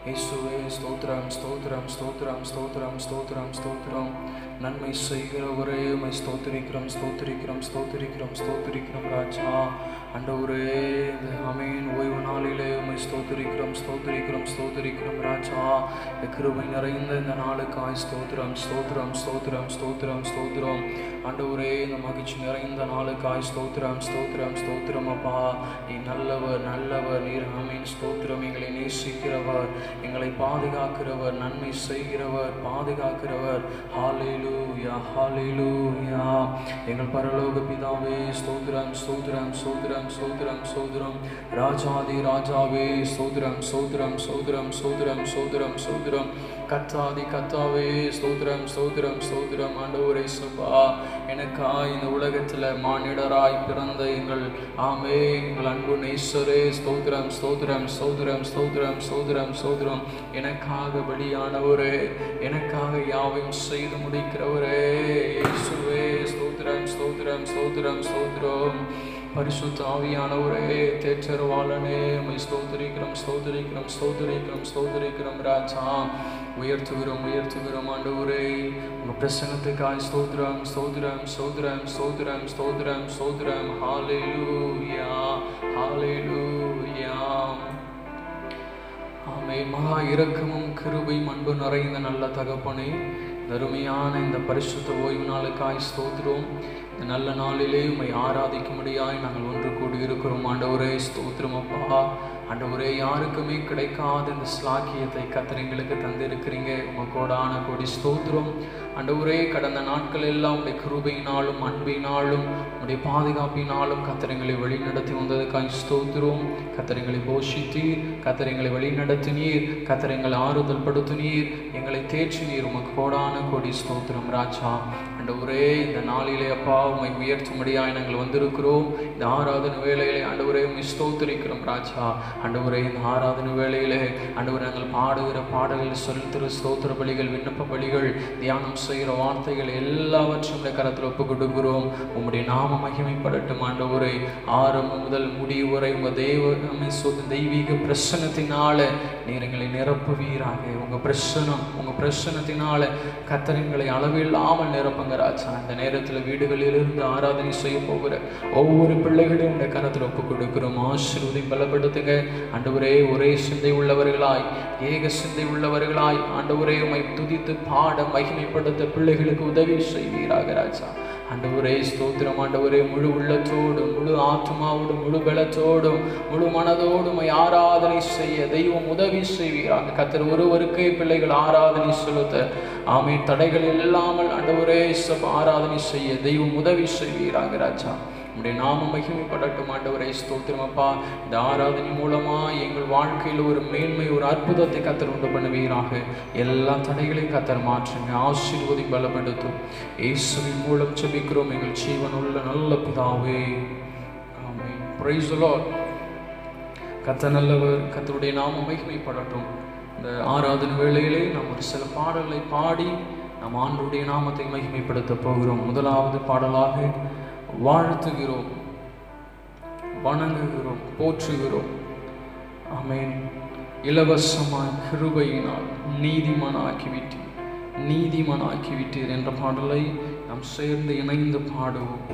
இயேசுவே ஸ்தோத்திரம் ஸ்தோத்திரம் ஸ்தோத்திரம் ஸ்தோத்திரம் ஸ்தோத்திரம் ஸ்தோத்திரம். நன்மை செய்கிறவரே உம்மை ஸ்தோத்திரிக்கிறோம் ஸ்தோத்திரிக்கிறோம் ஸ்தோத்திரிக்கிறோம் ஸ்தோத்திரிக்கிறோம் ராஜா. ஆண்டவரே இந்த ஆமென் ஓய்வு நாளிலே உம்மை ஸ்தோத்திரிக்கிறோம் ஸ்தோத்திரிக்கிறோம் ஸ்தோத்திரிக்கிறோம் ராஜா. கிருபை நிறைந்த இந்த நாளுக்காய் ஸ்தோத்திரம் ஸ்தோத்திரம் ஸ்தோத்திரம் ஸ்தோத்திரம் ஸ்தோத்திரம். ஆண்டவரே இந்த மகிழ்ச்சி நிறைந்த நாளுக்காய் ஸ்தோத்திரம் ஸ்தோத்திரம் ஸ்தோத்திரம். அப்பா நீ நல்லவர் நல்லவர், நீர் ஆமென் ஸ்தோத்திரம். எங்களை நேசிக்கிறவர், எங்களை பாதுகாக்கிறவர், நன்மை செய்கிறவர், பாதுகாக்கிறவர். ஹல்லேலூயா ஹல்லேலூயா. எங்கள் பரலோக பிதாவே ஸ்தோத்திரம் ஸ்தோத்திரம் ஸ்தோத்திரம் ஸ்தோத்திரம் ஸ்தோத்திரம். ராஜாதி ராஜாவே ஸ்தோத்திரம் ஸ்தோத்திரம் ஸ்தோத்திரம் ஸ்தோத்திரம் ஸ்தோத்திரம் ஸ்தோத்திரம். கர்த்தாதி கர்த்தாவே ஸ்தோத்திரம் ஸ்தோத்திரம் ஸ்தோத்திரம். ஆண்டவரே சபா எனக்காய் இந்த உலகத்தில் மானிடராய் பிறந்த எங்கள் ஆமே எங்கள் அன்பு நேசரே ஸ்தோத்திரம் ஸ்தோத்திரம் ஸ்தோத்திரம் ஸ்தோத்திரம் ஸ்தோத்திரம் ஸ்தோத்திரம். எனக்காக பலியானவரே, எனக்காக யாவையும் செய்து முடிக்கிறவரே இயேசுவே ஸ்தோத்திரம் ஸ்தோத்திரம் ஸ்தோத்திரம் ஸ்தோத்திரம். பரிசுத்த ஆவியானவரே தேற்றரவாளனே உம்மை ஸ்தோத்திரிக்கிறோம் ஸ்தோத்திரிக்கிறோம் ஸ்தோத்திரிக்கிறோம் ஸ்தோத்திரிக்கிறோம் ராஜா. உயர்த்துகிறோம் உயர்த்துகிறோம் ஆண்டவரே. உங்கள் பிரசன்னத்துக்காய் ஸ்தோத்திரம் ஸ்தோத்திரம் ஸ்தோத்திரம் ஸ்தோத்திரம் ஸ்தோத்திரம் ஸ்தோத்திரம். ஹல்லேலூயா ஹல்லேலூயா. ஆமென். மகா இரக்கமும் கிருபையும் அன்பு நிறைந்த நல்ல தகப்பனே, அருமையான இந்த பரிசுத்த ஓய்வு நாளுக்காய் ஸ்தோத்திரம். இந்த நல்ல நாளிலே உம்மை ஆராதிக்கும்படியாய் நாங்கள் ஒன்று கூடி இருக்கிறோம் ஆண்டவரே ஸ்தோத்திரம். அப்பா ஆண்டவரே யாருக்குமே கிடைக்காத இந்த ஸ்லாக்கியத்தை கர்த்தர் எங்களுக்கு தந்திருக்கிறீங்க. உங்கள் கோடான கோடி ஸ்தோத்திரம் ஆண்டவரே. கடந்த நாட்கள் எல்லாம் உடைய கிருபையினாலும் அன்பினாலும் உடைய பாதுகாப்பினாலும் கர்த்தர் எங்களை வழிநடத்தி வந்ததுக்காய் ஸ்தோத்திரம். கர்த்தர் எங்களை போஷித்தீர், கர்த்தர் எங்களை வழிநடத்தினீர், கர்த்தர் எங்களை ஆறுதல் படுத்தினீர், எங்களை தேற்றினீர். உமக்கு கோடான கோடி ஸ்தோத்திரம் ராஜா. ஆண்டவரே இந்த நாளிலே அப்பா உம்மை உயர்த்தும்படியாய் நாங்கள் வந்திருக்கிறோம். இந்த ஆராதனை வேளையிலே ஆண்டவரே உம்மை ஸ்தோத்திரிக்கிறோம் ராஜா. ஆண்டவரே இந்த ஆராதனை வேளையிலே ஆண்டவரே நாங்கள் பாடுகிற பாடல்கள், செலுத்துகிற ஸ்தோத்திர பலிகள், விண்ணப்ப பலிகள், தியானம் செய்கிற வார்த்தைகள் எல்லாவற்றையும் உடைய கரத்தில் ஒப்புக் கொடுக்கிறோம். உம்முடைய நாம மகிமைப்படட்டும் ஆண்டவரே. ஆரம்பம் முதல் முடிவு வரை உங்கள் தெய்வீக பிரசன்னத்தினால நீர் எங்களை நிரப்புவீராக. உங்கள் பிரசன்னத்தினால கர்த்தர் அளவில்லாமல் நிரப்புங்க ராஜா. இந்த நேரத்தில் வீடுகளிலிருந்து ஆராதனை செய்ய போகிற ஒவ்வொரு பிள்ளைகளையும் உடைய கரத்தில் ஒப்புக் கொடுக்கிறோம். ஆசீர்வதி பலப்படுத்துங்க ஆண்டவரே. ஒரே சிந்தை உள்ளவர்களாய், ஏக சிந்தை உள்ளவர்களாய் ஆண்டவரே உம்மை துதித்து பாட மகிமைப்படுத்த பிள்ளைகளுக்கு உதவி செய்வீராக ராஜா. ஆண்டவரே ஸ்தோத்திரம் ஆண்டவரே. முழு உள்ளத்தோடும் முழு ஆத்மாவோடும் முழு பலத்தோடும் முழு மனதோடும் ஆராதனை செய்ய தெய்வம் உதவி செய்வீராக. கர்த்தர் ஒருவருக்கே பிள்ளைகள் ஆராதனை செலுத்த ஆமென் தடைகள் இல்லாமல் ஆண்டவரே ஆராதனை செய்ய தெய்வம் உதவி செய்வீராக ராஜா. உடைய நாம மகிமைப்படட்டும் ஆண்டவரே ஸ்தோத்திரம் அப்பா. இந்த ஆராதனை மூலமா எங்கள் வாழ்க்கையில் ஒரு மேன்மை, ஒரு அற்புதத்தை கர்த்தர் உண்டு பண்ணுவீராக. எல்லா தடைகளையும் கர்த்தர் மாற்றுங்க, ஆசீர்வதி பலப்படுத்தும். இயேசுவின் மூலம் ஜெபிக்கிறோம் எங்கள் ஜீவனுள்ள நல்ல பிதாவே, ஆமென். Praise the Lord. கர்த்தர் நல்லவர், கர்த்தருடைய நாம மகிமைப்படட்டும். இந்த ஆராதனை வேளையிலே நாம் ஒரு சில பாடல்களை பாடி நாம் ஆண்டவருடைய நாமத்தை மகிமைப்படுத்த போகிறோம். முதலாவது பாடலாக வாழ்த்துகிறோம், வணங்குகிறோம், போற்றுகிறோம். ஆமென். இலவசமாய் கிருபையினால் நீதிமானாக்கிவிட்டீர் என்ற பாடலை நாம் சேர்ந்து இணைந்து பாடுவோம்.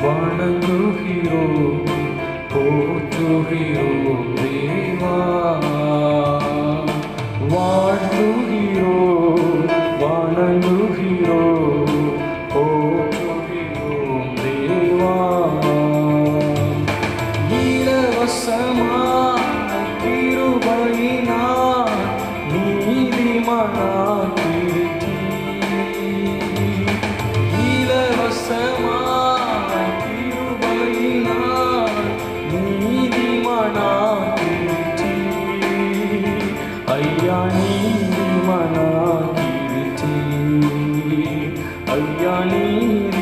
வணங்குகிறோம், போற்றுகிறோம் தேவா. வாழ்த்துகிறோம், வணங்குகிறோம், போற்றுகிறோம் தேவா. இலவசமான கிருபையினால் நீதிமானாக்கிவிட்டீர். ஐயா நீதிமானாக்கிருச்சே, ஐயா நீதிமானாக்கிருச்சே.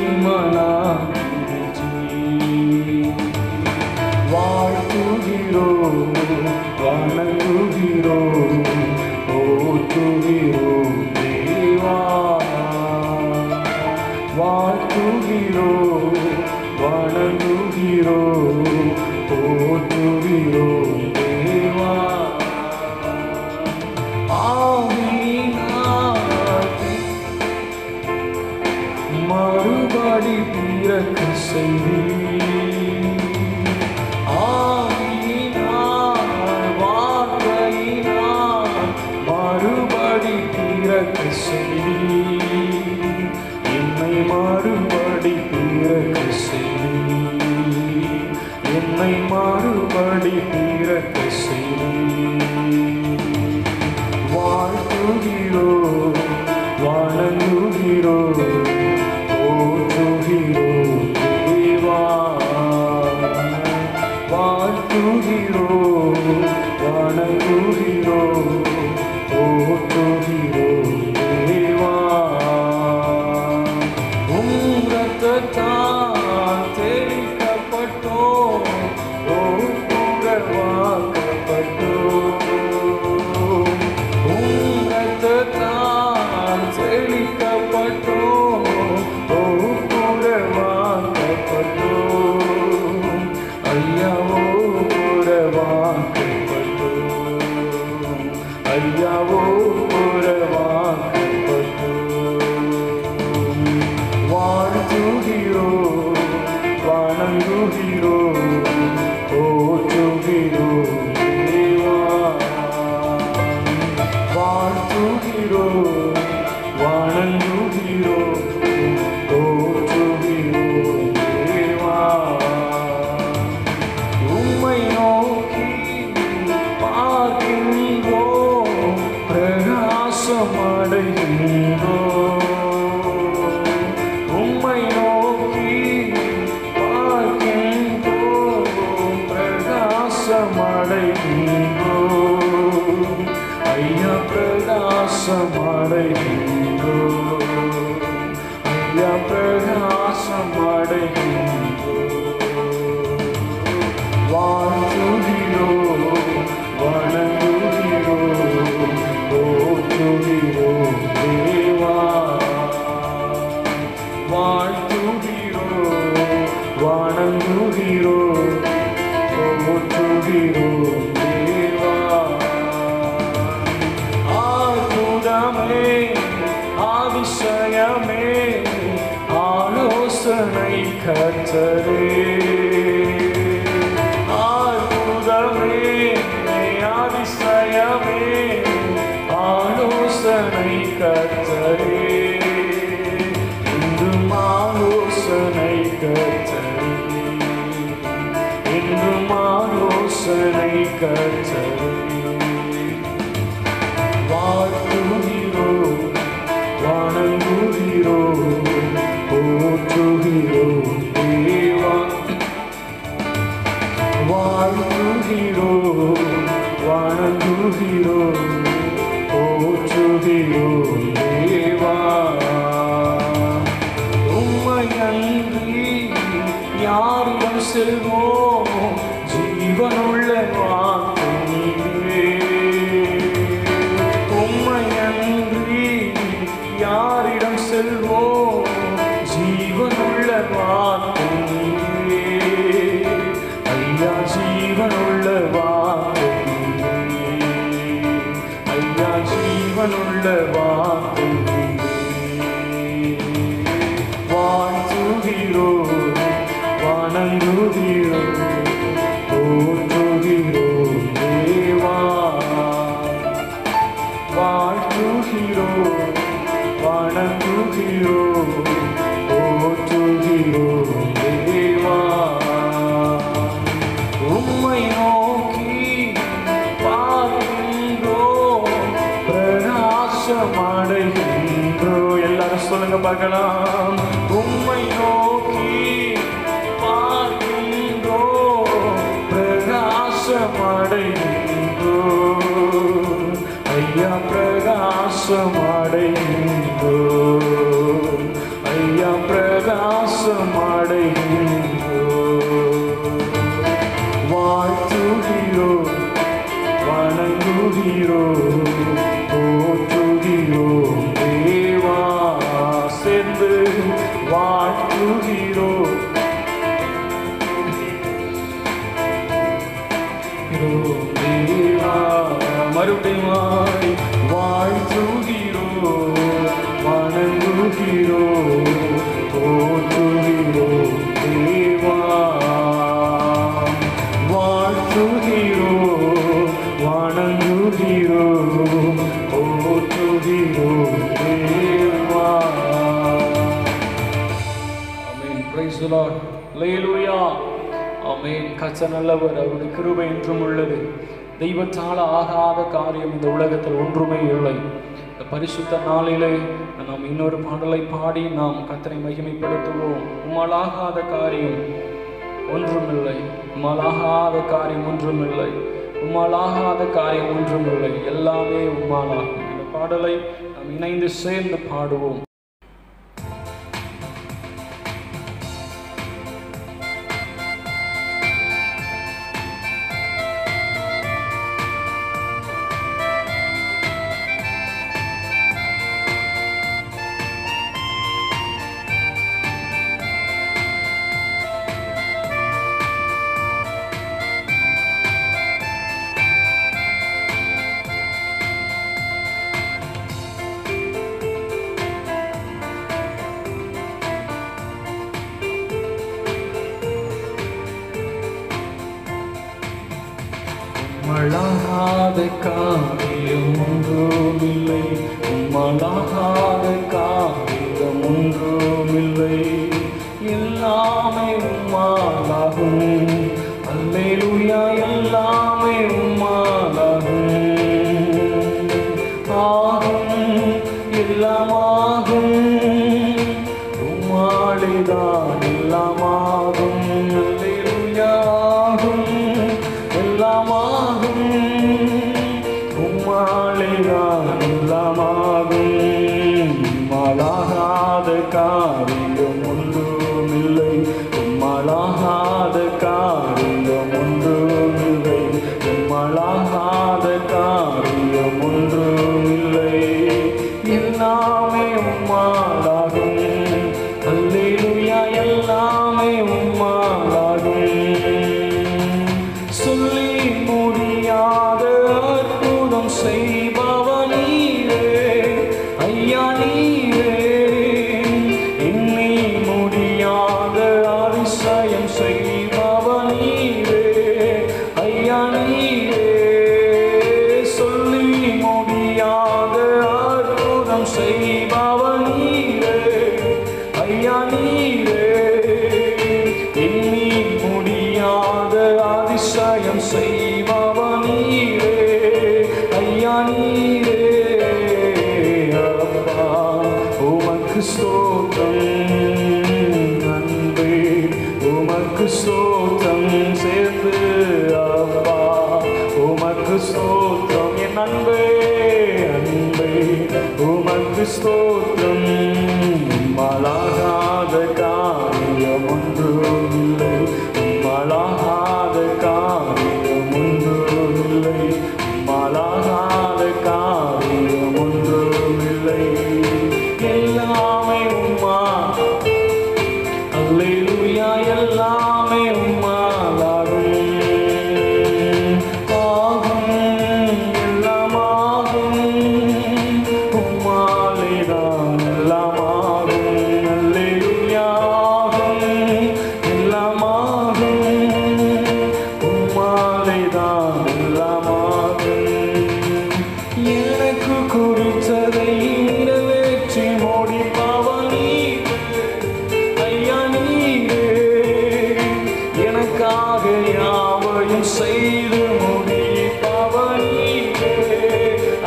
வாழ்த்துகிறோம் வணங்குகிறோம் போற்றுகிறோம் தேவா. வாழ்த்துகிறோம் வணங்குகிறோம் போற்றுகிறோம் தேவா. மறுபடி பிறக்க செய்தி வார்த்தையினால் மறுபடி பிறக்க செய்தி, என்னை மறுபடி பிறக்க செய்தி, என்னை மறுபடி பிறக்க செய்தி. வாழ்த்துகிறோம் வணங்குகிறோம் போற்றுகிறோம் தேவா. வாழ்த்துகிறோம் வணங்குகிறோம் போற்றுகிறோம் தேவா. உம் இரத்தத்தால் தெளிக்கப்பட்டோம், ஒப்புரவாக்கப்பட்டோம். உம் இரத்தத்தால் தெளிக்கப்பட்டோம், ஒப்புரவாக்கப்பட்டோம். ஐயாவோ புறவாக்கப்பட்டோம், ஐயாவோ புறவாக்கப்பட்டோம். வாழ்த்துகிறோம் வணங்குகிறோம் போற்றுகிறோம் தேவா. வாழ்த்துகிறோம் வணங்குகிறோம் போற்றுகிறோம் தேவா. உம்மை நோக்கி பார்க்கின்றோம், பிரகாசம் அடைகின்றோம். உம்மை நோக்கி பார்க்கின்றோம், பிரகாசம் அடைகின்றோம். ஐயா பிரகாசம் அடைகின்றோம், ஐயா பிரகாசம் அடைகின்றோம். வாழ்த்துகிறோம் வணங்குகிறோம் போற்றுகிறோம் தேவா. வாழ்த்துகிறோம் வணங்குகிறோம் போற்றுகிறோம் தேவா. ஆத்துதமே அதிசயமே ஆலோசனை கர்த்தரே. ஆத்துதமே அதிசயமே ஆலோசனை கர்த்தரே. இன்றும் ஆலோசனை கர்த்தரே, இன்றும் ஆலோசனை கர்த்தரே. வாழ்த்துகிறோம் வணங்குகிறோம் போற்றுகிறோம் தேவா. வாழ்த்துகிறோம் வணங்குகிறோம் போற்றுகிறோம் தேவா. உம்மை அன்றி யாரிடம் செல்வோம், ஜீவனுள்ள வாக்கு நீரே. உம்மை அன்றி யாரிடம் செல்வோம், ஜீவனுள்ள வாக்கு நீரே. ஐயா ஜீவனுள்ள வாக்கு நீரே, ஐயா ஜீவனுள்ள வாக்கு நீரே. வாழ்த்துகிறோம் வணங்குகிறோம் போற்றுகிறோம் தேவா. வாழ்த்துகிறோம் வணங்குகிறோம் போற்றுகிறோம் தேவா. உம்மை நோக்கி பார்க்கின்றோம், பிரகாசம் அடைகின்றோம். எல்லாரும் சொல்லுங்க பார்க்கலாம். உம்மை நோக்கி பார்க்கின்றோம், பிரகாசம் அடைகின்றோம். ஐயா பிரகாசமடைகின்றோம், ஐயா பிரகாசமடைகின்றோம். வாழ்த்துகிறோம், வணங்குகிறோம், போற்றுகிறோம் தேவா. சேர்ந்து வாழ்த்துகிறோம் தேவா. மறுபடியும் வாழ்த்துகிறோம், வணங்குகிறோம், போற்றுகிறோம் தேவா. வாழ்த்துகிறோம், வணங்குகிறோம், போற்றுகிறோம் தேவா. ஆமென். Praise the Lord. அல்லேலூயா. ஆமென். கர்த்தர் நல்லவர், அவருடைய கிருபை என்றும் உள்ளது. தெய்வத்தால் ஆகாத காரியம் இந்த உலகத்தில் ஒன்றுமே இல்லை. இந்த பரிசுத்த நாளிலே நாம் இன்னொரு பாடலை பாடி நாம் கர்த்தரை மகிமைப்படுத்துவோம். உம்மால் ஆகாத காரியம் ஒன்றுமில்லை, உம்மால் ஆகாத காரியம் ஒன்றுமில்லை, உம்மால் ஆகாத காரியம் ஒன்றுமில்லை, எல்லாமே உம்மால் ஆகும். இந்த பாடலை நாம் இணைந்து சேர்ந்து பாடுவோம். உம்மலாகாத காரியம் ஒன்றுமில்லை, உம்மலாகாத காரியம் ஒன்றுமில்லை, எல்லாமே உம்மாலாகும். அல்லேலூயா. எல்லாமே உம்மாலாகும். ஆகும், எல்லாமாகும், உம்மாலேதான் எல்லாமாகும். அல்லேலூயா. ஆகும், எல்லாமாகும், உம்மாலேதான் எல்லாமாகும். உம்மாலாகாத காரியம் ஒன்றுமில்லை, உம்மாலாகாத காரியம் ஒன்றுமில்லை, உம்மாலாகாத காரியம் ஒன்றுமில்லை, எல்லாமே உம்மாலாகும். அல்லேலூயா. எல்லாமே உம்மாலாகும். சொல்லி முடியாத அற்புதம் செய்பவர் நீரே ஐயா, நீரே. எண்ணி முடியாத அதிசயம் செய்பவர் நீரே ஐயா, நீரே. சொல்லி முடியாத அற்புதம் செய்பவர் நீரே ஐயா, நீரே. எண்ணி முடியாத அதிசயம் செய்பவர் நீரே ஐயா, நீரே. அப்பா உமக்கு ஸ்தோத்திரம், அன்பே உமக்கு ஸ்தோத்திரம். சேர்ந்து அப்பா உமக்கு ஸ்தோத்திரம். என் அன்பே, அன்பே உமக்கு ஸ்தோத்திரம். உம்மாலாகாத காரியம் ஒன்றுமில்லை, உம்மாலாகாத காரியம் ஒன்றுமில்லை, உம்மாலாகாத காரியம் ஒன்றுமில்லை, எல்லாமே உம்மா. அல்லேலூயா. எல்லாமே உம்மாலாகும். ஆகும், எல்லாமாகும், உம்மாலேதான் எல்லாமாகும். அல்லேலூயா. ஆகும், எல்லாமாகும், உம்மாலேதான் எல்லாமாகும். எனக்கு குறித்ததை நிறைவேற்றி முடிப்பவர் நீரே ஐயா, நீரே. எனக்காக யாவையும் செய்து முடிப்பவர் நீரே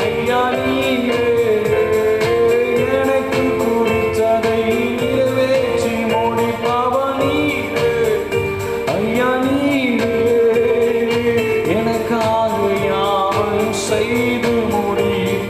ஐயா, நீரே. எனக்கு குறித்ததை நிறைவேற்றி முடிப்பவர் நீரே ஐயா, நீரே. எனக்காக யாவையும் செய்து முடிப்பவர்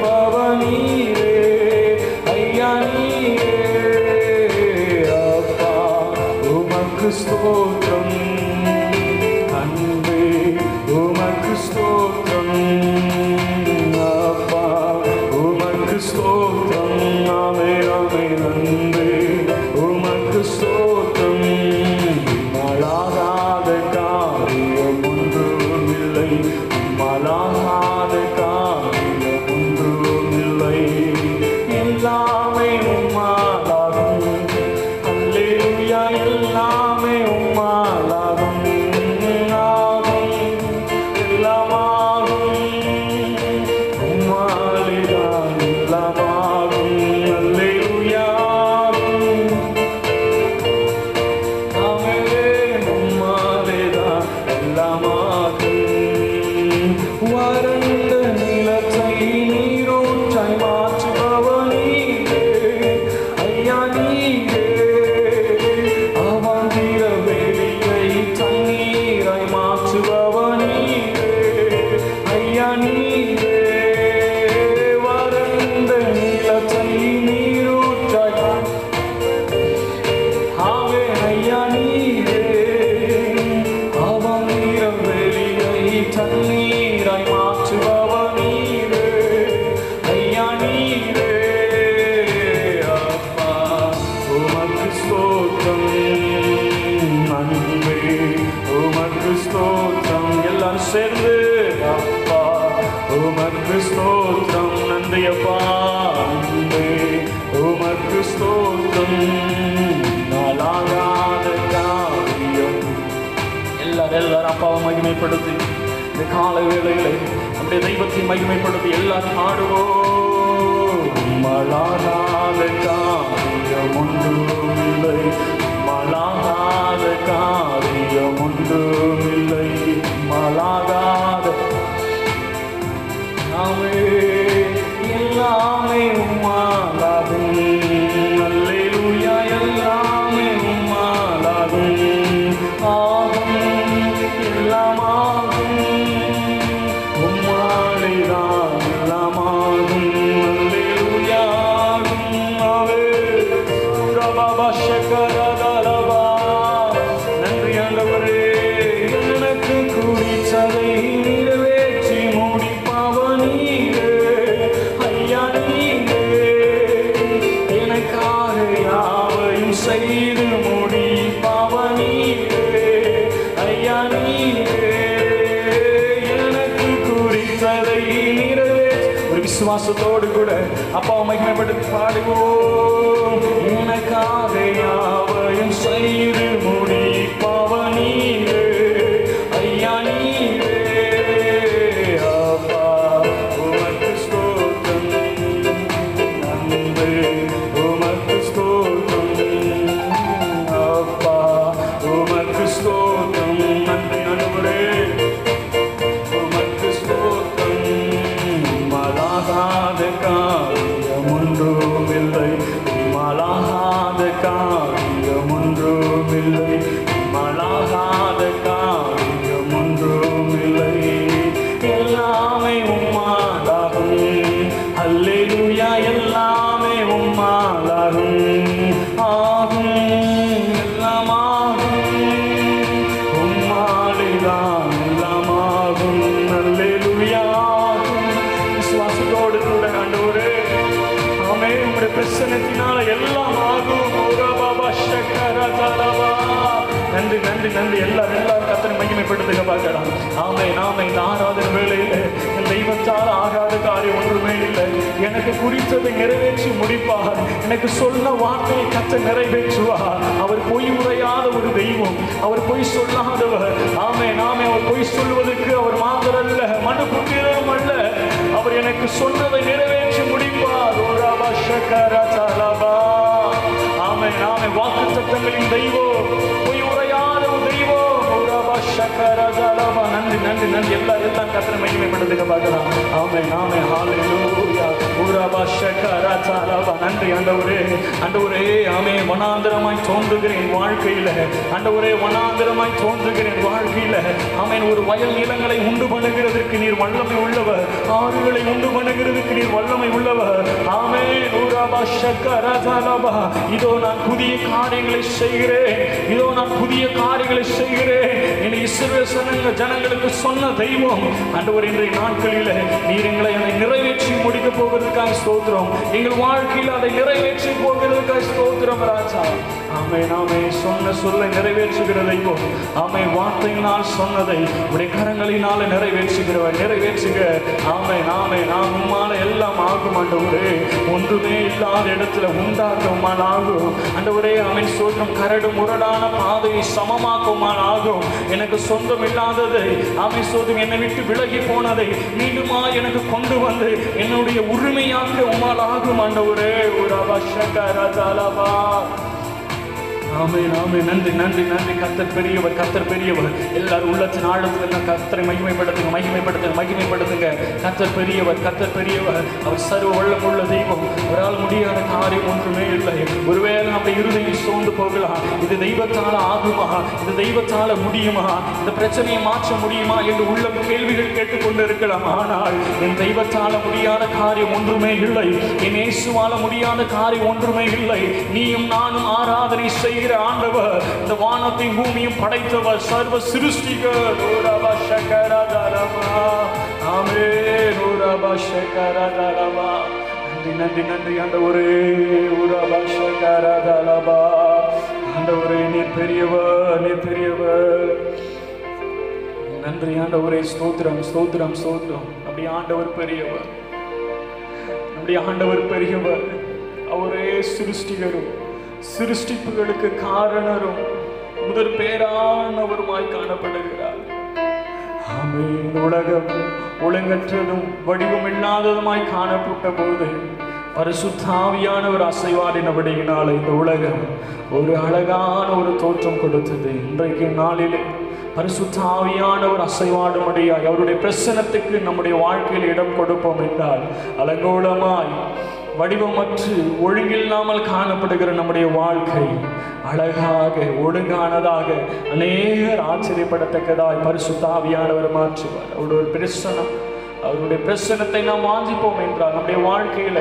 ஸ்தோத்திரம் நன்றியப்பா அன்பே உமக்கு ஸ்தோத்திரம் நாளாகாத காரியம். எல்லாரும் அப்பாவை மகிமைப்படுத்தி இந்த கால வேளைகளை நம்முடைய தெய்வத்தை மகிமைப்படுத்தி எல்லாரும் ஆடுவோம். மலாகாத காரியம் ஒன்றுமில்லை, மலாகாத காரியம் ஒன்றுமில்லை, மலாகாத எல்லாமே உம்மாலாகும். அல்லேலூயா எல்லாமே உம்மாலாகும். ஆகும் எல்லாமாகும் உம்மாலேதான் எல்லாமாகும். அல்லேலூயா ஆவே ரபா ஷக்கரதலவா. நன்றி ஆண்டவரே, எனக்கு குறித்ததை நிறைவேற்றி முடிப்பவனீரே. ஐயா நீரே எனக்காக யாவையும் செய்து முடிப்பவனீரே. ஐயா நீரே எனக்கு குறித்ததை நிறைவேற்றி. ஒரு விசுவாசத்தோடு கூட அப்பாவை மகிமைப்படுத்தி பாடுவோம். எனக்காக யாவையும் செய்து முடிப்பவனீரே. ஐயா நீரே அப்பா உமக்கு ஸ்தோத்திரம் நன்றி உமக்கு ஸ்தோத்திரம் அப்பா உமக்கு ஸ்தோத்திரம் நன்றி ஆண்டவரே உமக்கு ஸ்தோத்திரம். மலாகாத காரியம் ஒன்றுமில்லை, மலாகாத காரியம் ஒன்றுமில்லை, மலாகாத காரியம் ஒன்றுமில்லை, எல்லாமே உம்மாலாகும். அல்லேலூயா எல்லாமே உம்மாலாகும். ஆகும் எல்லாமாகும் உம்மாலேதான் எல்லாமாகும். அல்லேலூயா விசுவாசத்தோடு கூட ஆண்டவரே ஆமே உம்முடைய பிரசன்னத்தினால எல்லாம் ஆகும். நன்றி நன்றி நன்றி. எல்லாரும் கர்த்தரை மகிமைப்படுத்துக பார்க்கலாம். ஆமே நாமே இந்த ஆராதனை வேளையில என் தெய்வத்தால் ஆகாத காரியம் ஒன்றுமே இல்லை. எனக்கு குறித்ததை நிறைவேற்றி முடிப்பார். எனக்கு சொன்ன வார்த்தையை கர்த்தர் நிறைவேற்றுவார். அவர் பொய் உரையாத ஒரு தெய்வம், அவர் பொய் சொல்லாதவர். ஆமே நாமே அவர் பொய் சொல்வதற்கு அவர் மாதரல்ல, மனு புத்திரரும் அல்ல. அவர் எனக்கு சொன்னதை நிறைவேற்றி முடிப்பார். ஆமே நாமே வாக்கு சத்தங்களின் தெய்வம், பொய் உரையாத ஒரு தெய்வம். நன்றி நன்றி நன்றி. எல்லாம் கர்த்தரை மகிமைப்படுத்துக பார்க்கலாம். ஆமே நாமே ஹல்லேலூயா. நன்றி ஆண்டவரே ஆண்டவரே. ஆமே வனாந்தரமாய் தோன்றுகிறேன் வாழ்க்கையில ஆண்டவரே, வனாந்தரமாய் தோன்றுகிறேன் வாழ்க்கையில. ஆமேன் ஒரு வயல் நிலங்களை உண்டு பண்ணுகிறதற்கு நீர் வல்லமை உள்ளவர். ஆறுகளை உண்டு பண்ணுகிறதுக்கு நீர் வல்லமை உள்ளவர். ஆமே இதோ நான் புதிய காரியங்களை செய்கிறேன், இதோ நான் புதிய காரியங்களை செய்கிறேன். இஸ்ரவேல் ஜனங்களுக்கு சொன்ன தெய்வம் ஆண்டவர் இன்றைய நாட்களில் நீர் எங்களை அதை நிறைவேற்றி முடிக்க போவதற்காக ஸ்தோத்திரம். எங்கள் வாழ்க்கையில் அதை நிறைவேற்றி போகிறதுக்காக ஸ்தோத்திரம் ராஜா. ஆமே நாமே சொன்ன சொல்லை நிறைவேற்றுகிற தெய்வம். ஆமே வார்த்தையினால் சொன்னதை உடைய கரங்களினால நிறைவேற்றுகிறவர் நிறைவேற்றுக. ஆமே நாமே நாம் உம்மால எல்லாம் ஆகும் ஆண்டவரே. ஒன்றுமே இல்லாத இடத்துல உண்டாக்குமால் ஆகும் ஆண்டவரே. ஆமே ஸ்தோத்திரம். கரடு முரடான பாதையை சமமாக்குமால் ஆகும். எனக்கு சொந்தம் இல்லாததை ஆமே ஸ்தோத்திரம் என்னை விட்டு விலகி போனதை மீண்டுமா எனக்கு கொண்டு வந்து என்னுடைய உரிமையாக்க உம்மால் ஆகும் ஆண்டவரே. ஒரு அவசரா ஆமே ஆமே. நன்றி நன்றி நன்றி. கர்த்தர் பெரியவர், கர்த்தர் பெரியவர். எல்லாரும் உள்ளத்தின் ஆழத்துல கர்த்தரை மகிமைப்படுத்துங்க மகிமைப்படுத்துங்க மகிமைப்படுத்துங்க. கர்த்தர் பெரியவர், கர்த்தர் பெரியவர். அவர் சர்வ வல்லமுள்ள தெய்வம். அவரால் முடியாத காரியம் ஒன்றுமே இல்லை. ஒருவேளை நம்முடைய இருதயம் சோர்ந்து போகலாம். இது தெய்வத்தால ஆகுமா, இது தெய்வத்தால முடியுமா, இந்த பிரச்சனையை மாற்ற முடியுமா என்று உள்ள கேள்விகள் கேட்டுக்கொண்டு இருக்கலாம். ஆனால் என் தெய்வத்தால முடியாத காரியம் ஒன்றுமே இல்லை. என் இயேசுவால முடியாத காரியம் ஒன்றுமே இல்லை. நீயும் நானும் ஆராதனை செய்கிற ஆண்டவர், இந்த வானத்தையும் பூமியும் படைத்தவர், சர்வ சிருஷ்டிகர். நன்றி நன்றி நன்றி ஆண்டவரே. ஆண்டவரே நீர் பெரியவர், நீர் பெரியவர். நன்றி ஆண்டவரே. ஸ்தோத்திரம் ஸ்தோத்திரம் ஸ்தோத்திரம். அப்படி ஆண்டவர் பெரியவர். நம்முடைய ஆண்டவர் பெரியவர். அவரே சிருஷ்டிகரும் சிருஷ்டிப்புகளுக்கு காரணரும் முதற் பேரானவருமாய் காணப்படுகிறார். ஆமென். உலகம் ஒழுங்கற்றதும் வடிவம் இல்லாததுமாய் காணப்பட்ட போது பரிசுத்த ஆவியானவர் அசைவாடினபடியினால இந்த உலகம் ஒரு அழகான ஒரு தோற்றம் கொடுத்தது. இன்றைக்கு நாளிலே பரிசுத்த ஆவியானவர் அசைவாடும்படியாய் அவருடைய பிரசன்னத்துக்கு நம்முடைய வாழ்க்கையில் இடம் கொடுப்போம் என்றால் அலங்கோலமாய் வடிவமற்று ஒழுங்கில்லாமல் காணப்படுகிற நம்முடைய வாழ்க்கை அழகாக ஒழுங்கானதாக அநேகர் ஆச்சரியப்படத்தக்கதாய் பரிசுத்த ஆவியானவர் மாற்றுவார். அவருடைய பிரசனம், அவருடைய பிரசனத்தை நாம் வாஞ்சிப்போம் என்றால் நம்முடைய வாழ்க்கையில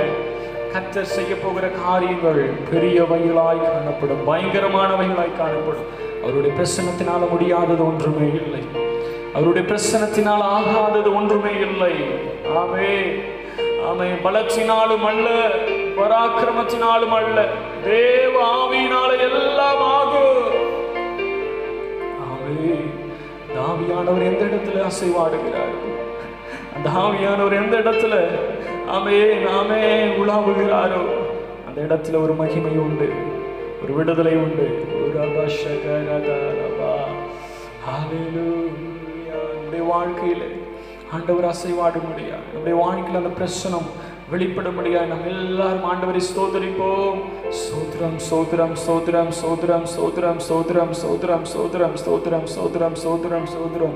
கர்த்தர் செய்ய போகிற காரியங்கள் பெரியவைகளாய் காணப்படும், பயங்கரமானவைகளாய் காணப்படும். அவருடைய பிரசனத்தினால முடியாதது ஒன்றுமே இல்லை. அவருடைய பிரசனத்தினால் ஆகாதது ஒன்றுமே இல்லை. ஆமென். ஆமென். பலத்தினாலும் அல்ல, பராக்கிரமத்தினாலும் அல்ல, தேவ ஆவியினால எல்லாம் ஆகும். ஆமென். ஆவியானவர் எந்த இடத்துல அசைவாடுகிறார், அந்த ஆவியானவர் எந்த இடத்துல உலாவுகிறாரோ அந்த இடத்துல ஒரு மகிமை உண்டு, ஒரு விடுதலை உண்டு. நம்முடைய வாழ்க்கையில ஆண்டவர் அசைவாட முடியாது. நம்முடைய வாழ்க்கையில் அந்த பிரசனம் வெளிப்பட முடியாது. நம்ம எல்லாரும் ஆண்டவரை ஸ்தோத்திரிப்போம். ஸ்தோத்திரம் ஸ்தோத்திரம் ஸ்தோத்திரம் ஸ்தோத்திரம் ஸ்தோத்திரம் ஸ்தோத்திரம் ஸ்தோத்திரம் ஸ்தோத்திரம் ஸ்தோத்திரம் ஸ்தோத்திரம் ஸ்தோத்திரம் ஸ்தோத்திரம்.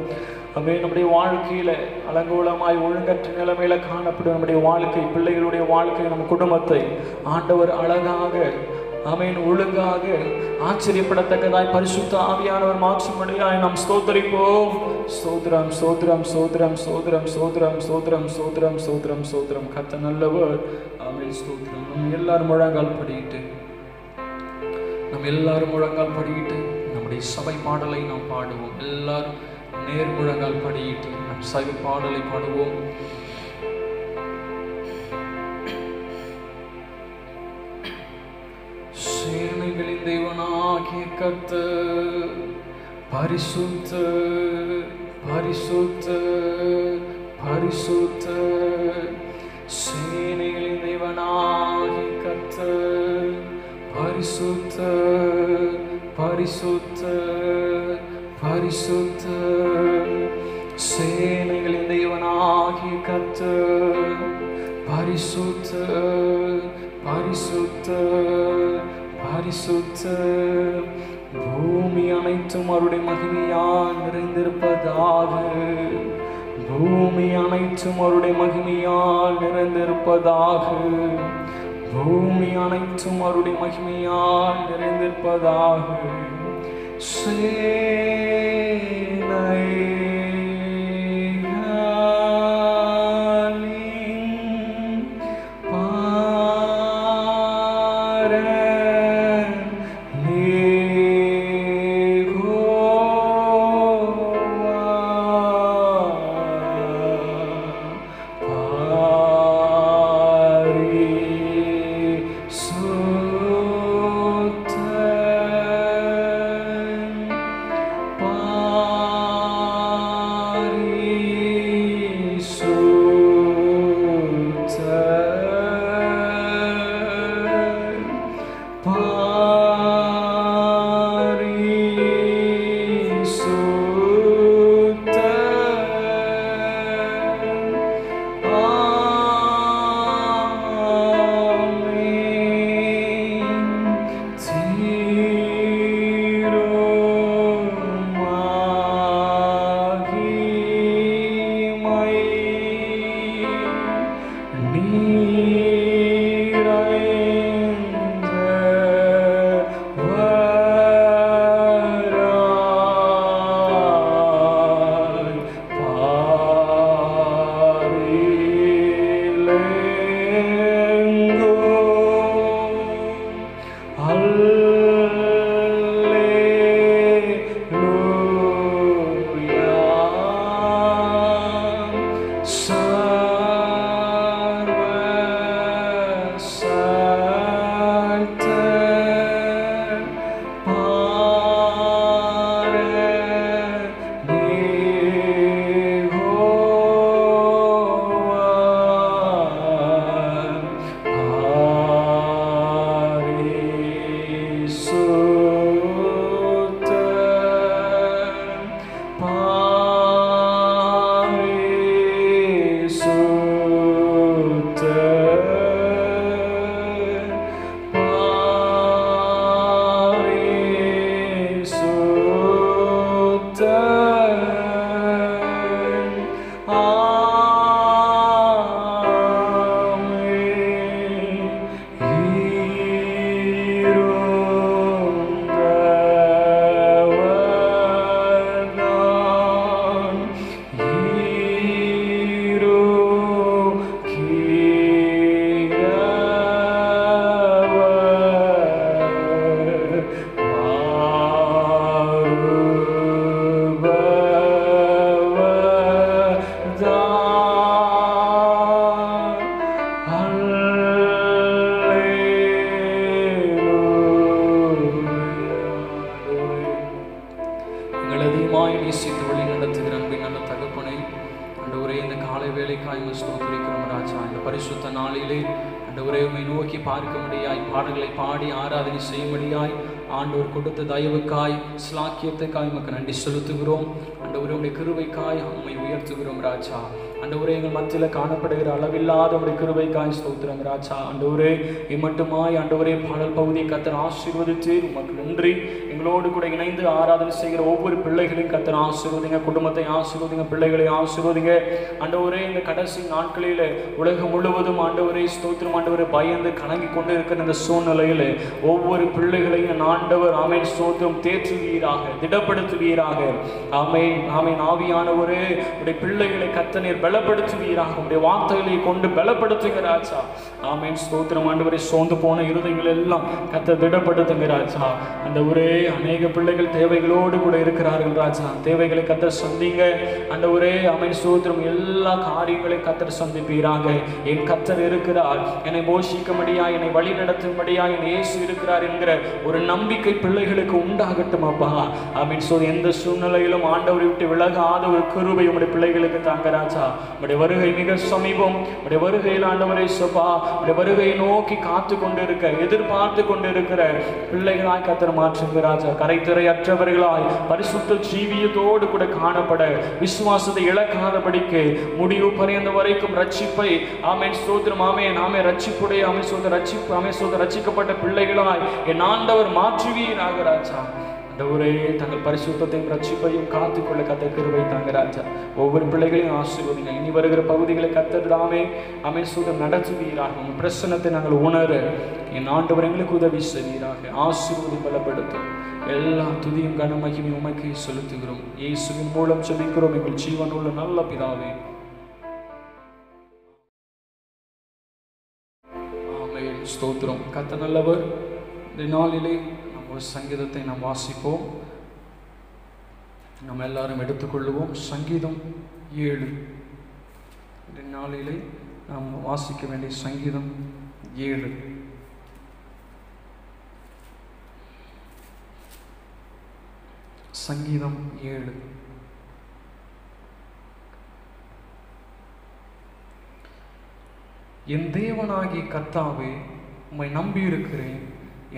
ஆமென். நம்முடைய வாழ்க்கையில அலங்கோலமாய் ஒழுங்கற்ற நிலைமையில காணப்படும் நம்முடைய வாழ்க்கை, பிள்ளைகளுடைய வாழ்க்கை, நம்ம குடும்பத்தை ஆண்டவர் அழகாக ஆமென் ஒழுங்காக ஆச்சரியப்படத்தக்கதாய் பரிசுத்த ஆவியானவர் மாற்றும்படியாய் நாம் ஸ்தோத்திரிப்போம். ஸ்தோத்திரம் ஸ்தோத்திரம் ஸ்தோத்திரம் ஸ்தோத்திரம் ஸ்தோத்திரம் ஸ்தோத்திரம் ஸ்தோத்திரம் ஸ்தோத்திரம் ஸ்தோத்திரம். கர்த்தர் நல்லவர். ஆமென். ஸ்தோத்திரம். நம்ம எல்லாரும் முழங்கால் படியிட்டு நம்முடைய சபை பாடலை நாம் பாடுவோம். எல்லாரும் நேர் முழங்கால் படியிட்டு நம் சபை பாடலை பாடுவோம். சேனைகளின் தேவனாகிய கர்த்தர் பரிசுத்தர் பரிசுத்தர் பரிசுத்தர். சேனைகளின் தேவனாகிய கர்த்தர் பரிசுத்தர் பரிசுத்தர் பரிசுத்தர். சேனைகளின் தேவனாகிய கர்த்தர் பரிசுத்தர் பரிசுத்தர் பரிசுத்தர். பூமி அனைத்தும் அவருடைய மகிமையால் நிறைந்திருப்பதாக, பூமி அனைத்தும் அவருடைய மகிமையால் நிறைந்திருப்பதாக, பூமி அனைத்தும் அவருடைய மகிமையால் நிறைந்திருப்பதாக. ஆண்டவரே உம்மை நோக்கி பார்க்க முடியாய், பாடல்களை பாடி ஆராதனை செய்யும்படியாய் ஆண்டவர் கொடுத்த தயவுக்காய் ஸ்லாக்கியத்துக்காய் உமக்கு நன்றி செலுத்துகிறோம். ஆண்டவரே உம்முடைய கிருபைக்காய் உம்மை உயர்த்துகிறோம் ராஜா. ஆண்டவரே எங்கள் மத்தியில் காணப்படுகிற அளவில்லாத உடைய கிருபைக்காய் ஸ்தோத்திரம் ராஜா. ஆண்டவரே இம்மட்டுமாய் ஆண்டவரே பாடல் பகுதியை கர்த்தர் ஆசீர்வதித்து உமக்கு நன்றி. எங்களோடு கூட இணைந்து ஆராதனை செய்கிற ஒவ்வொரு பிள்ளைகளையும் கர்த்தர் ஆசீர்வதிங்க, குடும்பத்தை ஆசீர்வதிங்க, பிள்ளைகளை ஆசீர்வதிங்க. ஆண்டவரே இந்த கடைசி நாட்களில் உலகம் முழுவதும் ஆண்டவரே ஸ்தோத்திரம் ஆண்டவரே பயந்து கலங்கி கொண்டு இருக்கிற இந்த சூழ்நிலையில் ஒவ்வொரு பிள்ளைகளையும் ஆண்டவர் ஆமென் ஸ்தோத்திரம் தேற்றுவீராக, திடப்படுத்துவீராக. ஆமென் ஆமென். ஆவியானவரே உடைய பிள்ளைகளை கர்த்தர் நீர் பலப்படுத்துவீராக, உடைய வார்த்தைகளை கொண்டு பலப்படுத்துங்க ராஜா. ஆமென் ஸ்தோத்திரம் ஆண்டவரே. சோர்ந்து போன இருதயங்கள் எல்லாம் கர்த்தர் திடப்படுத்துங்க ராஜா. ஆண்டவரே அநேக பிள்ளைகள் தேவைகளோடு கூட இருக்கிறார்கள் ராஜா. தேவைகளை கர்த்தர் சந்திங்க ஆண்டவரே. ஆமென் ஸ்தோத்திரம். எல்லா காரியங்களையும் கர்த்தர் சந்திப்பீராக. என் கர்த்தர் இருக்கிறார், என்னை போஷிக்கும்படியா, என்னை வழி நடத்தும்படியா என் இயேசு இருக்கிறார் என்கிற ஒரு நம்பிக்கை பிள்ளைகளுக்கு உண்டாகட்டும் அப்பா. ஆமென். சோ எந்த சூழ்நிலையிலும் ஆண்டவரை விட்டு விலகாத ஒரு கிருபை உடைய பிள்ளைகளுக்கு தாங்க ராஜா. உடைய வருகை மிக சமீபம். உடைய வருகையில் ஆண்டவரே சபா உடைய வருகையை நோக்கி காத்து கொண்டு இருக்க, எதிர்பார்த்து கொண்டு இருக்கிற பிள்ளைகளாய் கர்த்தர் மாற்றுங்க ராஜா. கரைத்திரையற்றவர்களாய் பரிசுத்த ஜீவியத்தோடு கூட காணப்பட, விசுவாசத்தை இழக்காதபடிக்கு முடிவு பரியந்த வரைக்கும் ரட்சிப்பை ஆமென் ஸ்தோத்திரம் ஆமென் ஆமென் ரட்சிப்புடைய ஆமென் ஸ்தோத்திரம் ரட்சிப்பு ஆமென் ஸ்தோத்திரம் ரட்சிக்கப்பட்ட பிள்ளைகளாய் என் ஆண்டவர் மாற்றுவீராக ராஜா. ஆண்டவரே தங்கள் பரிசுத்தத்தையும் ரட்சிப்பையும் காத்துக்கொள்ள கர்த்தர் கிருபை தாங்க ராஜா. ஒவ்வொரு பிள்ளைகளையும் ஆசீர்வதிங்க. இனி வருகிற பகுதிகளை கர்த்தர் தாமே ஆமென் ஸ்தோத்திரம் நடத்துவீராக. உங்கள் பிரசன்னத்தை நாங்கள் உணர என் ஆண்டவர் எங்களுக்கு உதவி செய்வீராக. ஆசீர்வதி பலப்படுத்தும். எல்லா துதியும் கன மகிமையும் உமக்கே செலுத்துகிறோம். இயேசுவின் மூலம் ஜெபிக்கிறோம் எங்கள் ஜீவனுள்ள நல்ல பிதாவே. ஆமென் ஸ்தோத்திரம். கர்த்தர் நல்லவர். இந்த நாளிலே ஒரு சங்கீதத்தை நாம் வாசிப்போம். நாம் எல்லாரும் எடுத்துக்கொள்ளுவோம். சங்கீதம் 7. இந்த நாளிலே நாம் வாசிக்க வேண்டிய சங்கீதம் 7. சங்கீதம் 7. என் தேவனாகிய கர்த்தாவே உம்மை நம்பியிருக்கிறேன்.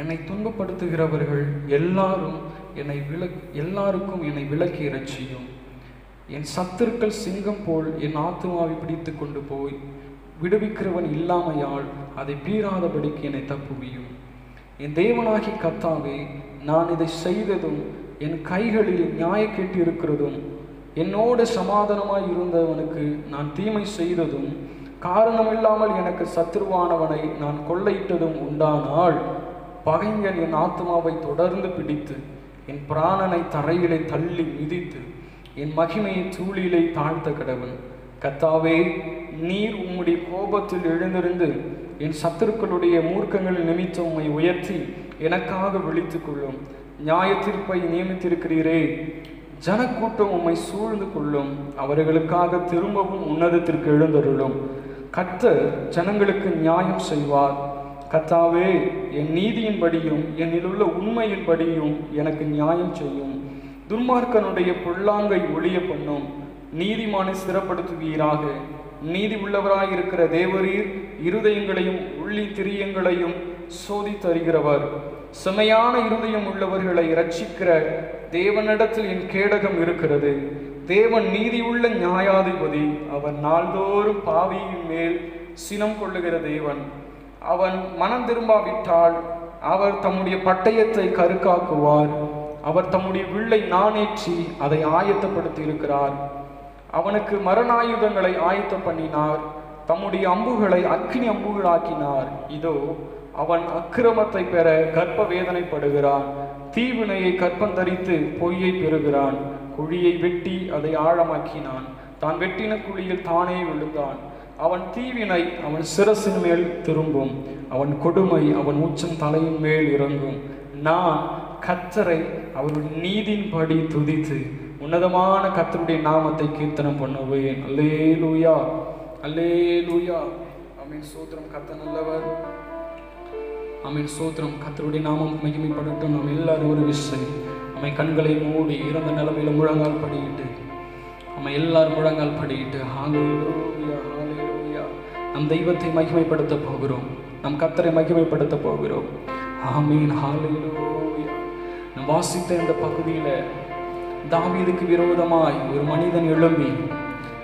என்னை துன்பப்படுத்துகிறவர்கள் எல்லாருக்கும் என்னை விலக்கி இரட்சியும். என் சத்துருக்கள் சிங்கம் போல் என் ஆத்துமாவை பிடித்து கொண்டு போய் விடுவிக்கிறவன் இல்லாமையால் அதை பீறாதபடிக்கு என்னை தப்புவியும். என் தேவனாகி கர்த்தாவே நான் இதை செய்ததும் என் கைகளில் நியாயக்கேட்டு இருக்கிறதும் என்னோடு சமாதானமாய் இருந்தவனுக்கு நான் தீமை செய்ததும் காரணமில்லாமல் எனக்கு சத்துருவானவனை நான் கொள்ளையிட்டதும் உண்டானால் பகைஞன் என் ஆத்மாவை தொடர்ந்து பிடித்து என் பிராணனை தரையிலே தள்ளி மிதித்து என் மகிமையை தூளிலே தாழ்த்த கடவன். கர்த்தாவே நீர் உம்முடைய கோபத்தில் எழுந்திருந்து என் சத்துருக்களுடைய மூர்க்கங்களின் நிமித்தம் உம்மை உயர்த்தி எனக்காக விழித்து கொள்ளும். நியாய தீர்ப்பை நியமித்திருக்கிறீரே. ஜனக்கூட்டம் உம்மை சூழ்ந்து கொள்ளும். அவர்களுக்காக திரும்பவும் உன்னதத்திற்கு எழுந்தருளும். கர்த்தர் ஜனங்களுக்கு நியாயம் செய்வார். கர்த்தாவே என் நீதியின்படியும் என்னிலுள்ள உண்மையின்படியும் எனக்கு நியாயம் செய்யும். துன்மார்க்கனுடைய பொல்லாங்கை ஒழிய பண்ணும். நீதிமானை ஸ்திரப்படுத்துவீராக. நீதி உள்ளவராயிருக்கிற தேவரீர் இருதயங்களையும் உள்ளி திரியங்களையும் சோதித்தருகிறவர். செமையான இருதயம் உள்ளவர்களை இரட்சிக்கிற தேவனிடத்தில் என் கேடகம் இருக்கிறது. தேவன் நீதி உள்ள நியாயாதிபதி. அவன் நாள்தோறும் பாவியின் மேல் சினம் கொள்ளுகிற தேவன். அவன் மனம் திரும்பாவிட்டால் அவர் தம்முடைய பட்டயத்தை கருக்காக்குவார். அவர் தம்முடைய வில்லை நாணேற்றி அதை ஆயத்தப்படுத்தி இருக்கிறார். அவனுக்கு மரணாயுதங்களை ஆயத்த பண்ணினார். தம்முடைய அம்புகளை அக்கினி அம்புகளாக்கினார். இதோ அவன் அக்கிரமத்தை பெற கர்ப்ப வேதனைப்படுகிறான். தீவினையை கற்பந்தரித்து பொய்யை பெறுகிறான். குழியை வெட்டி அதை ஆழமாக்கினான். தான் வெட்டின குழியில் தானே விழுந்தான். அவன் தீவினை அவன் சிரசின் மேல் திரும்பும். அவன் கொடுமை அவன் உச்சம் தலையின் மேல் இறங்கும். நான் கர்த்தரை அவருடைய நீதியின்படி துதித்து உன்னதமான கர்த்தருடைய நாமத்தை கீர்த்தனம் பண்ணுவேன். அல்லேலூயா அல்லேலூயா. ஆமென் ஸ்தோத்திரம். கர்த்தர் நல்லவர். ஆமென் ஸ்தோத்திரம். கர்த்தருடைய நாமம் மகிமைப்படட்டும். நாம் எல்லாரும் ஒரு விஷயம் அமை கண்களை மூடி இறந்த நிலைமையில முழங்கால் படியிட்டு அமை எல்லாரும் முழங்கால் படியிட்டு ஹalleluya ஹalleluya. நம் தெய்வத்தை மகிமைப்படுத்த போகிறோம், நம் கர்த்தரை மகிமைப்படுத்த போகிறோம். ஆமீன், ஹல்லேலூயா. நாம் வாசித்த இந்த பகுதியில் தாவீதுக்கு விரோதமாய் ஒரு மனிதன் எழும்பி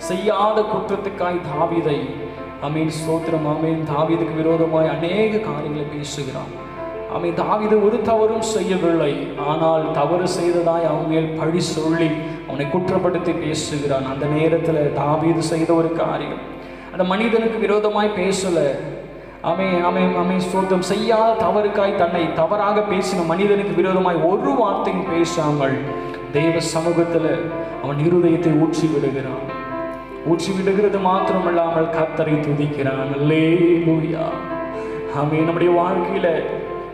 செய்யாத குற்றத்துக்காய் தாவீதை, ஆமீன் ஸ்தோத்திரம், ஆமீன், தாவீதுக்கு விரோதமாய் அநேக காரியங்களை பேசுகிறான். ஆமீன், தாவீது ஒரு தவறும் செய்யவில்லை, ஆனால் தவறு செய்ததாய் அவன் மேல் பழி சொல்லி அவனை குற்றப்படுத்தி பேசுகிறான். அந்த நேரத்தில் தாவீது செய்த ஒரு காரியம், அந்த மனிதனுக்கு விரோதமாய் பேசல. ஸ்தோத்திரம், செய்யாத தவறுக்காய் தன்னை தவறாக பேசின மனிதனுக்கு விரோதமாய் ஒரு வார்த்தையும் பேசாமல் தேவ சமூகத்தில் அவன் இருதயத்தை ஊற்றி விடுகிறான். ஊற்றி விடுகிறது மாத்திரமல்லாமல் கர்த்தரை துதிக்கிறான். அல்லேலூயா. ஆமென். நம்முடைய வாழ்க்கையில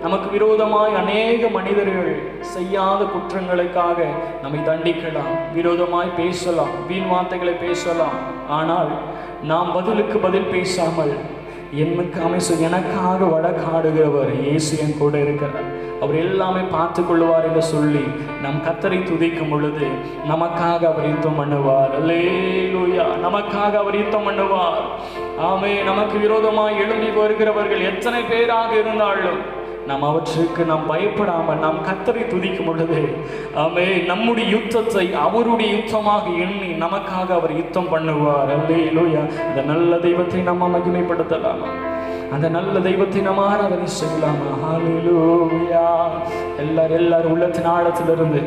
நமக்கு விரோதமாய் அநேக மனிதர்கள் செய்யாத குற்றங்களுக்காக நம்மை தண்டிக்கலாம், விரோதமாய் பேசலாம், வீண் வார்த்தைகளை பேசலாம். ஆனால் நாம் பதிலுக்கு பதில் பேசாமல் எனக்காக வழக்காடுகிறவர் இயேசு என் கூட இருக்கிறார், அவர் எல்லாமே பார்த்து கொள்வார் என்று சொல்லி நம் கர்த்தரை துதிக்கும் பொழுது நமக்காக அவர் யுத்தம் பண்ணுவார். அல்லேலூயா. நமக்காக அவர் யுத்தம் பண்ணுவார். ஆமே. நமக்கு விரோதமாய் எழும்பி வருகிறவர்கள் எத்தனை பேராக இருந்தாலும் நாம் அவற்றுக்கு பயப்படாமல் நாம் கர்த்தரை துதிக்கும் பொழுது, ஆமே, நம்முடைய யுத்தத்தை அவருடைய யுத்தமாக எண்ணி நமக்காக அவர் யுத்தம் பண்ணுவார். அல்லேலூயா. அந்த நல்ல தெய்வத்தை நம்ம மகிமைப்படுத்தலாமா? அந்த நல்ல தெய்வத்தை நம்ம ஆராதனை செய்யலாமா? ஹல்லேலூயா. எல்லாரும் உள்ளத்தின் ஆழத்திலிருந்து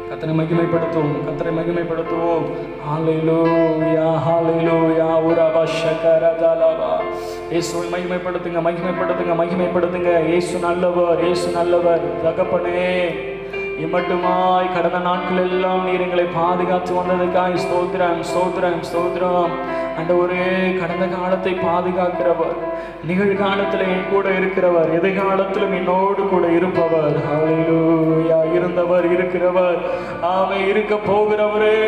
கர்த்தரை மகிமைப்படுத்துவோம், கர்த்தரை மகிமைப்படுத்துவோம். ஹல்லேலூயா, ஹல்லேலூயா. உரபஷகரதலவா. இயேசுவை மகிமைப்படுத்துங்க. இயேசு நல்லவர். தகப்பனே, இம்மட்டுமாய் கடந்த நாட்கள் எல்லாம் நீர் எங்களை பாதுகாத்து வந்ததுக்காய் ஸ்தோத்திரம். ஆண்டவரே, கடந்த காலத்தை பாதுகாக்கிறவர், நிகழ்காலத்தில் என் கூட இருக்கிறவர், எதிர்காலத்திலும் என்னோடு கூட இருப்பவர். ஹல்லேலூயா. இருந்தவர், இருக்கிறவர், ஆமே, இருக்க போகிறவரே.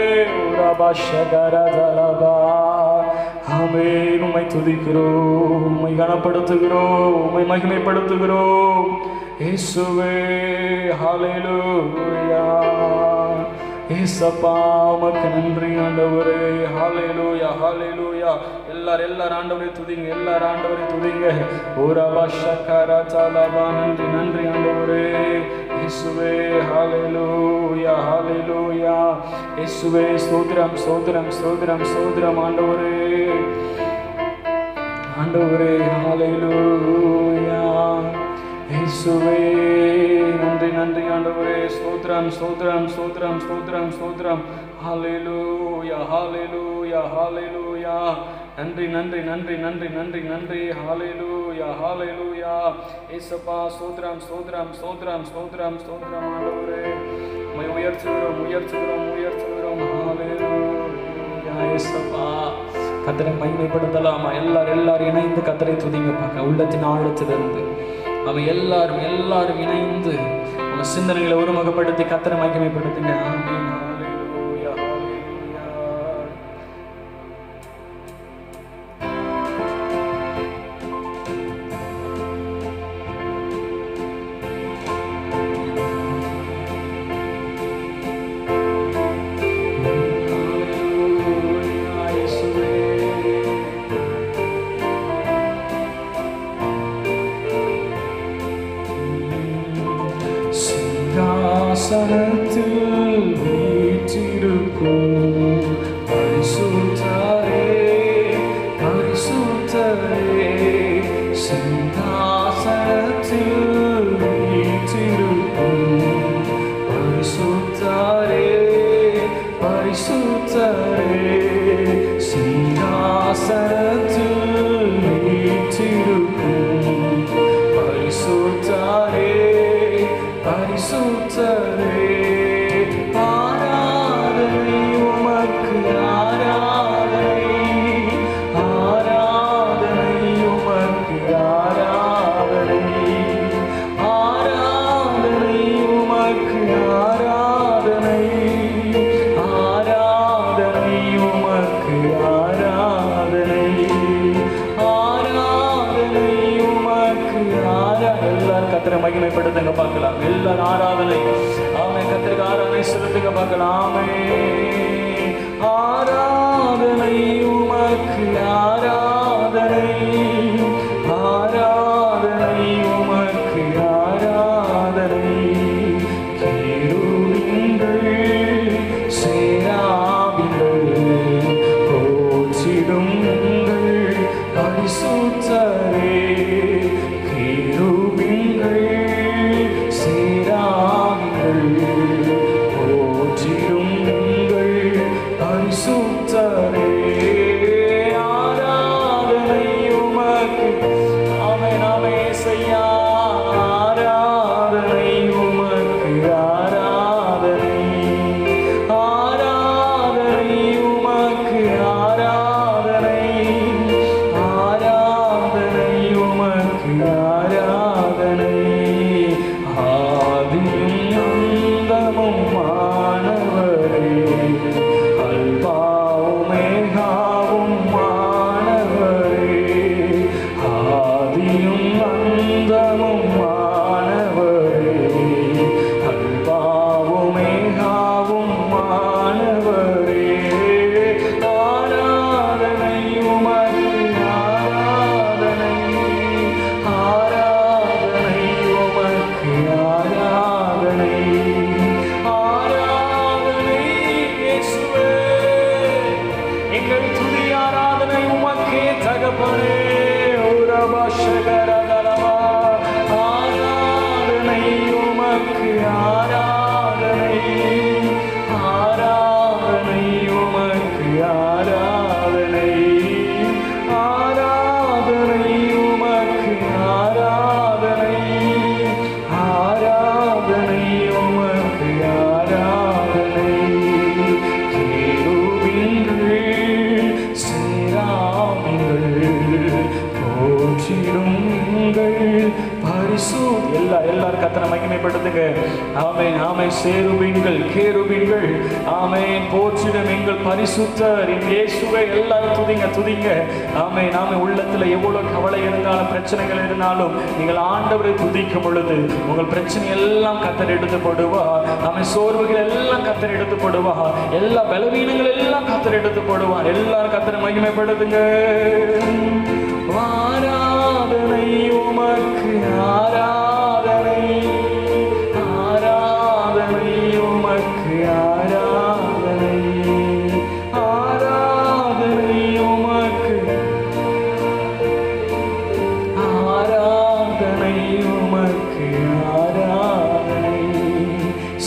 ஆமே. உம்மை துதிக்கிறோம், உம்மை கனப்படுத்துகிறோம், உம்மை மகிமைப்படுத்துகிறோம் இயேசுவே. ஹல்லேலூயா. ஏசப்பா, உமக்கு நன்றி ஆண்டவரே. ஹல்லேலூயா, ஹல்லேலூயா. எல்லாரும் ஆண்டவரை துதிங்க. ஓரபஷகரதலவா. நன்றி ஆண்டவரே. இயேசுவே. ஹல்லேலூயா, ஹல்லேலூயா. இயேசுவே. ஸ்தோத்திரம் ஆண்டவரே. ஹல்லேலூயா. இயேசுவே. நன்றி ஆண்டவரே. ஸ்தோத்திரம். ஹல்லேலூயா, ஹல்லேலூயா. நன்றி. ஹல்லேலூயா. ஏசப்பா, ஸ்தோத்திரம் ஆண்டவரே. உம்மை உயர்த்துகிறோம். ஹல்லேலூயா. ஏசப்பா, கர்த்தரை மகிமைப்படுத்தலாமா? எல்லாரும் இணைந்து கர்த்தரை துதிங்க பார்க்க, உள்ளத்தின் ஆழத்திலிருந்து. அவன் எல்லாரும் இணைந்து உங்க சிந்தனைகளை ஒருமுகப்படுத்தி கர்த்தரை மகிமைப்படுத்துங்க. ஆமென். ஹல்லேலூயா, ஹல்லேலூயா. சிங்காசனத்தில் வீற்றிருக்கும் பரிசுத்தரே. சிங்காசனத்தில் வீற்றிருக்கும் பரிசுத்தரே. சிங்காசனத்தில் வீற்றிருக்கும் பரிசுத்தரே. ஆராதனை உமக்கு, ஆராதனை உமக்கு, ஆராதனை உமக்கு, ஆராதனை உமக்கு, ஆராதனை உமக்கு. எல்லாரும் கர்த்தரை மகிமைப்படுத்துங்க பார்க்கலாம். எல்லாரும் ஆராதனை, ஆமே, கர்த்தருக்கு ஆராதனை செலுத்துங்க பார்க்கலாம். ஆமே. ஆராதனை போற்றிடும் எங்கள் எல்லாரும் கர்த்தரை மகிமைப்படுத்துங்க. ஆமென் ஆமென். சேருபீன்கள் கேருபீன்கள் ஆமென் போற்றிடும் எங்கள் பரிசுத்தர் இயேசுவை எல்லாரும் துதிங்க துதிங்க. ஆமென் ஆமென். உள்ளத்துல எவ்வளவு கவலை இருந்தாலும் பிரச்சனைகள் இருந்தாலும் நீங்கள் ஆண்டவரை துதிக்கும் பொழுது உங்கள் பிரச்சனை எல்லாம் கர்த்தர் எடுத்து போடுவார். ஆமென். சோர்வுகள் எல்லாம் கர்த்தர் எடுத்து போடுவார். எல்லா பலவீனங்கள் எல்லாம் கர்த்தர் எடுத்து போடுவார். எல்லாரும் கர்த்தரை மகிமைப்படுத்துங்க. ஆராதனை உமக்கு ஆராதனை ஆராதனை உமக்கு ஆராதனை ஆராதனை உமக்கு ஆராதனை உமக்கு ஆராதனை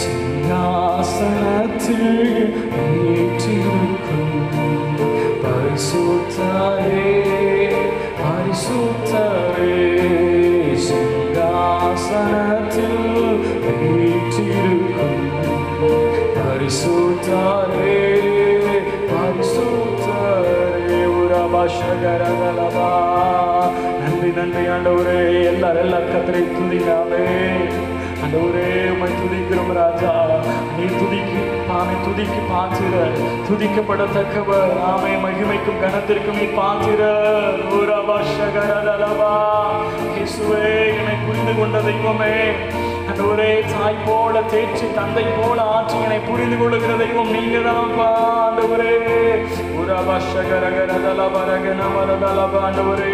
சிங்காசனத்தில் வீற்றிருக்கும் பரிசுத்தரே பரிசுத்தரே சிங்காசனத்தில் வீற்றிருக்கும் பரிசுத்தரே பரிசுத்தரே உரபாஷகரகலபா. நன்றி நன்றி ஆண்டவரே. எல்லாரும் கர்த்தரை துதிக்காவே. ஆண்டவரே உம்மை துதிக்கிறோம் ராஜா. நீர் துதிக்கு பாத்திரர் துதிக்கப்படத்தக்கவர். ஆமே மகிமைக்கும் கனத்திற்கும் நீ பாத்திரர். இயேசுவே என்னை புரிந்து கொண்ட தெய்வமே. ஆண்டவரே தாய் போல தேற்றி தந்தை போல ஆற்றி என்னை புரிந்து கொள்ளுகிற தெய்வம் நீங்க தான் ஆண்டவரே. ஆண்டவரே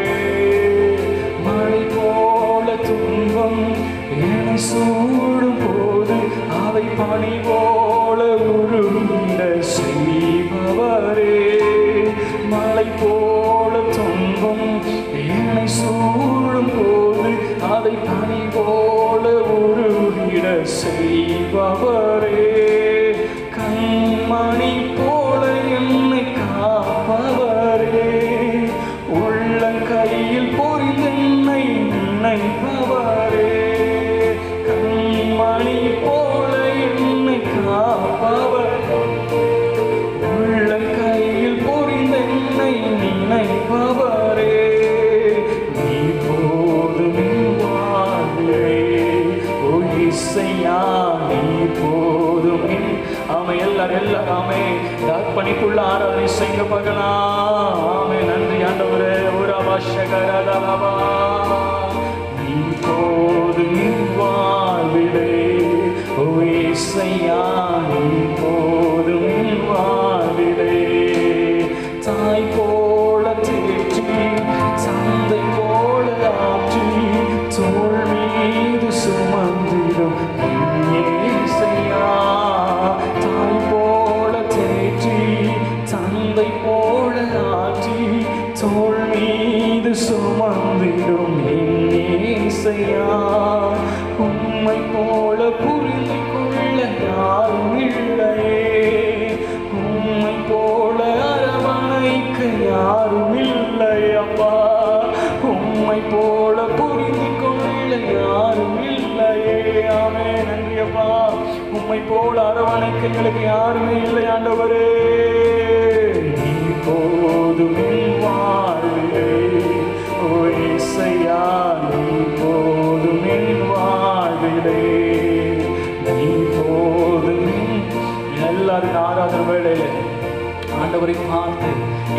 மழை போல துன்பம் என்னை சூடும் போது அவை பனி போல உருண்ட செய்பவரே. மழை போல துன்பம் என்னை சூடும் போது அதை பனி போல உருகிட செய்பவரே. கண்மணி போல என்னை காப்பவரே. உள்ளங்கையில் பொறிந்து என்னை நினைப்பவரே. கண்மணி போல என்னை காப்பவர். உள்ளங்கையில் பொறிந்து என்னை நினைப்பவரே. நீ போதும் வாழ்வே ஓ இசையா நீ போதும். ஆமை எல்லாரும் ஆமே அர்ப்பணிப்புள்ள ஆராதனை செய்ய பார்க்கலாம். ஆமே நன்றி ஆண்டவரே. ஒரு அவசகரதலவா நீ போதும் வாழ்விலே ஓ இசையா நீ போதும் வாழ்விலே. தாய் போல தேற்றி தந்தை போல ஆற்றி தோள் மீது சுமந்திடும் இயேசையா. தாய் போல தேற்றி தந்தை போல ஆற்றி தோள் மீது சுமந்திடும் இயேசையா. உம்மை போல புரிந்து கொள்ள யாரும் இல்லையே. உம்மை போல அரவணைக்க யாரும் இல்லை அப்பா. உம்மை போல புரிந்து கொள்ள யாரும் இல்லையே. ஆமே நன்றி அப்பா. உம்மை போல அரவணைக்க எங்களுக்கு யாருமே இல்லை ஆண்டவரே. நீ போதும் வாழ்விலே ஓ இசையா நீ போதும் வாழ்விலே. நீ போதும். எல்லாரும் ஆராதனை வேளையில ஆண்டவரை பார்த்து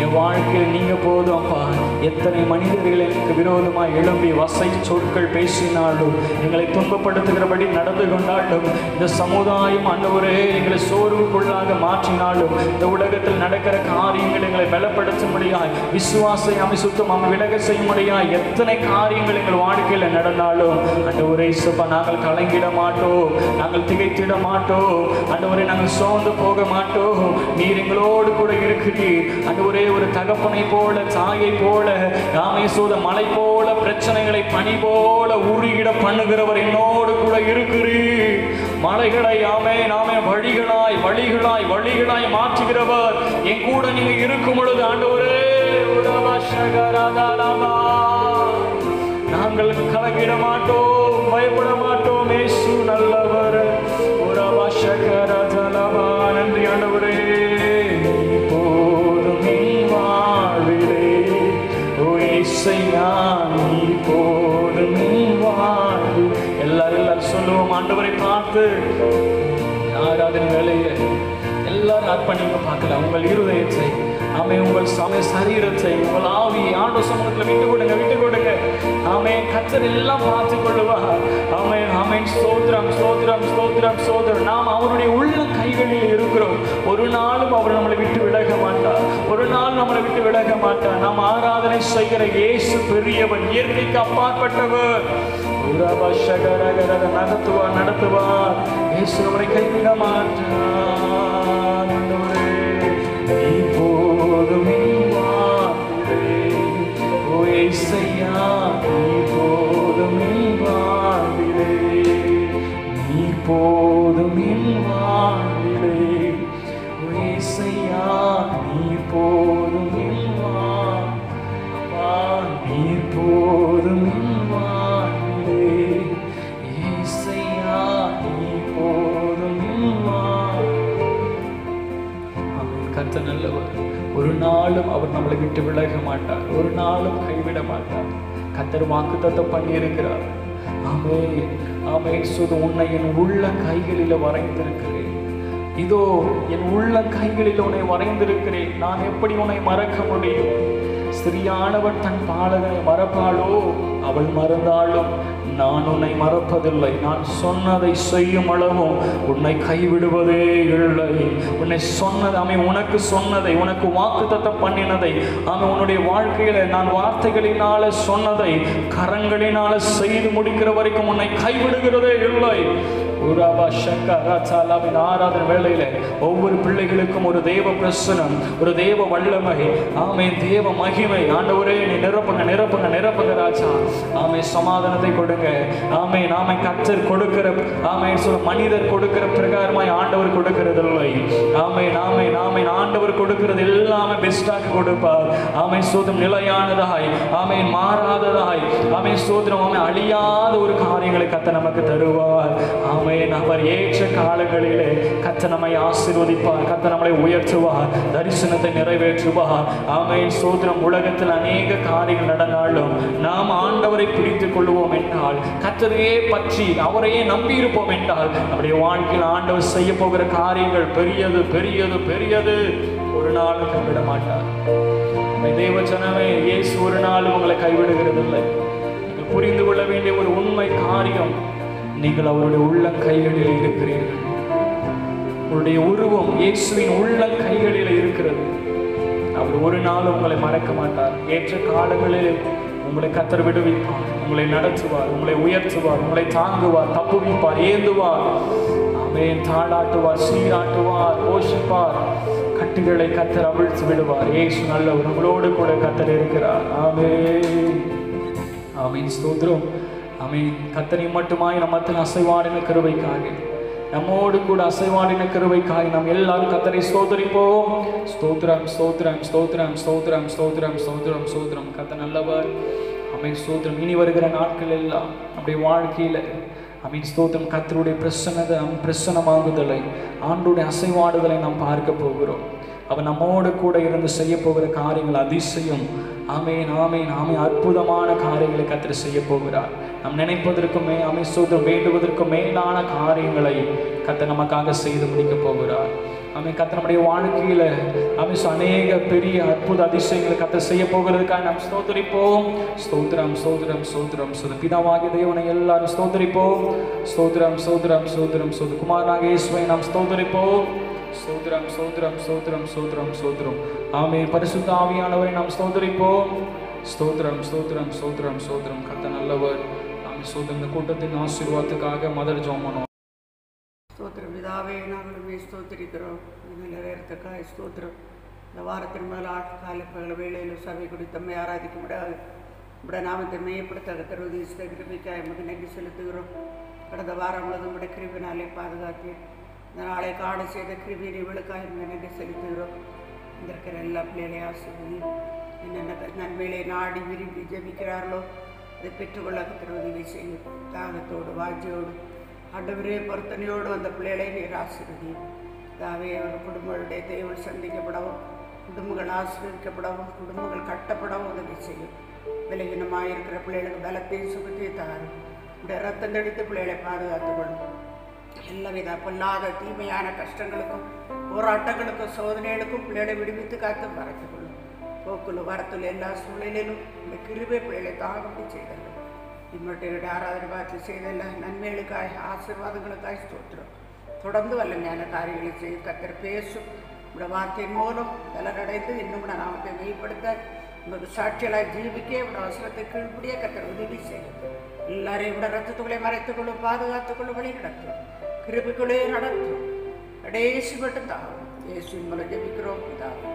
என் வாழ்க்கையில் நீங்க போதும் அப்பா. எத்தனை மனிதர்கள் எனக்கு விரோதமாக எழும்பி வசை சொற்கள் பேசினாலும் எங்களை துன்பப்படுத்துகிறபடி நடந்து கொண்டாலும் இந்த சமுதாயம் ஆண்டவரே எங்களை சோர்வுக்குள்ளாக மாற்றினாலும் இந்த உலகத்தில் நடக்கிற காரியங்கள் எங்களை பலப்படுத்தும்படியாய் விசுவாசை அமிசுத்தம் விலக செய்யும்படியாய் எத்தனை காரியங்கள் எங்கள் வாழ்க்கையில் நடந்தாலும் ஆண்டவரே இயேசுப்பா நாங்கள் கலங்கிட மாட்டோம். நாங்கள் திகைத்திட மாட்டோம். ஆண்டவரே நாங்கள் சோர்ந்து போக மாட்டோம். நீர் எங்களோடு கூட இருக்கிறீர் ஆண்டவரே. ஒரு தகப்பனை போல தாயை போல ராமேசோத மலை போல பிரச்சனைகளை பனி போல உருகிட பண்ணுகிறவர் என்னோடு கூட இருக்கிறீர். மலைகளை ஆமே நாமே வழிகளாய் வழிகளாய் வழிகளாய் மாற்றுகிறவர் என் கூட நீங்க இருக்கும் பொழுது ஆண்டவரே நாங்கள் கலங்கிட மாட்டோம், பயப்பட மாட்டோம். இயேசு நல்லவர். நன்றி ஆண்டவரே. ஏசையா நீர் போதும் வாழ்வு. எல்லாரும் சொல்லுவோம், ஆண்டவரை பார்த்து ஆராதனை வேலையை எல்லாரும் அர்ப்பணிக்க பார்க்கலாம். உங்கள் இருதயத்தை, ஆமே, உங்கள் சரீரத்தை, உங்கள் ஆவியை ஆண்டவர் சமூகத்தில் விட்டு கொடுங்க. ஆமே, கர்த்தர் எல்லாம் பார்த்து கொள்ளுவார். ஆமே, ஆமே, ஸ்தோத்திரம் ஸ்தோத்திரம் ஸ்தோத்திரம் ஸ்தோத்திரம். நாம் அவருடைய உள்ள கைகளில் இருக்கிறோம். ஒரு நாளும் அவர் நம்மளை விட்டு விலக மாட்டார். ஒரு நாள் நம்மளை விட்டு விலக மாட்டார். நாம் ஆராதனை செய்கிற இயேசு பெரியவர், இயற்கைக்கு அப்பாற்பட்டவர். நடத்துவார். இயேசு நம்மளை கைவிட மாட்டார். போதும் ஓ ஏசையா, நீ போதும் வாழ்விலே, நீ போதும் வாழ்விலே. ஓ ஏசையா, நீ போதும் அப்பா, நீ போதும் வாழ்விலே. ஏசையா, நீ போதும் கர்த்தர் நல்லவர். ஒரு நாளும் அவர் நம்மளை விட்டு விலக மாட்டார். ஒரு நாளும் கைவிட மாட்டார். கர்த்தர் வாக்குத்தத்தம் பண்ணி இருக்கிறார். ஆமே ஆமே. உன்னை என் உள்ள கைகளில் வரைந்திருக்கிறேன். இதோ என் உள்ள கைகளில் உன்னை வரைந்திருக்கிறேன். நான் எப்படி உன்னை மறக்க முடியும்? ஸ்திரியானவள் தன் பாலகனை மறப்பாளோ? அவள் மறந்தாலும் நான் உன்னை மறப்பதில்லை. நான் சொன்னதை செய்யும் அளவும் உன்னை கைவிடுவதே இல்லை. உன்னை சொன்னதை, ஆமே, உனக்கு சொன்னதை, உனக்கு வாக்குத்தத்தம் பண்ணினதை, ஆமே, உன்னுடைய வாழ்க்கையில நான் வார்த்தைகளினால சொன்னதை கரங்களினால செய்து முடிக்கிற வரைக்கும் உன்னை கைவிடுகிறதே இல்லை. ஆராதனை வேளையில ஒவ்வொரு பிள்ளைகளுக்கும் ஒரு தேவ பிரசனம், ஒரு தேவ வல்லமை, ஆமே, தேவ மகிமை. ஆண்டவரே, நீ நிரப்புங்க ராஜா. ஆமே, சமாதானத்தை கொடுங்க. ஆமே, நாம கர்த்தர் கொடுக்கிற, ஆமே, மனிதர் கொடுக்கிற பிரகாரமாய் ஆண்டவர் கொடுக்கிறதில்லை. ஆமே, நாமே நாமே ஆண்டவர் கொடுக்கிறது எல்லாமே பெஸ்டாக கொடுப்பார். ஆமே, சோதம் நிலையானதாய், ஆமே, மாறாததாய், ஆமே, சோதனம், ஆமே, அழியாத ஒரு காரியங்களை கர்த்தர் நமக்கு தருவார். ஆமே, அவர் ஏற்ற காலங்களிலே கர்த்தர் நம்மை ஆசீர்வதிப்பார். கர்த்தர் நம்மை உயர்த்துவார். தரிசனத்தை நிறைவேற்றுவார். ஆமே, சோதனம். உலகத்தில் அநேக காரியங்கள் நடந்தாலும் நாம் ஆண்டவரை பிடித்துக் கொள்வோம் என்றால், கர்த்தரையே பற்றி அவரையே நம்பி இருப்போம் என்றால், நம்முடைய வாழ்க்கையில் ஆண்டவர் செய்ய போகிற காரியங்கள் பெரியது பெரியது பெரியது. ஒரு நாளும் கைவிட மாட்டார். தேவ ஜனமே, இயேசு ஒரு நாளும் உங்களை கைவிடுகிறதில்லை. நீங்கள் புரிந்து கொள்ள வேண்டிய ஒரு உண்மை காரியம், நீங்கள் அவருடைய உள்ள கைகளில் இருக்கிறீர்கள். உங்களுடைய உருவம் இயேசுவின் உள்ள கைகளில் இருக்கிறது. அவர் ஒரு நாள் உங்களை மறக்க மாட்டார். ஏற்ற காலங்களில் உங்களை கர்த்தர் விடுவிப்பார். உங்களை நடத்துவார். உங்களை உயர்த்துவார். உங்களை தாங்குவார், தப்புவிப்பார், ஏந்துவார். ஆமென். தாளாட்டுவார், சீராட்டுவார், போஷிப்பார். கட்டுகளை கர்த்தர் அவிழ்த்து விடுவார். இயேசு நல்லவர். உங்களோடு கூட கர்த்தர் இருக்கிறார். ஆமென் ஆமென். ஸ்தோத்திரம். ஆமென். கர்த்தரை மட்டுமாய் நம்மத்தில் அசைவாடின கிருபைக்காக, நம்மோடு கூட அசைவாடின கிருபைக்காக நாம் எல்லாரும் கர்த்தரை ஸ்தோத்திரிப்போம். ஸ்தோத்திரம் ஸ்தோத்திரம் ஸ்தோத்திரம் ஸ்தோத்திரம் ஸ்தோத்திரம் ஸ்தோத்திரம் ஸ்தோத்திரம். கர்த்தர் நல்லவர். ஆமென். ஸ்தோத்திரம். இனி வருகிற நாட்கள் எல்லாம் நம்முடைய வாழ்க்கையில, ஆமென், ஸ்தோத்திரம், கர்த்தருடைய பிரசன்னமாகுதலை, ஆண்டுடைய அசைவாடுதலை நாம் பார்க்க போகிறோம். அவர் நம்மோடு கூட இருந்து செய்ய போகிற காரியங்கள் அதிசயம். ஆமென் ஆமென் ஆமென். அற்புதமான காரியங்களை கர்த்தர் செய்ய போகிறார். நாம் நினைப்பதற்கும் ஆமென் ஸ்தோத்திரம், வேண்டுவதற்கும் மேலான காரியங்களை கர்த்தர் நமக்காக செய்து முடிக்க போகிறார். ஆமென். கர்த்தர் நம்முடைய வாழ்க்கையில ஆமென் அநேக பெரிய அற்புத அதிசயங்களை கர்த்தர் செய்ய போகிறதுக்காக நாம் ஸ்தோத்திரிப்போம். ஸ்தோத்திரம் ஸ்தோத்திரம் ஸ்தோத்திரம். பிதாவாகிய தேவனை எல்லாரும் ஸ்தோத்திரிப்போம். ஸ்தோத்திரம் ஸ்தோத்திரம் ஸ்தோத்திரம் ஸ்தோத்திரம். குமாரனாகிய இயேசுவை நாம் ஸ்தோத்திரிப்போம். ஸ்தோத்திரம் ஸ்தோத்திரம் ஸ்தோத்திரம் ஸ்தோத்திரம் ஸ்தோத்திரம். ஆமென். பரிசுத்த ஆவியானவரை நாம் ஸ்தோத்திரிப்போம். ஸ்தோத்திரம் ஸ்தோத்திரம் ஸ்தோத்திரம் ஸ்தோத்திரம். கர்த்தர் நல்லவர். ஆமென். ஸ்தோத்திரம். இந்த கூட்டத்தின் ஆசீர்வாதத்துக்காக மதர் ஜெபம் பண்ணுவோம். ஸ்தோத்திரம். பிதாவே, நாங்களுமே ஸ்தோத்திரிக்கிறோம். இது நிறைவேறத்தக்காக ஸ்தோத்திரம். இந்த வாரத்தின் முதல் கால வேளையில் சபை குறித்து தம்மை ஆராதிக்க முடியாது. நம்முடைய நாமத்தை மேம்படுத்த கர்த்தர் கிருபைக்காக எமக்கு நன்றி செலுத்துகிறோம். கடந்த வாரம் முழுவதும் நம்முடைய கிருபினாலே பாதுகாத்து இந்த நாளை காண செய்த கிருபியை இவளுக்காக நன்றி செலுத்துகிறோம். இந்த இருக்கிற எல்லா பிள்ளைகளையும் ஆசீர்வதி. என்னென்ன நன்மைகளை நாடி விரும்பி ஜெபிக்கிறார்களோ அதை பெற்றுக்கொள்ள கர்த்தர் உதவி செய்யும். தாகத்தோடு வாஞ்சியோடு ஆண்டவரே பொருத்தனையோடு அந்த பிள்ளைகளை நீர் ஆசீர்வதி. தாவே, அவர் குடும்பங்களுடைய தேவைகள் சந்திக்கப்படவும், குடும்பங்கள் ஆசீர்வதிக்கப்படவும், குடும்பங்கள் கட்டப்படவும் உதவி செய்யும். பலகீனமாக இருக்கிற பிள்ளைகளுக்கு பலத்தையும் சுகத்தையும் தாரும். இந்த ரத்தம் தெளித்து பிள்ளைகளை பாதுகாத்துக்கொள்ளும். எல்லாவித பொல்லாத தீமையான கஷ்டங்களுக்கும் போராட்டங்களுக்கும் சோதனைகளுக்கும் பிள்ளைகளை விடுவித்து காத்து மறைத்துக்கொள்ளும். போக்குள்ள வரத்துல எல்லா சூழ்நிலையிலும் இந்த கிருபை பிள்ளைகளை தாங்கும்படி செய்தது. இம்மட்டையோட ஆராதனை பார்த்து செய்த எல்லா நன்மைகளுக்காக ஆசீர்வாதங்களுக்காக ஸ்தோத்திரம். தொடர்ந்து வல்லமையான காரியங்களை செய்து கர்த்தர் பேசும். உங்களோட வார்த்தையின் மூலம் பலனடைந்து இன்னும் கூட நாமத்தை வெளிப்படுத்த உங்களுக்கு சாட்சியலாக ஜீவிக்க உங்களோட அவசரத்தை கீழ்படியே கர்த்தர் உதவி செய்யும். எல்லாரையும் விட ரத்தத்துக்குள்ளே மறைத்துக்கொள்ளும், பாதுகாத்துக்கொள்ளும், வழி நடத்தும், கிருபைக்குள்ளே நடத்தும். கடைசி மட்டும் தாகும். இயேசுவின் மூலம் ஜெபிக்கிறோம் பிதாவே.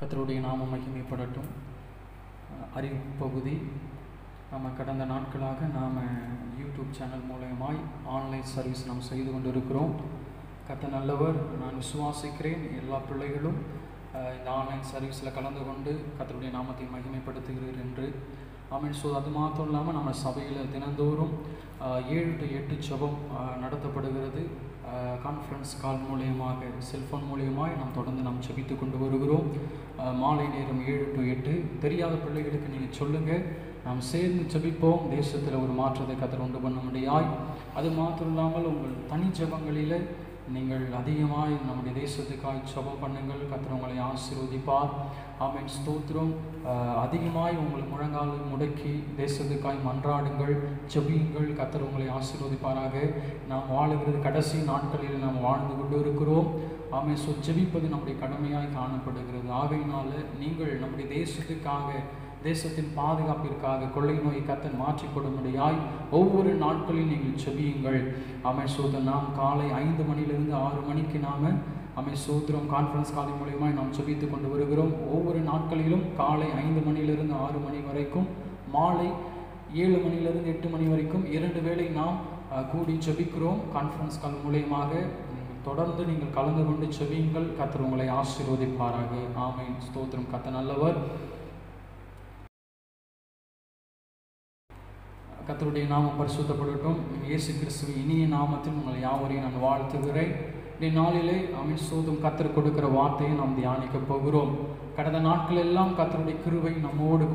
கர்த்தருடைய நாமம் மகிமைப்படட்டும். அறிவிப்பு பகுதி நம்ம கடந்த நாட்களாக நாம் யூடியூப் சேனல் மூலமாய் ஆன்லைன் சர்வீஸ் நாம் செய்து கொண்டிருக்கிறோம். கர்த்தர் நல்லவர். நான் விசுவாசிக்கிறேன் எல்லா பிள்ளைகளும் இந்த ஆன்லைன் சர்வீஸில் கலந்து கொண்டு கர்த்தருடைய நாமத்தை மகிமைப்படுத்துகிறீர் என்று. ஆமென். ஸோ அது மாத்திரம் இல்லாமல் நம்ம சபையில் தினந்தோறும் 7 to 8 ஜெபம் நடத்தப்படுகிறது. கான்ஃபரன்ஸ் கால் மூலியமாக, செல்ஃபோன் மூலியமாக நாம் தொடர்ந்து நாம் ஜெபித்து கொண்டு வருகிறோம். மாலை நேரம் 7 to 8. தெரியாத பிள்ளைகளுக்கு நீங்கள் சொல்லுங்கள், நாம் சேர்ந்து ஜெபிப்போம். தேசத்தில் ஒரு மாற்றத்தை கர்த்தர் உண்டு பண்ண முடியாய். அது மாத்திரம் இல்லாமல் உங்கள் தனி ஜெபங்களில் நீங்கள் அதிகமாக நம்முடைய தேசத்துக்காய் ஜெபம் பண்ணுங்கள். கர்த்தர் உங்களை ஆசீர்வதிப்பார். ஆமென். ஸ்தோத்திரம். அதிகமாய் உங்கள் முழங்கால் முடக்கி தேசத்துக்காய் மன்றாடுங்கள், ஜெபியுங்கள். கர்த்தர் உங்களை ஆசீர்வதிப்பாராக. நாம் வாழுகிறது கடைசி நாட்களில் நாம் வாழ்ந்து கொண்டு இருக்கிறோம். ஆமென். ஸோ ஜெபிப்பது நம்முடைய கடமையாய் காணப்படுகிறது. ஆகையினால நீங்கள் நம்முடைய தேசத்துக்காக, தேசத்தின் பாதுகாப்பிற்காக, கொள்ளை நோயை கர்த்தர் மாற்றி கொடும்படியாய் ஒவ்வொரு நாட்களில் நீங்கள் ஜெபியுங்கள். ஆமென். சோதரம் நாம் காலை 5 மணிலிருந்து 6 மணிக்கு நாம் ஆமென் சோதரம் கான்ஃபரன்ஸ் காலை மூலியமாக நாம் ஜெபித்து கொண்டு வருகிறோம். ஒவ்வொரு நாட்களிலும் காலை 5 மணிலிருந்து 6 மணி வரைக்கும், மாலை 7 மணிலிருந்து 8 மணி வரைக்கும் 2 வேளை நாம் கூடி ஜெபிக்கிறோம் கான்ஃபரன்ஸ் கால் மூலியமாக. தொடர்ந்து நீங்கள் கலந்து கொண்டு ஜெபியுங்கள். கர்த்தர் உங்களை ஆசீர்வதிப்பாராக. ஆமென். ஸ்தோத்திரம். கர்த்தர் நல்லவர். கர்த்தருடைய நாமம் பரிசுத்தப்படட்டும். இயேசு கிறிஸ்துவின் இனிய நாமத்தில் உங்கள் யாவரையும் நான் வாழ்த்துகிறேன். இந்த நாளிலே ஆமென் சோதம் கர்த்தர் கொடுக்கிற வார்த்தையை நாம் தியானிக்க போகிறோம். கடந்த நாட்கள் எல்லாம் கர்த்தருடைய கிருபை நம்மோடு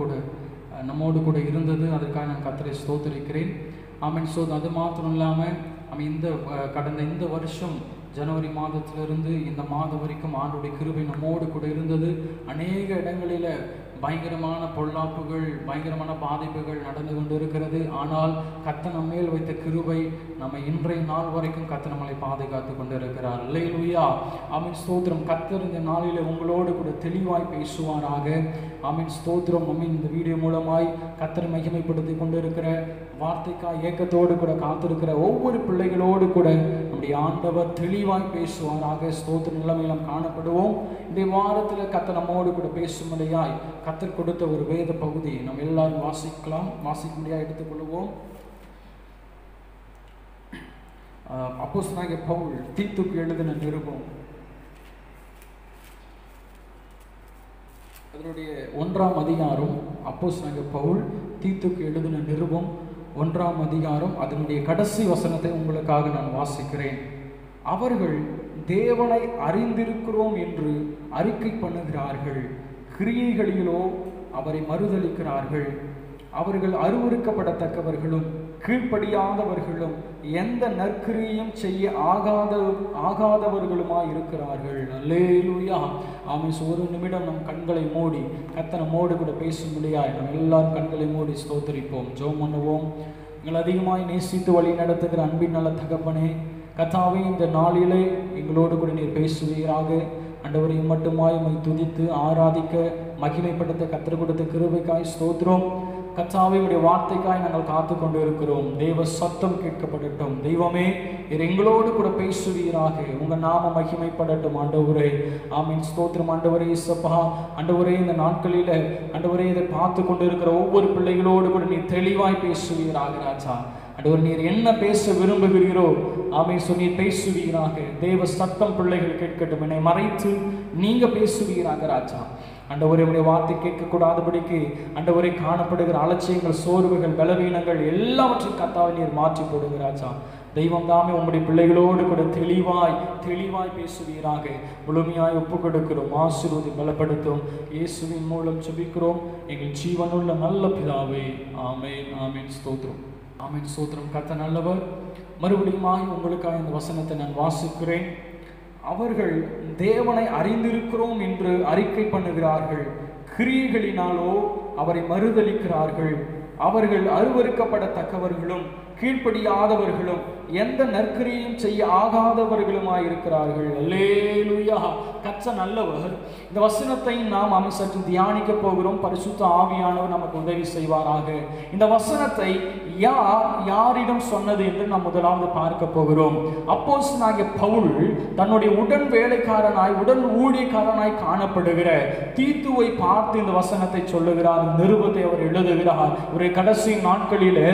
கூட இருந்தது. அதற்காக நான் கர்த்தரை ஸ்தோத்திரிக்கிறேன். ஆமென். சோதம் அது மாத்திரம் இல்லாமல் கடந்த இந்த வருஷம் ஜனவரி மாதத்திலிருந்து இந்த மாதம் வரைக்கும் ஆண்டுடைய கிருபை நம்மோடு கூட இருந்தது. அநேக இடங்களில் பயங்கரமான பொல்லாப்புகள், பயங்கரமான பாதிப்புகள் நடந்து கொண்டு இருக்கிறது. ஆனால் கர்த்தர் நம்ம மேல் வைத்த கிருபை நம்ம இன்றைய நாள் வரைக்கும் கர்த்தர் நம்மளை பாதுகாத்து கொண்டு இருக்கிறார். அல்லேலூயா. ஆமென். ஸ்தோத்திரம். கர்த்தர் இந்த நாளில் உங்களோடு கூட தெளிவாய் பேசுவாராக. ஆமென். ஸ்தோத்திரம். இந்த வீடியோ மூலமாய் கர்த்தர் மகிமைப்படுத்தி கொண்டு இருக்கிற வார்த்தைக்காய் ஏக்கத்தோடு கூட காத்திருக்கிற ஒவ்வொரு பிள்ளைகளோடு கூட நம்முடைய ஆண்டவர் தெளிவாய் பேசுவாராக. ஸ்தோத்திர நிலைமையிலும் காணப்படுவோம். இந்த வாரத்தில் கர்த்தர் நம்மோடு கூட பேசும்படியாய் கர்த்தர் கொடுத்த ஒரு வேத பகுதி நம்ம எல்லாரும் வாசிக்கும்படியாக எடுத்துக்கொள்வோம். அப்போஸ்தலனாகிய பவுல் தீத்துக்கு எழுதின நிருபம், அதனுடைய 1ஆம் அதிகாரம். அப்போஸ்தலனாகிய பவுல் தீத்துக்கு எழுதின நிருபம் 1ஆம் அதிகாரம், அதனுடைய கடைசி வசனத்தை உங்களுக்காக நான் வாசிக்கிறேன். அவர்கள் தேவனை அறிந்திருக்கிறோம் என்று அறிக்கை பண்ணுகிறார்கள், கிரியைகளிலோ அவரை மறுதலிக்கிறார்கள். அவர்கள் அருவருக்கப்படத்தக்கவர்களும் கீழ்ப்படியாதவர்களும் எந்த நற்கிரியையும் செய்ய ஆகாதவர்களுமாய் இருக்கிறார்கள். அல்லேலூயா. ஆமென். ஒரு நிமிடம் நம் கண்களை மூடி கர்த்தர் நம்மோடு கூட பேசும்படியாய் நம்ம எல்லாரும் கண்களை மூடி ஸ்தோத்திரிப்போம், ஜெபம் பண்ணுவோம். எங்கள் அதிகமாய் நேசித்து வழி நடத்துகிற அன்பின் நல்ல தகப்பனே, கர்த்தாவே இந்த நாளிலே எங்களோடு கூட நீர் பேசுவீராக. ஆண்டவரை மட்டுமாய் உம்மை துதித்து ஆராதிக்க மகிமைப்படுத்த கர்த்தர் கொடுத்த கிருபைக்காய் ஸ்தோத்திரம். கர்த்தாவே உடைய வார்த்தைக்காய் நாங்கள் காத்து கொண்டு இருக்கிறோம். தேவ சத்தம் கேட்கப்படட்டும். தெய்வமே நீர் எங்களோடு கூட பேசுவீராக. உங்க நாம மகிமைப்படட்டும் ஆண்டவரே. ஆமென். ஸ்தோத்திரம் ஆண்டவரே. இயேசுப்பா ஆண்டவரே, இந்த நாட்களில் ஆண்டவரே இதை பார்த்து கொண்டு இருக்கிற ஒவ்வொரு பிள்ளைகளோடு கூட நீர் தெளிவாய் பேசுவீராக ராஜா. ஆண்டவர் நீர் என்ன பேச விரும்புகிறீரோ ஆமென் நீர் பேசுவீராக. தேவ சத்தம் பிள்ளைகள் கேட்கட்டும். என்னை மறைத்து நீங்க பேசுவீராக ராஜா. ஆண்டவரே உடைய வார்த்தை கேட்கக்கூடாதபடிக்கு ஆண்டவரே காணப்படுகிற அலட்சியங்கள், சோர்வுகள், பலவீனங்கள் எல்லாவற்றையும் கர்த்தாவே நீர் மாற்றி போடுங்க ராஜா. தெய்வம் தாமே உம்முடைய பிள்ளைகளோடு கூட தெளிவாய் பேசுவீராக. முழுமையாய் ஒப்பு கொடுக்கிறோம். ஆசீர்வதி பலப்படுத்தும். இயேசுவின் மூலம் ஜெபிக்கிறோம் எங்கள் ஜீவனுள்ள நல்ல பிதாவே. ஆமென். ஆமென். ஸ்தோத்திரம். ஆமென். ஸ்தோத்திரம். கர்த்தர் நல்லவர். மறுபடியுமாய் உங்களுக்காக இந்த வசனத்தை நான் வாசிக்கிறேன். அவர்கள் தேவனை அறிந்திருக்கிறோம் என்று அறிக்கை பண்ணுகிறார்கள், கிரியைகளினாலோ அவரை மறுதலிக்கிறார்கள். அவர்கள் அருவருக்கப்படத்தக்கவர்களும் கீழ்ப்படியாதவர்களும் எந்த நற்கிரியையும் செய்ய ஆகாதவர்களுமாயிருக்கிறார்கள். அல்லேலூயா. கர்த்தர் நல்லவர். இந்த வசனத்தை நாம் சற்று தியானிக்க போகிறோம். பரிசுத்த ஆவியானவர் நமக்கு உதவி செய்வாராக. இந்த வசனத்தை யாரிடம் சொன்னது என்று நாம் முதலாவது பார்க்க போகிறோம். அப்போஸ்தலனாகிய பவுல் தன்னுடைய உடன் வேலைக்காரனாய் உடன் ஊழியக்காரனாய் காணப்படுகிற தீத்துவை பார்த்து இந்த வசனத்தை சொல்லுகிறார். நிருபத்தை அவர் எழுதுகிறார். ஒரு கடைசி நாட்களிலே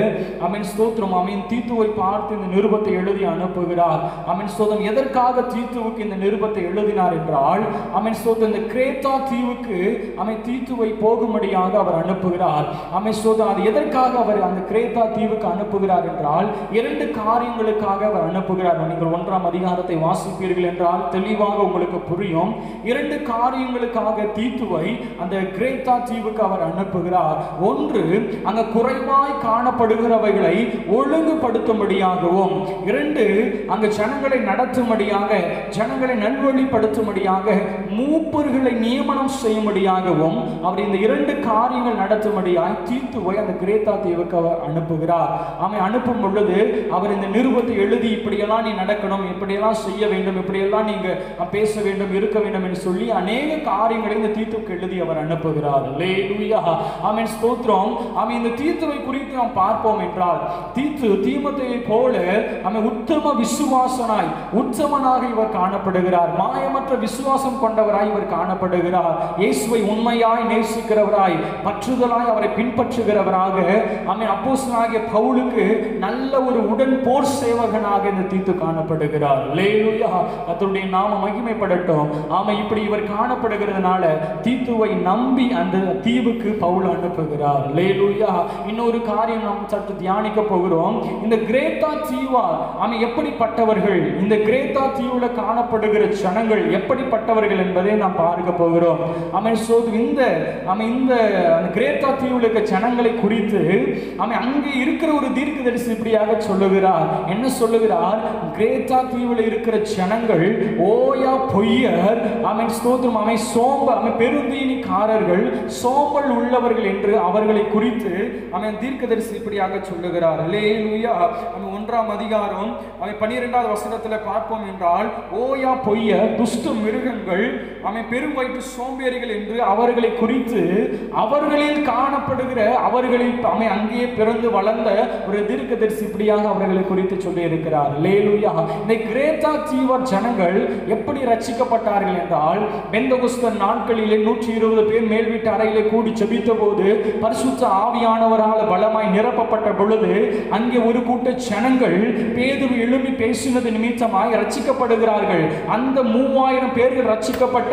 ஆமென் ஸ்தோத்திரம் ஆமென் தீத்துவை பார்த்து இந்த நிருபத்தை எழுதி அனுப்புகிறார். ஆமென் ஸ்தோத்திரம். எதற்காக தீத்துவுக்கு இந்த நிருபத்தை எழுதினார் என்றால் ஆமென் ஸ்தோத்திரம் இந்த கிரேத்தா தீவுக்கு ஆமென் தீத்துவை போகும்படியாக அவர் அனுப்புகிறார். ஆமென் ஸ்தோத்திரம். அது எதற்காக அவர் அந்த கிரேத்தா தீவுக்கு அனுப்புகிறார் என்றால் 2 காரியங்களுக்காக அவர் அனுப்புகிறார். நீங்கள் 1ஆம் அதிகாரத்தை வாசிப்பீர்கள் என்றால் தெளிவாக உங்களுக்கு புரியும். 2 காரியங்களுக்காக தீத்துவை அந்த கிரேத்தா தீவுக்கு அவர் அனுப்புகிறார். ஒன்று, அங்க குறைவாய் காணப்படுகிறவைகளை ஒழுங்குபடுத்தும்படியாகவும், 2 அங்கு ஜனங்களை நடத்தும்படியாக, ஜனங்களை நல்வழிப்படுத்தும்படியாக, மூப்பர்களை நியமனம் செய்யும்படியாகவும் அவர் இந்த 2 காரியங்கள் நடத்தும்படியாய் தீத்துவை அந்த கிரேத்தா தீவுக்கு அவர் அனுப்புகிறார். அவன் அனுப்பும் பொழுது அவர் இந்த நிருபத்தை எழுதி இப்படியெல்லாம் நீ நடக்கணும், இப்படியெல்லாம் செய்ய வேண்டும், இப்படியெல்லாம் நீங்க பேச வேண்டும், இருக்க வேண்டும் என்று சொல்லி அநேக காரியங்களை இந்த தீத்துவுக்கு எழுதி அவர் அனுப்புகிறார். அல்லேலூயா. ஆமென் ஸ்தோத்திரம். ஆமென். இந்த தீத்துவை குறித்து நாம் பார்ப்போம் என்றால் தீமோத்தேயை போல அவன் உத்தம விசுவாசனாய் உத்தமனாக இவர் காணப்படுகிறார். மாயமற்ற விசுவாசம் கொண்டவராய் இவர் காணப்படுகிறார். இயேசுவை உண்மையாய் நேசிக்கிறவராய் பற்றுதலாய் அவரை பின்பற்றுகிறவராக ஆமென் அப்போஸ்தலனாகிய பவுலுக்கு நல்ல ஒரு உடன் போர் சேவகனாக இந்த தீத்து காணப்படுகிறார். அல்லேலூயா. கர்த்தருடைய நாமம் மகிமைப்படட்டும். ஆமென். இப்படி இவர் காணப்படுகிறதுனால தீத்துவை நம்பி அந்த தீவுக்கு பவுல் அனுப்புகிறார். அல்லேலூயா. இன்னொரு காரியம் நாம் சற்று தியானிக்க போகிறோம். இந்த கிரேத்தா தீவா ஆமென் எப்படிப்பட்டவர்கள், இந்த கிரேத்தா தீவுல காணப்படுகிற ஜனங்கள் எப்படிப்பட்டவர்கள் என்பதை நாம் பார்க்க போகிறோம். ஆமென். இந்த கிரேத்தா தீவுல இருக்க ஜனங்களை குறித்து ஆமென் அங்கே இருக்கிற ஒரு தீர்க்கதரிசி இப்படியாக சொல்லுகிறார். என்ன சொல்லுகிறார்? கிரேத்தா தீவுல இருக்கிற ஜனங்கள் ஓயா பொய்யர், ஆமென் ஸ்தோத்திரம், ஆமென் ஆமென் பெருந்தீனிக்காரர்கள், சோம்பல் உள்ளவர்கள் என்று அவர்களை குறித்து ஆமென் தீர்க்கதரிசி இப்படியாக சொல்லுகிறார். அல்லேலூயா. ஆமென் 1ஆம் அதிகாரம் ஆமென் 12வது வசனத்துல பார்ப்போம் என்றால் ஓயா பொய்யர், துஷ்ட மிருகங்கள், ஆமென் பெரும் வயிற்று சோம்பேறிகள் என்று அவர்களை குறித்து அவர்களில் காணப்படுகிற அவர்களில் ஆமென் அங்கேயே பிறந்து வளர்ந்த ஒரு தீர்க்கதரிசி இப்படியாக அவர்களை குறித்து சொல்லி இருக்கிறார். அல்லேலூயா. இந்த கிரேத்தா தீவர் ஜனங்கள் எப்படி ரட்சிக்கப்பட்டார்கள் என்றால் பெந்தெகோஸ்தே நாட்களிலே 120 பேர் மேல் வீட்டு அறையிலே கூடி ஜெபித்த போது பரிசுத்த ஆவியானவரால் பலமாய் நிரப்பப்பட்ட பொழுது அங்கே ஒரு கூட்ட ஜனங்கள் பேதுரு எழும்பி பேசினது நிமித்தமாய் ரட்சிக்கப்படுகிறார்கள். அந்த 3000 பேர்கள் ரட்சிக்கப்பட்ட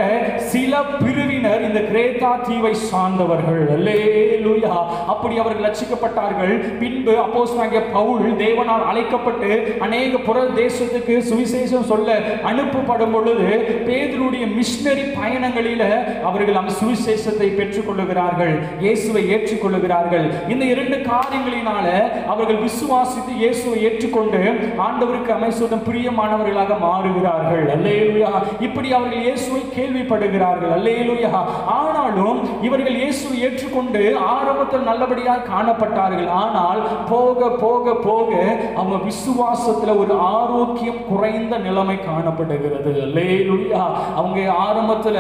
சில பிரிவினர் இந்த கிரேத்தா தீவை சார்ந்தவர்கள். அல்லேலூயா. அப்படி அவர்கள் ரட்சிக்கப்பட்டார்கள். பின்பு அப்போஸ்தலனாகிய பவுல் தேவனால் அழைக்கப்பட்டு அநேக புற தேசத்துக்கு சுவிசேஷம் சொல்ல அனுப்பப்படும் பொழுது பேதுருடைய மிஷனரி பயணங்களில அவர்கள் அந்த சுவிசேஷத்தை பெற்றுக் கொள்ளுகிறார்கள், இயேசுவை ஏற்றுக்கொள்ளுகிறார்கள். இந்த 2 காரியங்களினால அவர்கள் விசுவாசித்து இயேசுவை ஏற்றுக்கொண்டு ஆண்டவருக்கு அமைசுடன் பிரியமானவர்களாக மாறுகிறார்கள். அல்லேலூயா. இப்படி அவர்கள் இயேசுவை கேள்விப்படுகிறார்கள். அல்லேலூயா. ஆனாலும் இவர்கள் இயேசுவை ஏற்றுக்கொண்டு ஆரம்பத்தில் நல்லபடியாக காணப்பட்டார்கள். ஆனால் போக போக போக அவங்க விசுவாசத்துல ஒரு ஆரோக்கியம் குறைந்த நிலைமை காணப்படுகிறது. அல்லேலூயா. அவங்க ஆரம்பத்துல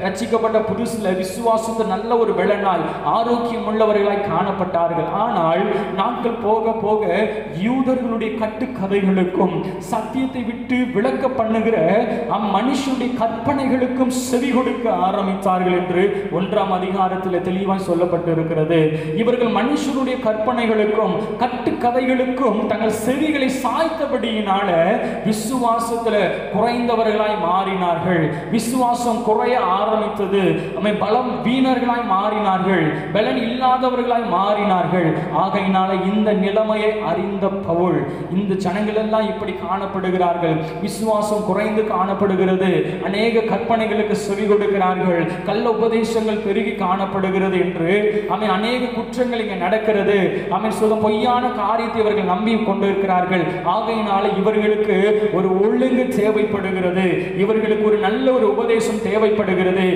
ரட்சிக்கப்பட்ட புதுசுல விசுவாசத்துல நல்ல ஒரு வெள்ளனாய் ஆரோக்கியம் உள்ளவர்களாய் காணப்பட்டார்கள். ஆனால் நாட்கள் போக போக யூதர்களுடைய கட்டுக்கதைகளுக்கும் சத்தியத்தை விட்டு விளக்க பண்ணுகிற மனுஷனுடைய கற்பனைகளுக்கும் செவி கொடுக்க ஆரம்பித்தார்கள் என்று 1ஆம் அதிகாரத்தில் தெளிவாய் சொல்லப்பட்டு இருக்கிறது. இவர்கள் மனுஷனுடைய கற்பனைகளுக்கும் கட்டுக்கதைகளுக்கும் தங்கள் செவிகளை சாய்த்தபடியினால விசுவாசத்துல குறைந்தவர்களாய் மாறினார்கள். விசுவாசம் குறைய ஆரம்பித்தது. பலம் வீணர்களாய் மாறினார்கள், பலன் இல்லாதவர்களாய் மாறினார்கள். ஆகையினால இந்த நிலைமையை அறிந்த பவுல் இந்த ஜனங்கள் எல்லாம் இப்படி காணப்படுகிறார்கள். விசுவாசம் குறைந்து காணப்படுகிறது. அநேக கற்பனைகளுக்கு செவி கொடுக்கிறார்கள். கள்ள உபதேசங்கள் பெருகி காணப்படுகிறது என்று அநேக குற்றங்கள் இங்கே நடக்கிறது. பொய்யான காரியத்தை இவர்கள் நம்பி கொண்டிருக்கிறார்கள். ஆகையினால இவர்களுக்கு ஒரு ஒழுங்கு தேவைப்படுகிறது. இவர்களுக்கு ஒரு நல்ல ஒரு உபதேசம் தேவைப்படுகிறது.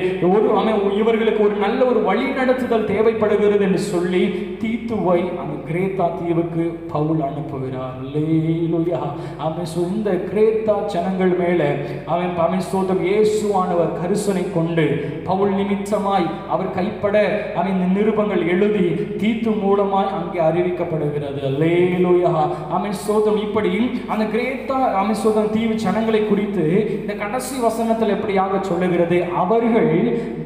இவர்களுக்கு ஒரு நல்ல ஒரு வழி நடத்துதல் தேவைப்படுகிறது என்று சொல்லி தீத்துவை அந்த கிரேத்தா தீவுக்கு பவுல் அனுப்புகிறார். இந்த கிரேத்தா ஜனங்கள் மேல இயேசுவானவர் கரிசனை கொண்டு பவுல் நிமித்தமாய் அவர் கைப்பட நிருபங்கள் எழுதி தீத்து மூலமாய் அங்கே அறிவிக்கப்படுகிறது. அல்லேலூயா. இப்படி அந்த கிரேத்தா தீவு ஜனங்களை குறித்து இந்த கடைசி வசனத்தில் எப்படியாக சொல்லுகிறது? அவர்கள்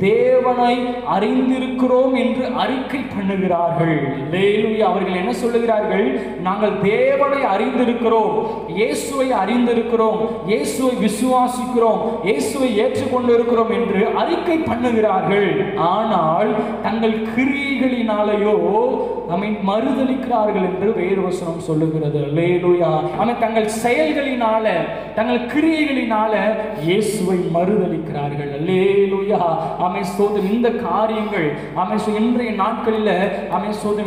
தேவனை அறிந்திருக்கிறோம் என்று அறிக்கை பண்ணுகிறார்கள். அல்லேலூயா. அவர்கள் என்ன சொல்லுகிறார்கள்? நாங்கள் தேவனை அறிந்திருக்கிறோம், இயேசுவை அறிந்திருக்கிறோம், இயேசுவை விசுவாசிக்கிறோம், இயேசுவை ஏற்றுக்கொண்டிருக்கிறோம் என்று அறிக்கை பண்ணுகிறார்கள். ஆனால் தங்கள் கிரியைகளினாலேயோ நம்மை மறுதலிக்கிறார்கள் என்று வேறு வசனம் சொல்லுகிறது. அல்லேலூயா. தங்கள் செயல்களினால, தங்கள் கிரியைகளினால இயேசுவை மறுதலிக்கிறார்கள். அல்லேலூயா. இந்த காரியங்கள் இன்றைய நாட்களில்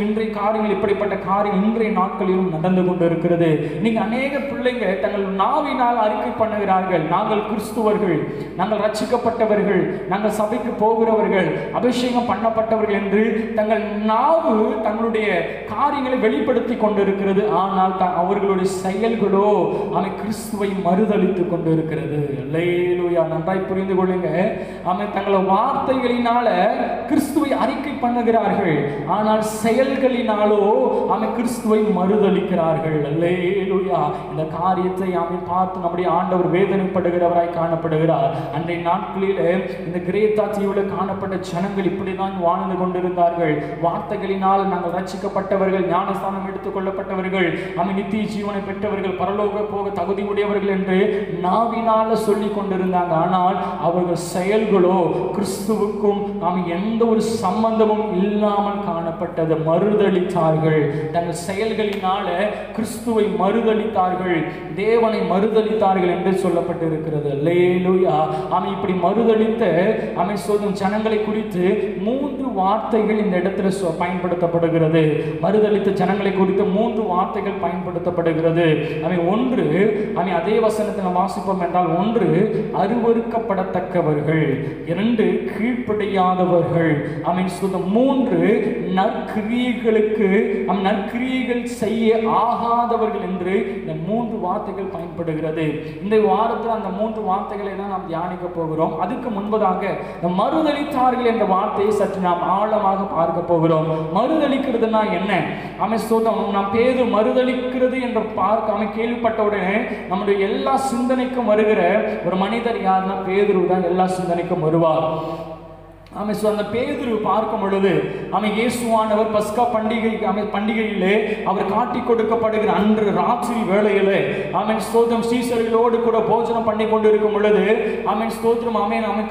இன்றைய காரியங்கள் இப்படிப்பட்ட காரியம் இன்றைய நாட்களிலும் நடந்து கொண்டிருக்கிறது. நீங்க அநேக பிள்ளைங்க தங்கள் நாவினால் அறிக்கை பண்ணுகிறார்கள், நாங்கள் கிறிஸ்துவர்கள், நாங்கள் ரட்சிக்கப்பட்டவர்கள், நாங்கள் சபைக்கு போகிறவர்கள், அபிஷேகம் பண்ணப்பட்டவர்கள் என்று தங்கள் நாவு தங்களுடைய காரியங்களை வெளிப்படுத்தி கொண்டிருக்கிறது. ஆனால் அவர்களுடைய செயல்களோ கிறிஸ்துவை மறுதலித்துக் கொண்டிருக்கிறது. அல்லேலூயா. நன்றாய் புரிந்து கொள்ளுங்க. தங்கள் வார்த்தைகளினால கிறிஸ்துவை அறிக்கை பண்ணுகிறார்கள், ஆனால் செயல்களினாலோ கிறிஸ்துவை மறுதலிக்கிறார்கள். அல்லேலூயா. இந்த காரியத்தை பார்த்து நம்முடைய ஆண்டவர் வேதனைப்படுகிறவராய் காணப்படுகிறார். அன்றைய நாட்களில் இந்த கிரேத்தா தீவில் காணப்பட்ட ஜனங்கள் இப்படிதான் வாழ்ந்து கொண்டிருந்தார்கள். வார்த்தைகளினால் நாங்கள் ரட்சிக்கப்பட்டவர்கள், ஞானஸ்தானம் எடுத்துக் கொள்ளப்பட்டவர்கள், நித்திய ஜீவனை பெற்றவர்கள், பரலோக போக தகுதி உடையவர்கள் என்று நாவினால சொல்லி கொண்டிருந்தாங்க. ஆனால் அவர்கள் செயல்களோ கிறிஸ்துவுக்கும் எந்த ஒரு சம்பந்தமும் இல்லாமல் காணப்பட்டது. மறுதலித்தார்கள். தங்கள் செயல்களினால கிறிஸ்துவை மறுதலித்தார்கள், தேவனை மறுதலித்தார்கள் என்று சொல்லப்பட்டிருக்கிறது. அல்லேலூயா. இப்படி மறுதலித்த ஜனங்களை குறித்து 3 வார்த்தைகள் இந்த இடத்துல பயன்படுத்தப்படுகிறது. மறுதலித்த ஜனங்களை குறித்து 3 வார்த்தைகள் பயன்படுத்தப்படுகிறது. ஒன்று, அதே வசனத்தில் வாசிப்போம் என்றால், 1 அருவருக்கப்படத்தக்கவர்கள், 2 கீழ்ப்படியாதவர்கள், 3 நற்கிரியைகளுக்கு நற்கிரியைகள் செய்ய ஆகாதவர்கள் என்று இந்த 3 வார்த்தைகள் பயன்படுகிறது. இந்த வாரத்தில் அந்த 3 வார்த்தைகளை தான் நாம் தியானிக்க போகிறோம். அதுக்கு முன்பதாக மறுதலித்தார்கள் என்ற வார்த்தையை சற்று நாம் ஆழமாக பார்க்க போகிறோம். மறுதலிக்கிறதுனா என்ன? நாம் பேதுரு மறுதலிக்கிறது என்று பார்க்க கேள்விப்பட்ட உடனே நம்முடைய எல்லா சிந்தனைக்கும் வருகிற ஒரு மனிதர் யாருன்னா பேதுரு தான் எல்லா சிந்தனைக்கும் வருவார். அந்த பேதுரு பார்க்கும் பொழுது இயேசுவானவர் பஸ்கா பண்டிகையிலே அவர் காட்டி கொடுக்கப்படுகிற அன்று ராத்திரி வேளையிலே சீசர்களோடு கூட போஜனம் பண்ணி கொண்டிருக்கும் பொழுது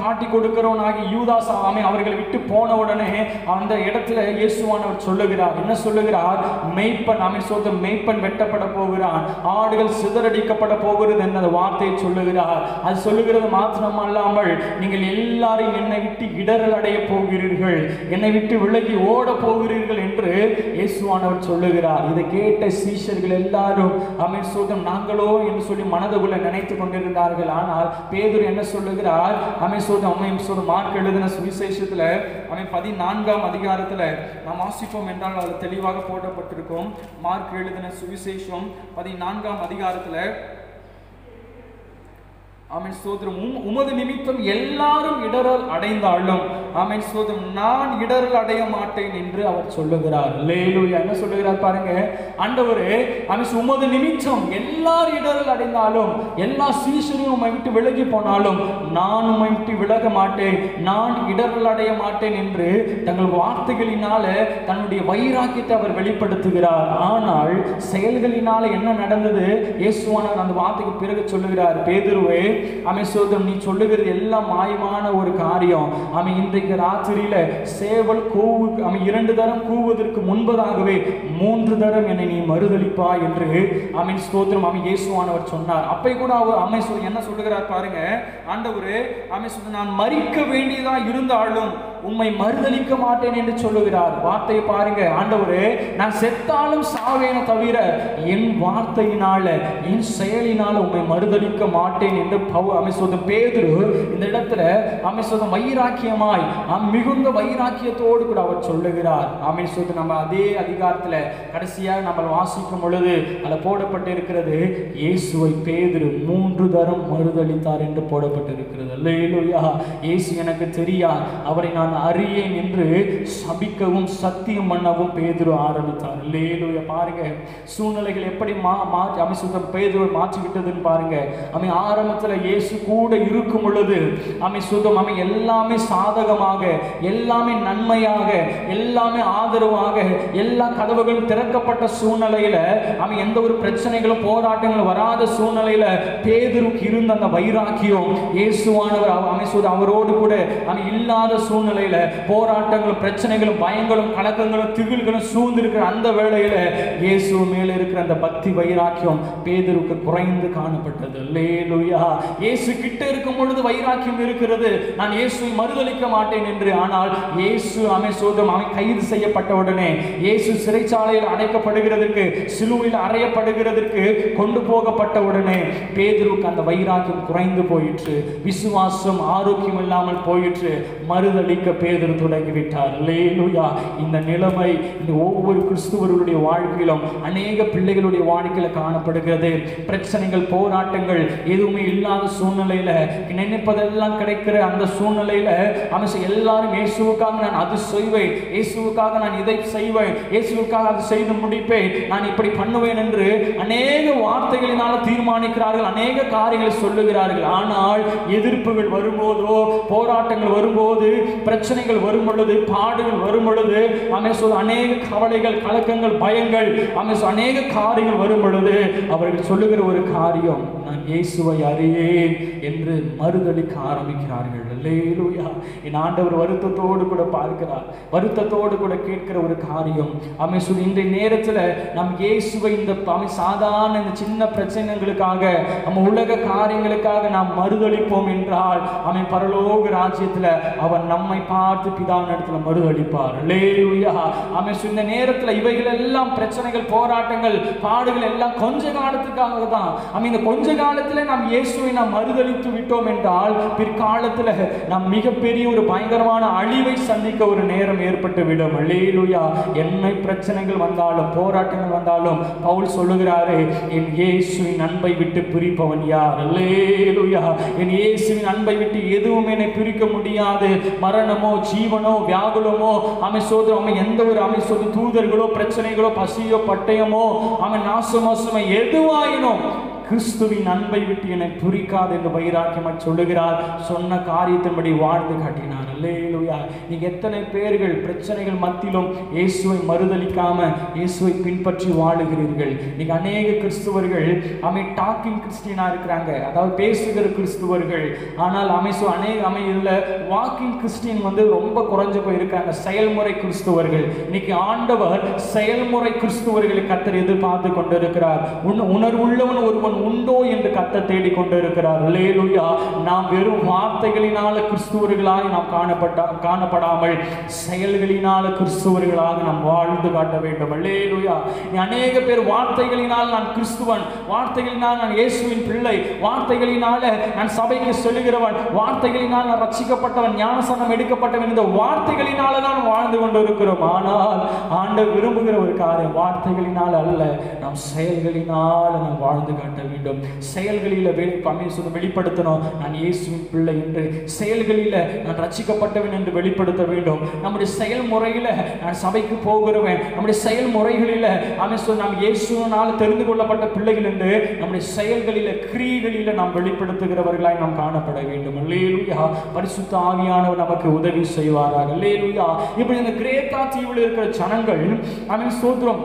காட்டி கொடுக்கிறோம் ஆகிய யூதாஸ் அவர்களை விட்டு போன உடனே அந்த இடத்துல இயேசுவானவர் சொல்லுகிறார். என்ன சொல்லுகிறார்? மெய்ப்பன் வெட்டப்பட போகிறான், ஆடுகள் சிதறடிக்கப்பட போகிறது என்ற அந்த வார்த்தையை சொல்லுகிறார். அது சொல்லுகிறது மாத்திரமல்லாமல், நீங்கள் எல்லாரும் என்னை விட்டு இடரல் அடைய போகிறீர்கள், என்னை விட்டு விலகி ஓட போகிறீர்கள் என்று இயேசுவானவர் சொல்லுகிறார். இதை கேட்ட சீஷர்கள் எல்லாரும் நாங்களோ என்று சொல்லி மனதுக்குள்ள நினைத்துக் கொண்டிருந்தார்கள். ஆனால் பேதுரு என்ன சொல்லுகிறார்? மார்க் எழுதின சுவிசேஷத்துல 14ஆம் அதிகாரத்துல நாம் வாசிப்போம் என்றால் அது தெளிவாக போடப்பட்டிருக்கும். மார்க் எழுதின சுவிசேஷம் 14ஆம் அதிகாரத்துல உமது நிமித்தம் எல்லாரும் இடரல் அடைந்தாலும் நான் இடரல் அடைய மாட்டேன் என்று அவர் சொல்லுகிறார். அல்லேலூயா. என்ன சொல்லுகிறார் பாருங்க. ஆண்டவரே, உமது நிமித்தம் எல்லாரும் இடரல் அடைந்தாலும், எல்லா சீஷரும் உம்மை விட்டு விலகி போனாலும் நான் உம்மை விட்டு விலக மாட்டேன், நான் இடரல் அடைய மாட்டேன் என்று தங்கள் வார்த்தைகளினால தன்னுடைய வைராக்கியத்தை அவர் வெளிப்படுத்துகிறார். ஆனால் செயல்களினால என்ன நடந்தது? இயேசுவானவர் அந்த வார்த்தைக்கு பிறகு சொல்லுகிறார், பேதுருவே, சோதரம் நீ சொல்லுகிறது எல்லாம் மாயமான ஒரு காரியம். இன்றைக்கு ராத்திரியில சேவல் கூவு 2 தரம் கூவுவதற்கு முன்பதாகவே 3 தரம் என்னை நீ மறுதளிப்பாய் என்று ஸ்தோத்திரம் இயேசுவானவர் சொன்னார். அப்ப கூட அவர் என்ன சொல்லுகிறார் பாருங்க, ஆண்டவரே நான் மரிக்க வேண்டியதா இருந்தாலும் உம்மை மறுதளிக்க மாட்டேன் என்று சொல்லுகிறார். வார்த்தையை பாருங்க, ஆண்டவரே நான் செத்தாலும் சாவேன தவிர என் வார்த்தையினால என் செயலினால உம்மை மறுதளிக்க மாட்டேன் என்று பேதுரு இந்த இடத்துல வைராக்கியமாய் மிகுந்த வைராக்கியத்தோடு கூட அவர் சொல்லுகிறார். நம்ம அதே அதிகாரத்துல கடைசியாக நம்ம வாசிக்கும் பொழுது அதுல போடப்பட்டிருக்கிறது, இயேசுவை பேதுரு 3 தரம் மறுதளித்தார் என்று போடப்பட்டிருக்கிறது. அல்லேலூயா. இயேசு எனக்கு தெரியாது, அவரை நான் அறியேன் என்று சபிக்கவும் சத்தியம் பண்ணவும் பேதுரு ஆரம்பித்தார். அல்லேலூயா. பாருங்க சூழ்நிலைகள் எப்படி பேதுரு மாற்றி விட்டதுன்னு பாருங்க. ஆரம்பத்தில் இயேசு கூட இருக்கும் பொழுது எல்லாமே சாதகமாக, எல்லாமே நன்மையாக, எல்லாமே ஆதரவாக, எல்லா கதவுகளும் திறக்கப்பட்ட சூழ்நிலையில எந்த ஒரு பிரச்சனைகளும் போராட்டங்களும் வராத சூழ்நிலையில பேதுருக்கு இருந்த அந்த வைராக்கியம் இயேசுவானவர் அவரோடு கூட இல்லாத சூழ்நிலையில போராட்டங்களும் பிரச்சனைகளும் பயங்களும் கலக்கங்களும் திகில்களும் சூழ்ந்திருக்கிற அந்த வேளையில இயேசு மேல இருக்கிற அந்த பக்தி வைராக்கியம் பேதுருக்கு குறைந்து காணப்பட்டது. அல்லேலூயா. இயேசு கிட்ட இருக்கும் பொழுது வைராக்கியம் இருக்கிறது, நான் இயேசுவை மறுதளிக்க மாட்டேன் என்று. ஆனால் இயேசு கைது செய்யப்பட்ட உடனே, இயேசு சிறைச்சாலையில் அடைக்கப்படுகிறதற்கு, சிலுவையில் அறையப்படுகிறதற்கு கொண்டு போகப்பட்ட உடனே பேதுருக்கு அந்த வைராக்கியம் குறைந்து போயிற்று, விசுவாசம் ஆரோக்கியம் இல்லாமல் போயிற்று, மறுதளிக்க பேதுரு தொடங்கிவிட்டார். அல்லேலூயா. இந்த நிலைமை இந்த ஒவ்வொரு கிறிஸ்துவர்களுடைய வாழ்க்கையிலும் அநேக பிள்ளைகளுடைய வாழ்க்கையில காணப்படுகிறது. பிரச்சனைகள் போராட்டங்கள் எதுவுமே இல்லாத சூழ்நிலையில, நினைப்பதெல்லாம் கிடைக்கிற அந்த சூழ்நிலையில எல்லாரும் இயேசுவுக்காக நான் அது செய்வேன், இயேசுவுக்காக நான் இதை செய்வேன், இயேசுவுக்காக அது செய்து முடிப்பேன், நான் இப்படி பண்ணுவேன் என்று அநேக வார்த்தைகளினால தீர்மானிக்கிறார்கள், அநேக காரியங்களை சொல்லுகிறார்கள். ஆனால் எதிர்ப்புகள் வரும்போதோ, போராட்டங்கள் வரும்போது, பிரச்சனைகள் வரும் பொழுது, பாடுகள் வரும் பொழுது, அநேக கவலைகள், கலக்கங்கள், பயங்கள், அநேக காரியங்கள் வரும் பொழுது அவர்கள் சொல்லுகிற ஒரு காரியம், நான் இயேசுவை அறியேன் என்று மறுதளிக்க ஆரம்பிக்கிறார்கள். அல்லேலூயா. என் ஆண்டவர் வருத்தத்தோடு கூட பார்க்கிறார், வருத்தத்தோடு கூட கேட்கிற ஒரு காரியம். இன்றைய நேரத்தில் நம் இயேசுவை இந்த சாதாரண இந்த சின்ன பிரச்சனைகளுக்காக, நம்ம உலக காரியங்களுக்காக நாம் மறுதளிப்போம் என்றால் பரலோக ராஜ்யத்தில் அவன் நம்மை பார்த்து பிதாவின் இடத்துல மறுதளிப்பார். அல்லேலூயா. இந்த நேரத்தில் இவைகள் எல்லாம் பிரச்சனைகள், போராட்டங்கள், பாடுகள் எல்லாம் கொஞ்ச காலத்துக்காக தான். இந்த கொஞ்ச காலத்தில் நாம் இயேசுவை நாம் மறுதளித்து விட்டோம் என்றால் பிற்காலத்தில் நாம் மிகப்பெரிய ஒரு பயங்கரமான அழிவை சந்திக்க ஒரு நேரம் ஏற்பட்டு விடும். அல்லேலூயா. என்ன பிரச்சனைகள் வந்தாலும், போராட்டங்கள் வந்தாலும் பவுல் சொல்லுகிறாரே, என் இயேசுவின் அன்பை விட்டு பிரிப்பவன் யார்? அல்லேலூயா. என் இயேசுவின் அன்பை விட்டு எதுவும் என்னை பிரிக்க முடியாது. மரணமோ, ஜீவனோ, வியாகுலமோ, எந்த ஒரு தூதர்களோ, பிரச்சனைகளோ, பசியோ, பட்டயமோ, நாசமோசமோ எதுவாயினும் கிறிஸ்துவின் அன்பை விட்டு என்னை பிரிக்காது என்று வைராக்கியமாக சொல்லுகிறார். சொன்ன காரியத்தின்படி வாழ்ந்து காட்டினார். அல்லேலூயா. நீங்க எத்தனை பேர்கள் பிரச்சனைகள் மத்தியிலும் இயேசுவை மறுதளிக்காம இயேசுவை பின்பற்றி வாழுகிறீர்கள்? நீங்க அநேக கிறிஸ்துவர்கள் டாக்கிங் கிறிஸ்டியனா இருக்கிறாங்க, அதாவது பேசுகிற கிறிஸ்துவர்கள். ஆனால் இதுல வாக்கிங் கிறிஸ்டியன் ரொம்ப குறைஞ்சு போயிருக்காங்க. செயல்முறை கிறிஸ்துவர்கள். இன்னைக்கு ஆண்டவர் செயல்முறை கிறிஸ்துவர்களை கர்த்தர் எதிர்பார்த்து கொண்டிருக்கிறார். உணர்வுள்ளவன் ஒருவன் உண்டோ என்று கர்த்தர் தேடிக் கொண்டிருக்கிறார். அல்லேலூயா. நாம் வெறும் வார்த்தைகளினால கிறிஸ்துவர்களாய் நாம் காணப்படாமல் செயல்களினால கிறிஸ்துவர்களாக நாம் வாழ்ந்து காட்ட வேண்டும். அல்லேலூயா. அநேக பேர் வார்த்தைகளினால் நான் கிறிஸ்துவன், வார்த்தைகளினால் நான் இயேசுவின் பிள்ளை, வார்த்தைகளினால நான் சபைக்கு செல்லுகிறவன், வார்த்தைகளினால் நான் ரட்சிக்கப்பட்டவன், ஞானஸ்நானம் எடுக்கப்பட்டவன், இந்த வார்த்தைகளினால தான் வாழ்ந்து கொண்டிருக்கிறோம். ஆனால் ஆண்டவர் விரும்புகிற ஒரு காரியம் வார்த்தைகளினால் அல்ல, நாம் செயல்களினால் நாம் வாழ்ந்து காட்ட வேண்டும். செயல்களில் வெளிப்படுத்தணும், நான் இயேசுவின் பிள்ளை என்று, செயல்களில் நான் ரட்சிக்கப்பட்டவன் என்று வெளிப்படுத்த வேண்டும். நம்முடைய செயல்முறையில் நான் சபைக்கு போகிறவன், நம்முடைய செயல்முறைகளில் நாம் இயேசுவினால் தெரிந்து கொள்ளப்பட்ட பிள்ளைகள் என்று நம்முடைய செயல்களில், கிரியைகளில் நாம் வெளிப்படுத்துகிறவர்களாய் நாம் காணப்பட வேண்டும். அல்லேலூயா. பரிசுத்த ஆவியானவர் நமக்கு உதவி செய்வாராக. அல்லேலூயா. இப்படி இந்த கிரேத்தா தீவில் இருக்கிற ஜனங்கள் ஸ்தோத்திரம்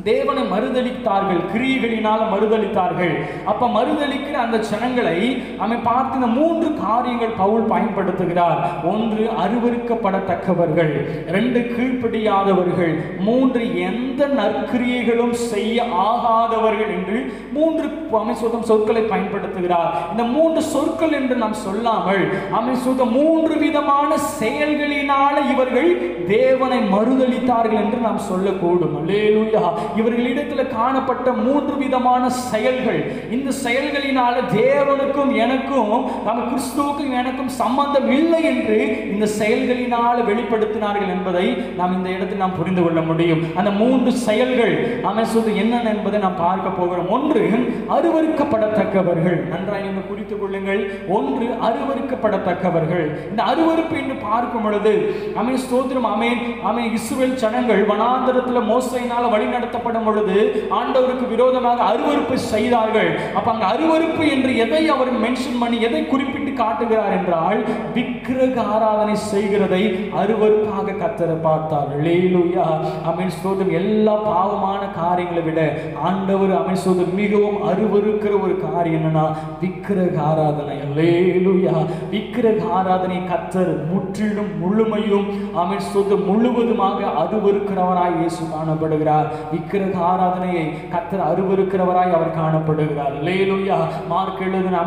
தேவனை மறுதலித்தார்கள், கிரியைகளினால மறுதலித்தார்கள். அப்ப மறுதலிக்கிற அந்த ஜனங்களை அவன் பார்த்து இந்த 3 காரியங்கள் பவுல் பயன்படுத்துகிறார். 1 அருவருக்கப்படத்தக்கவர்கள், 2 கீழ்ப்படியாதவர்கள், 3 எந்த நற்கிரியைகளும் செய்ய ஆகாதவர்கள் என்று 3 அமைச்சோதம் சொற்களை பயன்படுத்துகிறார். இந்த 3 சொற்கள் என்று நாம் சொல்லாமல் அமைச்சோதம் 3 விதமான செயல்களினால இவர்கள் தேவனை மறுதலித்தார்கள் என்று நாம் சொல்லக்கூடும். அல்லேலூயா. இவர்களிடத்தில் காணப்பட்ட 3 விதமான செயல்கள், இந்த செயல்களினால தேவனுக்கும் எனக்கும் நம்ம கிறிஸ்துவுக்கும் எனக்கும் சம்பந்தம் இல்லை என்று இந்த செயல்களினால் வெளிப்படுத்தினார்கள் என்பதை நாம் இந்த இடத்தில் நாம் புரிந்து கொள்ள முடியும். அந்த 3 செயல்கள் அமைச்சது என்னென்ன என்பதை நாம் பார்க்க போகிறோம். 1 அருவருக்கப்படத்தக்கவர்கள். நன்றாக நீங்கள் குறித்துக் கொள்ளுங்கள். 1 அருவருக்கப்படத்தக்கவர்கள். இந்த அருவருப்பு என்று பார்க்கும் பொழுது அமே ஸ்தோத்திரம், ஆமென் ஆமென். இஸ்ரவேல் ஜனங்கள் வனாந்தரத்தில் மோசேயினால் வழி நடத்தப்படும் பொழுது ஆண்டவருக்கு விரோதமாக அருவருப்பு செய்தார்கள். அப்ப அங்க அருவருப்பு என்று எதை அவர் மென்ஷன் பண்ணி எதை குறிப்பிட்டு காட்டுகிறார் என்றால் விக்கிரக ஆராதனை செய்கிறதை அருவருப்பாக கர்த்தர் பார்த்தார். அல்லேலூயா. ஆமென் ஸ்தோத்திரம். எல்லா பாவமான காரியங்களை விட ஆண்டவர் ஆமென் ஸ்தோத்திரம் மிகவும் அருவருக்கிற ஒரு காரியம் என்னன்னா விக்கிரக ஆராதனை. அல்லேலூயா. விக்கிரக ஆராதனை கர்த்தர் முற்றிலும் முழுமையும் ஆமென் ஸ்தோத்திரம் முழுவதுமாக அருவருக்கிறவராய் இயேசு காணப்படுகிறார். விக்கிரக ஆராதனையை கர்த்தர் அருவருக்கிறவராய் அவர் காணப்படுகிறார். அல்லேலூயா. மார்க் எழுதின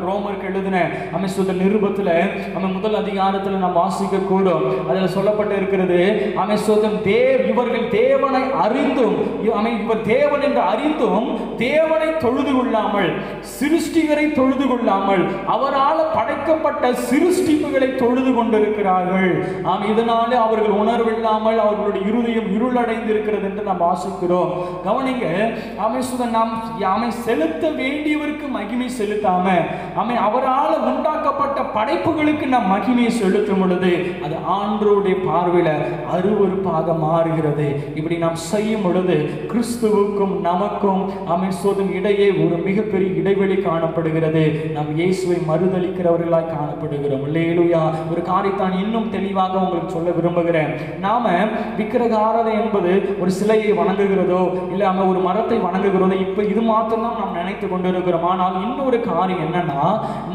ரோமருக்கு எழுதின அமைச்சர் நிருபத்தில் முதல் அதிகாரத்தில் நாம் வாசிக்க கூடும். அதில் சொல்லப்பட்டு இருக்கிறது இவர்கள் தேவனை அறிந்தும் இவர் தேவன் என்று அறிந்தும் தேவனை தொழுது கொள்ளாமல் சிருஷ்டிகரை தொழுது கொள்ளாமல் அவரால் படைக்கப்பட்ட சிருஷ்டிப்புகளை தொழுது கொண்டிருக்கிறார்கள். இதனாலே அவர்கள் உணர்வில்லாமல் அவர்களுடைய இருதயம் இருளடைந்து இருக்கிறது என்று நாம் வாசிக்கிறோம். கவனிங்க, நாம் செலுத்த வேண்டியவருக்கு மகிமை செலுத்தாம அவரால் உண்டாக்கப்பட்ட படைப்புகளுக்கு நாம் மகிமையை செலுத்தும் பொழுது அது ஆண்டவருடைய பார்வையில அருவருப்பாக மாறுகிறது. இப்படி நாம் செய்யும் பொழுது கிறிஸ்துவுக்கும் நமக்கும் இடையே ஒரு மிகப்பெரிய இடைவெளி காணப்படுகிறது. நாம் இயேசுவை மறுதலிக்கிறவர்களாய் காணப்படுகிறோம். அல்லேலூயா. ஒரு காரியத்தான் இன்னும் தெளிவாக உங்களுக்கு சொல்ல விரும்புகிறேன். நாம விக்கிரக ஆராதனை என்பது ஒரு சிலையை வணங்குகிறதோ இல்ல ஒரு மரத்தை வணங்குகிறதோ இப்ப இது மாத்திரம் தான் நாம் நினைத்து கொண்டிருக்கிறோம். ஆனால் இன்னொரு காரியம் என்னன்னா,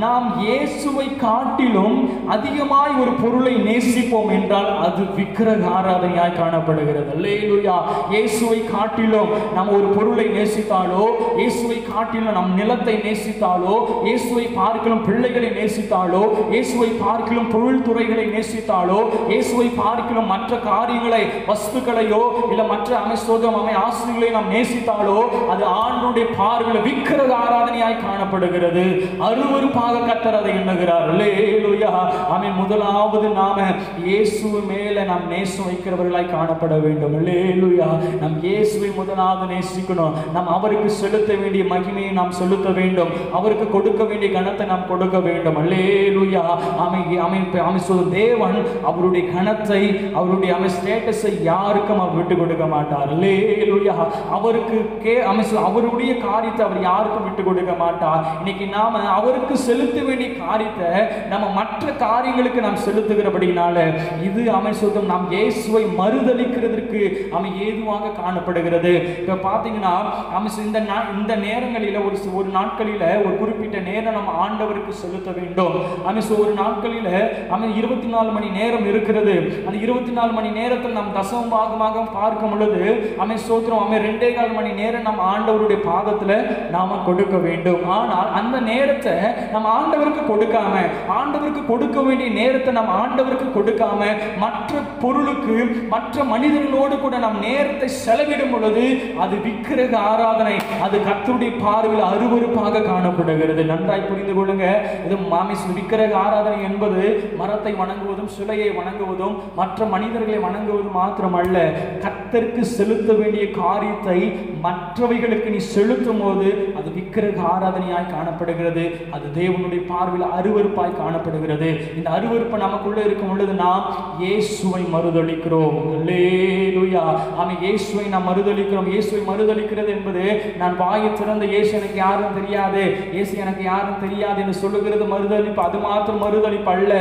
நாம் இயேசுவை காட்டிலும் அதிகமாய் ஒரு பொருளை நேசிப்போம் என்றால் அது விக்கிரக ஆராதனையாய் காணப்படுகிறது. அல்லேலூயா. இயேசுவை காட்டிலும் நாம் ஒரு பொருளை நேசித்தாலோ, இயேசுவை காட்டிலும் நம் நிலத்தை நேசித்தாலோ, இயேசுவை பார்க்கலாம் பிள்ளைகளை நேசித்தாலோ, இயேசுவை பார்க்கலாம் பொருள் துறைகளை நேசித்தாலோ, இயேசுவை பார்க்கலாம் மற்ற காரியங்களை வஸ்துக்களையோ இல்ல மற்ற ஆசிரியர்களை நாம் நேசித்தாலோ அது ஆண்டவருடைய பார்வையில் விக்கிரக ஆராதனையாய் காணப்படுகிறது. அருவருப்பாக கர்த்தர் அதை எண்ணுகிறார். அல்லேலூயா. ஆமென். முதலாவது நாம இயேசு மேல நாம் நேசம் வைக்கிறவர்களாய் காணப்பட வேண்டும். அல்லேலூயா. நாம் இயேசுவை முதலாவது நேசிக்கணும். நாம் அவருக்கு செலுத்த வேண்டிய மகிமையை நாம் செலுத்த வேண்டும். அவருக்கு கொடுக்க வேண்டிய கனத்தை நாம் கொடுக்க வேண்டும். அல்லேலூயா. தேவன் அவருடைய கனத்தை அவருடைய ஸ்டேட்டஸை யாருக்கும் அவர் விட்டு கொடுக்க மாட்டார். அல்லேலூயா. அவருக்கு அவருடைய காரியத்தை அவர் யாருக்கும் விட்டு கொடுக்க மாட்டார். இன்னைக்கு நாம அவருக்கு செலுத்த வேண்டிய காரியத்தை நம்ம மற்ற காரியங்களுக்கு நாம் செலுத்துகிறபடினால இது அமைச்சம் நாம் இயேசுவை மறுதலிக்கிறதுக்கு ஏதுவாக காணப்படுகிறது. இப்ப பாத்தீங்கன்னா இந்த நேரங்களில ஒரு நாட்களில ஒரு குறிப்பிட்ட நேரம் நம்ம ஆண்டவருக்கு செலுத்த வேண்டும். ஒரு நாட்களில 24 மணி நேரம் இருக்கிறது. அந்த 24 மணி நேரத்தில் நாம் தசம பாகமாக பார்க்கும் பொழுது சோத்திரம் 2.25 மணி நேரம் நம்ம ஆண்டவருடைய பாதத்துல நாம கொடுக்க வேண்டும். ஆனால் அந்த நேரத்தை நம்ம ஆண்டவருக்கு கொடுக்காம, ஆண்டவருக்கு கொடுக்க வேண்டிய நேரத்தை நம்ம ஆண்டவருக்கு கொடுக்காம மற்ற பொருளுக்கு மற்ற மனிதர்களோடு கூட நம் நேரத்தை செலவிடும் பொழுது அது விக்கிரக ஆராதனை, அது கர்த்தருடைய பார்வையில் அருவருப்பாக காணப்படுகிறது. நன்றாய் புரிந்து கொள்ளுங்க. இது விக்கிரக ஆராதனை என்பது மரத்தை வணங்குவதும் சிலையை வணங்குவதும் மற்ற மனிதர்களை வணங்குவதும் மாத்திரமல்ல, கர்த்தருக்கு செலுத்த வேண்டிய காரியத்தை மற்றவைகளுக்கு நீ செலுத்தும் போது அது விக்கிரக ஆராதனையாய் காணப்படுகிறது. அது தேவனுடைய பார்வையில் அருவருப்பாய் காணப்படுகிறது. இந்த அருவருப்பு நமக்குள்ள இருக்கும் பொழுது நாம் இயேசுவை மறுதலிக்கிறோம். அல்லேலூயா. இயேசுவை நாம் மறுதலிக்கிறோம். இயேசுவை மறுதலிக்கிறது என்பது நான் வாயை திறந்த இயேசு எனக்கு யாரும் தெரியாது, இயேசு எனக்கு யாரும் தெரியாது என்று சொல்லுகிறது மறுதலிப்பு. அது மாத்திரம் மறுதலிப்பு அல்ல.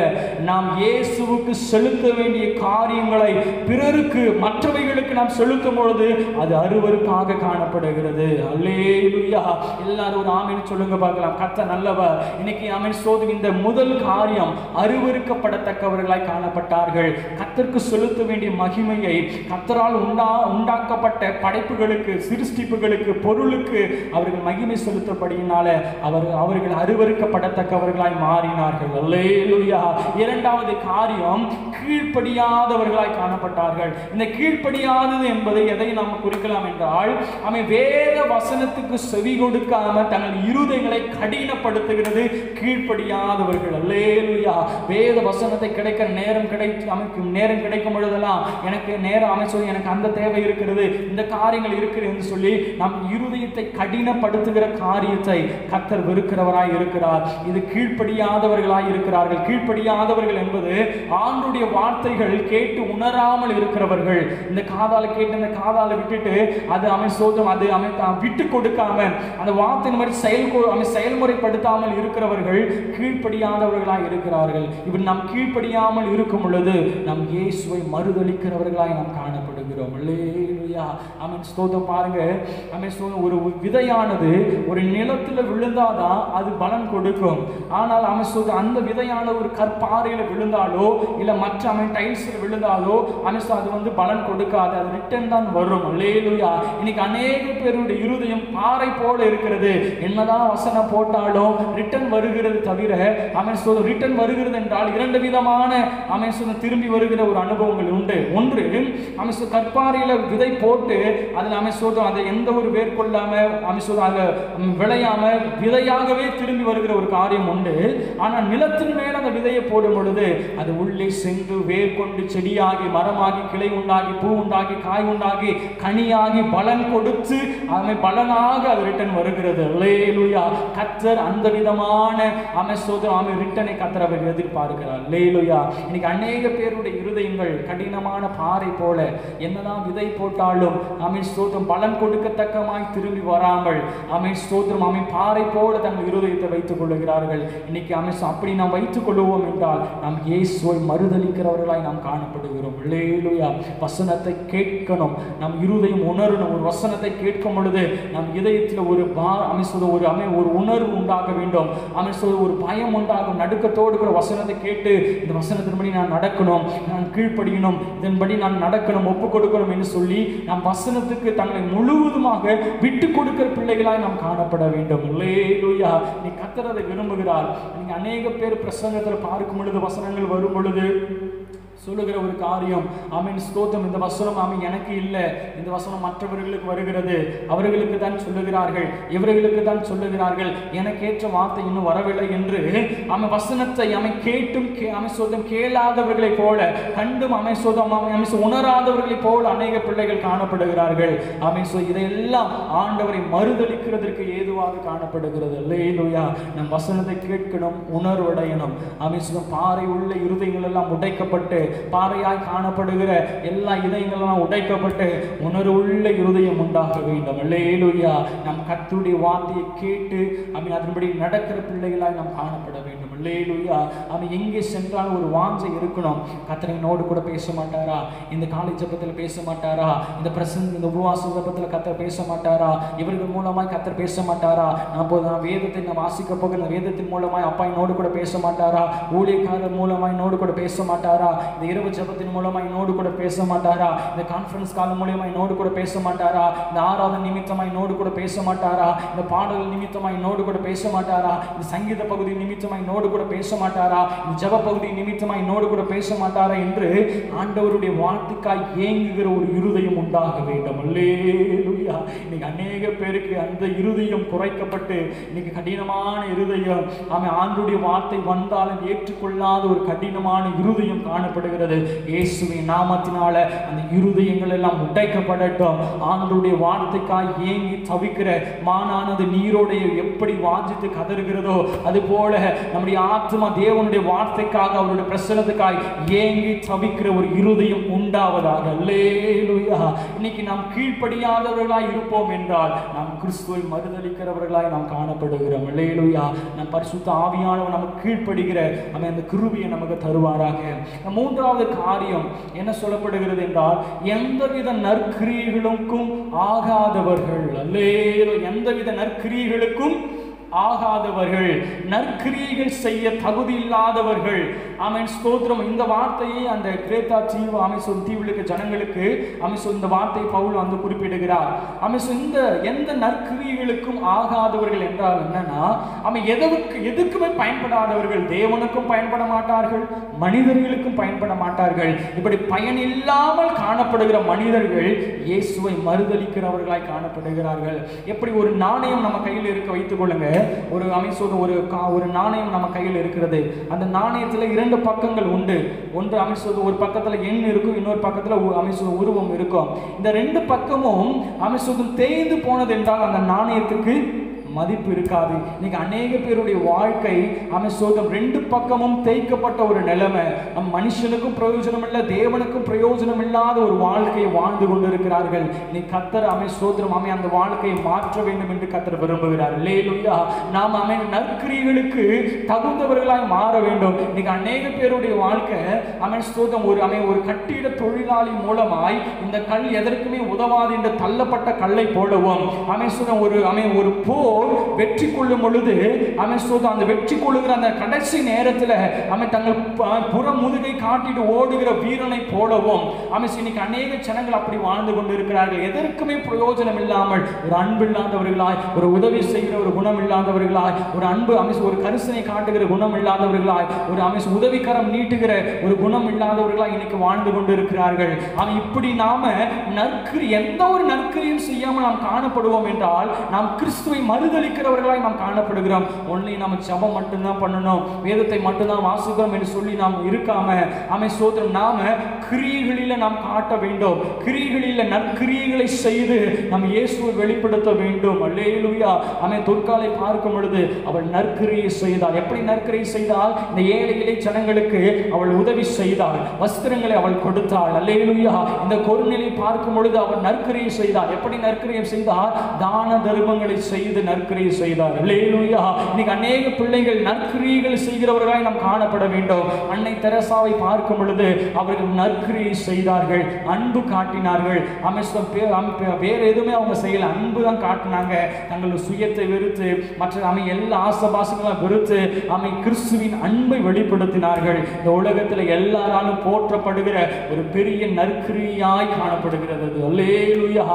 நாம் இயேசுவுக்கு செலுத்த வேண்டிய காரியங்களை பிறருக்கு மற்றவைகளுக்கு நாம் செலுத்தும் பொழுது அது அருவருப்பாக காணப்படுகிறது. அல்லேலூயா. எல்லாரும் ஒரு ஆமென் சொல்லுங்க பார்க்கலாம். கர்த்தர் நல்லவர். இன்னைக்கு ஆமென் சோதம் இந்த முதல் காரியம் அருவருக்கப்படத்தக்கவர்களாய் காணப்பட்டார்கள். கர்த்தருக்கு செலுத்த வேண்டிய மகிமையை கர்த்தரால் உண்டாக்கப்பட்ட படைப்புகளுக்கு, சிருஷ்டிப்புகளுக்கு, பொருளுக்கு அவர்கள் மகிமை செலுத்தப்படியினால அவர்கள் அருவருக்கப்படத்தக்கவர்களாய் மாறினார்கள். அல்லேலூயா. இரண்டாவது காரியம் கீழ்ப்படியாதவர்களாய் காணப்பட்டார்கள். இந்த கீழ்ப்படியாதது என்பதை எதை நாம் குறிக்கலாம் என்றால், அவன் வேத வசனத்துக்கு செவி கொடுக்காம தங்கள் இருதயங்களை கடினப்படுத்துகிறது கீழ்ப்படியாதவர்கள். அல்லேலூயா. வேத வசனத்தை கிடைக்க நேரம் கிடைக்கும் பொழுதெல்லாம் எனக்கு நேரம் அமைச்சது, எனக்கு அந்த தேவை இருக்கிறது, இந்த காரியங்கள் இருக்கிறது என்று சொல்லி நம் இருதயத்தை கடினப்படுத்துகிற காரியத்தை கர்த்தர் வெறுக்கிறவராய் இருக்கிறார். இது கீழ்ப்படியாதவர்களாய் இருக்கிறார்கள். கீழ்ப்படியாதவர்கள் என்பது ஆண்டுடைய வார்த்தைகள் கேட்டு உணராமல் இருக்கிறவர்கள். இந்த காதால கேட்டு இந்த காதால விட்டுட்டு அது சோதம் அது விட்டு கொடுக்காம அந்த வார்த்தையின் மாதிரி செயல்முறைப்படுத்தாமல் இருக்கிறவர்கள் கீழ்ப்படியாதவர்களாய் இருக்கிறார்கள். இப்படி நாம் கீழ்ப்படியாமல் இருக்கும் பொழுது நம் இயேசுவை மறுதலிக்கிறவர்களாய் நாம் காணப்படுகிறோம். அல்லேலூயா. ஆமென் ஸ்தோத்திரம். பாருங்க, ஆமென் ஸ்தோத்திரம். ஒரு விதையானது ஒரு நிலத்துல விழுந்தாதான் அது பலன் கொடுக்கும். ஆனால் ஆமென் ஸ்தோத்திரம், அந்த விதையான ஒரு கற்பாறையில விழுந்தாலோ இல்ல மற்ற டைல்ஸ்ல விழுந்தாலோ அது பலன் கொடுக்காது. அது ரிட்டர்ன் தான் வரும். அல்லேலூயா. இன்னைக்கு அநேக பேருடைய இருதயம் பாறை போல இருக்கிறது. என்னதான் வசனம் போட்டாலும் ரிட்டர்ன் வருகிறது தவிர ரிட்டர்ன் வருகிறது என்றால் இரண்டு விதமான திரும்பி வருகிற ஒரு அனுபவங்கள் உண்டு. ஒன்று கற்பாறையில விதை போட்டு அதில் அதை எந்த ஒரு வேர் கொள்ளாம விளையாம விதையாகவே திரும்பி வருகிற ஒரு காரியம் உண்டு. ஆனால் நிலத்தின் மேல அந்த விதையை போடும் பொழுது அது உள்ளே சென்று வேர் கொண்டு செடியாகி மரமாகி கிளை உண்டாகி பூ உண்டாகி காய் உண்டாகி கனியாகி பலன் கொடுத்து பலனாக அது ரிட்டர்ன் வருகிறது. அல்லேலூயா. கர்த்தர் அந்த விதமான ரிட்டனை கர்த்தர் அவர் எதிர்பார்க்கிறார். அல்லேலூயா. இன்னைக்கு அநேக பேருடைய இருதயங்கள் கடினமான பாறை போல என்னதான் விதை போட்டாலும் ஸ்தோத்திரம் பலன் கொடுக்கத்தக்கமாய் திரும்பி வராமல் ஸ்தோத்திரம் பாறை போல தங்கள் இருதயத்தை வைத்துக் கொள்ளுகிறார்கள். இன்னைக்கு அப்படி நாம் வைத்துக் கொள்ளுவோம் என்றால் நாம் இயேசுவை மறுதலிக்கிறவர்களாய் நாம் காணப்படுகிறோம். அல்லேலூயா. வசனத்தை கேட்கணும், நம் இருதயம் உணரணும். ஒரு வசனத்தை கேட்கும் பொழுது நம் இதயத்தில் ஒரு ஒரு உணர்வு உண்டாக வேண்டும். ஒரு பயம் உண்டாகும். நடுக்கத்தோடு கூட வசனத்தை கேட்டு இந்த வசனத்தின்படி நான் நடக்கணும், நான் கீழ்ப்படியணும், இதன்படி நான் நடக்கணும், ஒப்புக் கொடுக்கணும் என்று சொல்லி நாம் வசனத்துக்கு தங்களை முழுவதுமாக விட்டு கொடுக்கிற பிள்ளைகளாய் நாம் காணப்பட வேண்டும். அல்லேலூயா. நீ கர்த்தர் அதை விரும்புகிறார். நீங்க அநேக பேர் பிரசங்கத்தில் பார்க்கும் பொழுது வசனங்கள் வரும் பொழுது சொல்லுகிற ஒரு காரியம் ஸ்தோத்திரம், இந்த வசனம் எனக்கு இல்லை, இந்த வசனம் மற்றவர்களுக்கு வருகிறது, அவர்களுக்கு தான் சொல்லுகிறார்கள், இவர்களுக்கு தான் சொல்லுகிறார்கள், எனக்கு ஏற்ற வார்த்தை இன்னும் வரவில்லை என்று வசனத்தை கேட்டும் சோதம் கேளாதவர்களை போல கண்டும் உணராதவர்களை போல அநேக பிள்ளைகள் காணப்படுகிறார்கள். இதையெல்லாம் ஆண்டவரை மறுதலிக்கிறதற்கு ஏதுவாக காணப்படுகிறது. அல்லேலூயா. நம் வசனத்தை கேட்கணும், உணர்வடையணும். பாறை உள்ள இருதயங்கள் எல்லாம் உடைக்கப்பட்டு பாறையாய் காணப்படுகிற எல்லா இதயங்களும் உடைக்கப்பட்டு உணர்வுள்ள இருதயம் உண்டாக வேண்டும். அல்லேலூயா. நம் கர்த்தருடைய வார்த்தையை கேட்டு அதன்படி நடக்கிற பிள்ளைகளாய் நாம் காணப்பட வேண்டும். அல்லேலூயா. எங்கே சென்றாலும் ஒரு வாஞ்சை இருக்கணும். கர்த்தரோடு கூட பேச மாட்டாரா? இந்த காலை ஜெபத்தில் பேச மாட்டாரா? இந்த இந்த உபவாச ஜெபத்தில் கர்த்தர் பேச மாட்டாரா? இவர்கள் மூலமாய் கர்த்தர் பேச மாட்டாரா? நான் வேதத்தை நான் வாசிக்க போகிற வேதத்தின் மூலமாய் அப்பா என்னோடு கூட பேச மாட்டாரா? ஊழியக்காரர் மூலமாய் என்னோடு கூட பேச மாட்டாரா? இந்த இரவு ஜெபத்தின் மூலமா என்னோடு கூட பேச மாட்டாரா? இந்த கான்ஃபரன்ஸ் கால் மூலமா என்னோடு கூட பேச மாட்டாரா? இந்த ஆராதனை நிமித்தமா என்னோடு கூட பேச மாட்டாரா? இந்த பாடல் நிமித்தமா என்னோடு கூட பேச மாட்டாரா? இந்த சங்கீத பகுதி நிமித்தமா என்னோடு கூட பேச மாட்டாரா? இந்த ஜெப பகுதி நிமித்தமா என்னோடு கூட பேச மாட்டாரா என்று ஆண்டவருடைய வார்த்தைக்காய் ஏங்குகிற ஒரு இருதயம் உண்டாக வேண்டும். அல்லேலூயா. இன்னைக்கு அநேக பேருக்கு அந்த இருதயம் குறைக்கப்பட்டு இன்னைக்கு கடினமான இருதயம் ஆண்டவருடைய வார்த்தை வந்தாலும் ஏற்றுக்கொள்ளாத ஒரு கடினமான இருதயம் காணப்படுகிறது. இயேசுவின் நாமத்தினால அந்த இருதயங்கள் எல்லாம் உடைக்கப்படட்டும். ஆண்டவருடைய வார்த்தைக்காய் ஏங்கி தவிக்கிற மானானது நீரோடைய எப்படி வாஞ்சித்து கதறுகிறதோ அது போல நம்முடைய ஆத்மா தேவனுடைய வார்த்தைக்காக அவருடைய பிரசன்னத்துக்காய் ஏங்கி தவிக்கிற ஒரு இருதயம் உண்டாவதாக. அல்லேலூயா. இன்னைக்கு நாம் கீழ்ப்படியாதவர்களாய் இருப்போம் என்றால் நாம் கிறிஸ்துவை மறுதலிக்கிறவர்களாய் நாம் காணப்படுகிறோம். அல்லேலூயா. நம் பரிசுத்த ஆவியானவர் நமக்கு கீழ்ப்படுகிற அந்த கிருபையை நமக்கு தருவாராக. மூன்றாவது காரியம் என்ன சொல்லப்படுகிறது என்றால், எந்தவித நற்கிரியைகளுக்கும் ஆகாதவர்கள். அல்லேலூயா. எந்தவித நற்கிரியைகளுக்கும் ஆகாதவர்கள், நற்கிரியைகள் செய்ய தகுதி இல்லாதவர்கள். ஆமென், ஸ்தோத்திரம். இந்த வார்த்தையை அந்த கிரேத்தா தீவு தீவில் இருக்க ஜனங்களுக்கு இந்த வார்த்தையை பவுல் குறிப்பிடுகிறார். இந்த எந்த நற்கிரியைகளுக்கும் ஆகாதவர்கள் என்றால் என்னன்னா, எதுக்குமே பயன்படாதவர்கள். தேவனுக்கும் பயன்பட மாட்டார்கள், மனிதர்களுக்கும் பயன்பட மாட்டார்கள். இப்படி பயனில்லாமல் காணப்படுகிற மனிதர்கள் இயேசுவை மறுதலிக்கிறவர்களாய் காணப்படுகிறார்கள். எப்படி ஒரு நாணயம் நம்ம கையில் இருக்க வைத்துக் கொள்ளுங்க. ஒரு நாணயம் நம்ம கையில் இருக்கிறது. அந்த நாணயத்தில் 2 பக்கங்கள் உண்டு. ஒன்று ஒரு பக்கத்துல எண் இருக்கும், இன்னொரு பக்கத்துல உருவம் இருக்கும். இந்த 2 பக்கமும் தேய்ந்து போனது என்றால் அந்த நாணயத்துக்கு மதிப்பு இருக்காது. இன்னைக்கு அநேக பேருடைய வாழ்க்கை 2 பக்கமும் தேய்க்கப்பட்ட ஒரு நிலைமை. மனுஷனுக்கும் பிரயோஜனம் இல்லை, தேவனுக்கும் பிரயோஜனம் இல்லாத ஒரு வாழ்க்கையை வாழ்ந்து கொண்டிருக்கிறார்கள். இன்னைக்கு கர்த்தர் ஸ்தோத்திரம் அந்த வாழ்க்கையை மாற்ற வேண்டும் என்று கர்த்தர் விரும்புகிறார். அல்லேலூயா. நாம் நற்கிரியைகளுக்கு தகுந்தவர்களாய் மாற வேண்டும். இன்னைக்கு அநேக பேருடைய வாழ்க்கை ஸ்தோத்திரம் ஒரு கட்டிட தொழிலாளி மூலமாய் இந்த கல் எதற்குமே உதவாது என்று தள்ளப்பட்ட கல்லை போலவும் ஒரு போர் வெற்றி கொள்ளும் பொழுது அந்த வெற்றி கொள்ளுகிற அந்த கடைசி நேரத்தில் தங்கள் புற முதுகை காட்டிட்டு ஓடுகிற வீரனை போலவும் இன்னைக்கு அநேக ஜனங்கள் அப்படி வாழ்ந்து கொண்டிருக்கிறார்கள். எதற்குமே பிரயோஜனம் இல்லாமல் ஒரு அன்பு இல்லாதவர்களாய், ஒரு உதவி செய்கிற ஒரு குணம் இல்லாதவர்களாய், ஒரு அன்பு ஒரு கரிசனை காட்டுகிற குணம் இல்லாதவர்களாய், ஒரு உதவிக்கரம் நீட்டுகிற ஒரு குணம் இல்லாதவர்களாய் இன்னைக்கு வாழ்ந்து கொண்டிருக்கிறார்கள். இப்படி நாம எந்த ஒரு நற்கிரியும் செய்யாமல் நாம் காணப்படுவோம் என்றால் நாம் கிறிஸ்துவை மறுதலிக்கிறவர்களாய் நாம் காணப்படுகிறோம். ஒன்லி நம்ம ஜெபம் மட்டும்தான் பண்ணணும், வேதத்தை மட்டும்தான் வாசிக்கிறோம் என்று சொல்லி நாம் இருக்காம ஸ்தோத்திரம் நாம கிரியைகளில் நாம் காட்ட வேண்டும். கிரியைகளில் நற்கிரியைகளை செய்து நம் இயேசுவை வெளிப்படுத்த வேண்டும். அல்லேலூயா. தொற்காலை பார்க்கும் பொழுது அவள் நற்கிரியை செய்தாள். எப்படி நற்கிரியை செய்தால்? இந்த ஏழை எளிய ஜனங்களுக்கு அவள் உதவி செய்தாள், வஸ்திரங்களை அவள் கொடுத்தாள். அல்லேலூயா. இந்த கொர்நேலியை பார்க்கும் பொழுது அவள் நற்கிரியை செய்தாள். எப்படி நற்கிரியை செய்தால்? தான தர்மங்களை செய்து நற்கிரியை செய்தார். அல்லேலூயா. இன்னைக்கு அநேக பிள்ளைகள் நற்கிரியைகள் செய்கிறவர்களாய் நாம் காணப்பட வேண்டும். அன்னை தெரசாவை பார்க்கும் பொழுது அவர்கள் நற்கிரியை செய்தார்கள், அன்பு காட்டினார்கள். வேற எதுவுமே அவங்க செய்யல, அன்பு தான் காட்டினாங்க. தங்கள் சுயத்தை வெறுத்து மற்ற எல்லா ஆசபாசங்களும் வெறுத்து கிறிஸ்துவின் அன்பை வெளிப்படுத்தினார்கள். இந்த உலகத்தில் எல்லாராலும் போற்றப்படுகிற ஒரு பெரிய நற்கிரியாய் காணப்படுகிறது. அல்லேலூயா.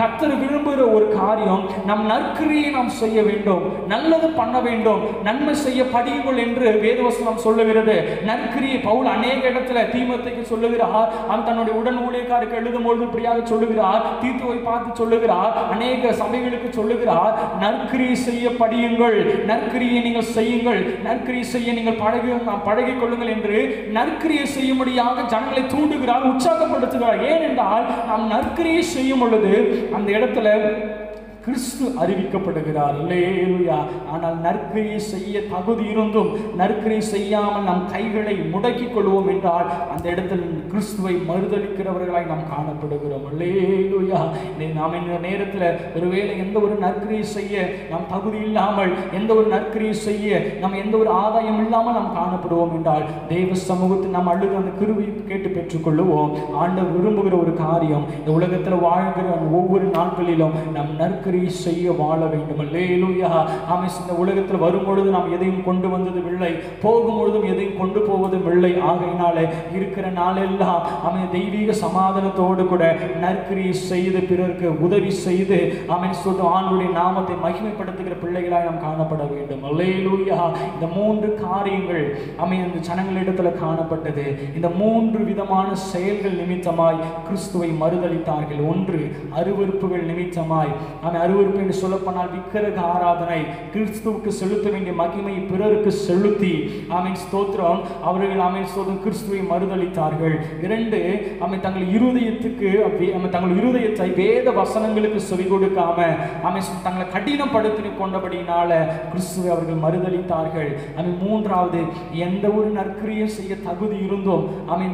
கர்த்தர் விரும்புகிற ஒரு காரியம், நம் நற்கிரியை நாம் செய்ய வேண்டும், நல்லது பண்ண வேண்டும், நன்மை செய்ய படியுங்கள் என்று வேதவசனம் சொல்லுகிறது. நற்கிரியை பவுல் அநேக இடத்துல தீமோத்தேயுக்கு சொல்லுகிறார். தன்னுடைய உடன் ஊழியக்காரருக்கு எழுதும்போது இப்படியாக சொல்லுகிறார். தீத்துவை பார்த்து சொல்லுகிறார், அநேக சபைகளுக்கு சொல்லுகிறார், நற்கிரியை செய்ய படியுங்கள், நற்கிரியை நீங்கள் செய்யுங்கள், நற்கிரியை செய்ய நீங்கள் பழகிக் கொள்ளுங்கள் என்று நற்கிரியை செய்யும்படியாக ஜனங்களை தூண்டுகிறார், உற்சாகப்படுத்துகிறார். ஏனென்றால் நாம் நற்கிரியை செய்யும் பொழுது அந்த இடத்துல கிறிஸ்து அறிவிக்கப்படுகிறார். அல்லேலூயா. ஆனால் நற்கிரியை செய்ய தகுதி இருந்தும் நற்கிரியை செய்யாமல் நம் கைகளை முடக்கிக் கொள்வோம் என்றால் அந்த இடத்தில் கிறிஸ்துவை மறுதலிக்கிறவர்களாய் நாம் காணப்படுகிறோம். அல்லேலூயா. நாம் இந்த நேரத்தில் ஒருவேளை எந்த ஒரு நற்கிரியை செய்ய நாம் தகுதி இல்லாமல், எந்த ஒரு நற்கிரியை செய்ய நாம் எந்த ஒரு ஆதாயம் இல்லாமல் நாம் காணப்படுவோம் என்றால் தேவ சமூகத்தில் நாம் அழுது அந்த கிருபையை கேட்டு பெற்றுக்கொள்ளுவோம். ஆண்டவர் விரும்புகிற ஒரு காரியம், இந்த உலகத்தில் வாழ்கிற ஒவ்வொரு நாட்களிலும் நம் நற்கிரி செய்ய வாழ வேண்டும். அல்லேலூயா. இந்த உலகத்தில் வரும்பொழுது நாம் எதையும் கொண்டு வந்ததும் இல்லை, போகும்பொழுதும் எதையும் கொண்டு போவதும் இல்லை. ஆகையினால இருக்கிற நாளெல்லாம் தெய்வீக சமாதானத்தோடு கூட நற்கிரியை செய்து பிறருக்கு உதவி செய்து ஆண்டுடைய நாமத்தை மகிமைப்படுத்துகிற பிள்ளைகளாய் நாம் காணப்பட வேண்டும். அல்லேலூயா. இந்த 3 காரியங்கள் அந்த ஜனங்களிடத்தில் காணப்பட்டது. இந்த 3 விதமான செயல்கள் நிமித்தமாய் கிறிஸ்துவை மறுதலித்தார்கள். ஒன்று, அருவருப்புகள் நிமித்தமாய். அருவருப்பு என்று சொல்லப்போனால் விக்கிரக ஆராதனை, கிறிஸ்துவுக்கு செலுத்த வேண்டிய மகிமையை பிறருக்கு செலுத்தி ஸ்தோத்திரம் அவர்கள் கிறிஸ்துவை மறுதலித்தார்கள். 2, தங்கள் இருதயத்தை வேத வசனங்களுக்கு செவி கொடுக்காம தங்களை கடினப்படுத்தி கொண்டபடியினால கிறிஸ்துவை அவர்கள் மறுதலித்தார்கள். 3வது, எந்த ஒரு நற்கிரியை செய்ய தகுதி இருந்தும்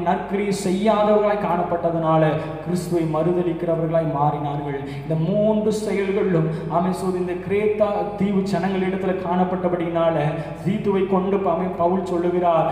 நற்கிரியை செய்யாதவர்களாய் காணப்பட்டதனால கிறிஸ்துவை மறுதலிக்கிறவர்களாய் மாறினார்கள். இந்த 3 செயல்கள் செய்திகளும் ஆமென் இந்த கிரேத்தா தீவு ஜனங்களிடத்துல காணப்பட்டபடினால தீத்துவை கொண்டு பவுல் சொல்லுகிறார்,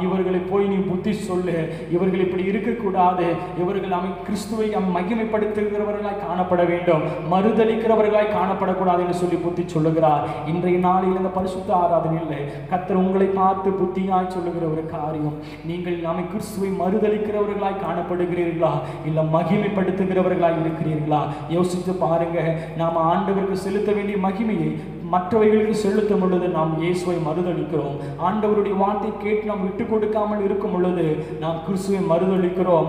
இவர்களை போய் நீ புத்தி சொல்லு, இவர்கள் இப்படி இருக்கக்கூடாது, இவர்கள் கிறிஸ்துவை மகிமைப்படுத்துகிறவர்களாய் காணப்பட வேண்டும், மறுதளிக்கிறவர்களாய் காணப்படக்கூடாது என்று சொல்லி புத்தி சொல்லுகிறார். இன்றைய நாளில் இந்த பரிசுத்த ஆராதனையில் கர்த்தர் உங்களை பார்த்து புத்தியாய் சொல்லுகிற ஒரு காரியம், நீங்கள் கிறிஸ்துவை மறுதளிக்கிறவர்களாய் காணப்படுகிறீர்களா இல்ல மகிமைப்படுத்துகிறவர்களாய் இருக்கிறீர்களா? யோசித்து பாருங்க. நாம் ஆண்டவருக்கு செலுத்த வேண்டிய மகிமையை மற்றவைகளுக்கு செலுத்தும் பொழுது நாம் இயேசுவை மறுதளிக்கிறோம். ஆண்டவருடைய வார்த்தை கேட்டு நாம் விட்டு கொடுக்காமல் இருக்கும் பொழுது நாம் கிறிஸ்துவை மறுதளிக்கிறோம்.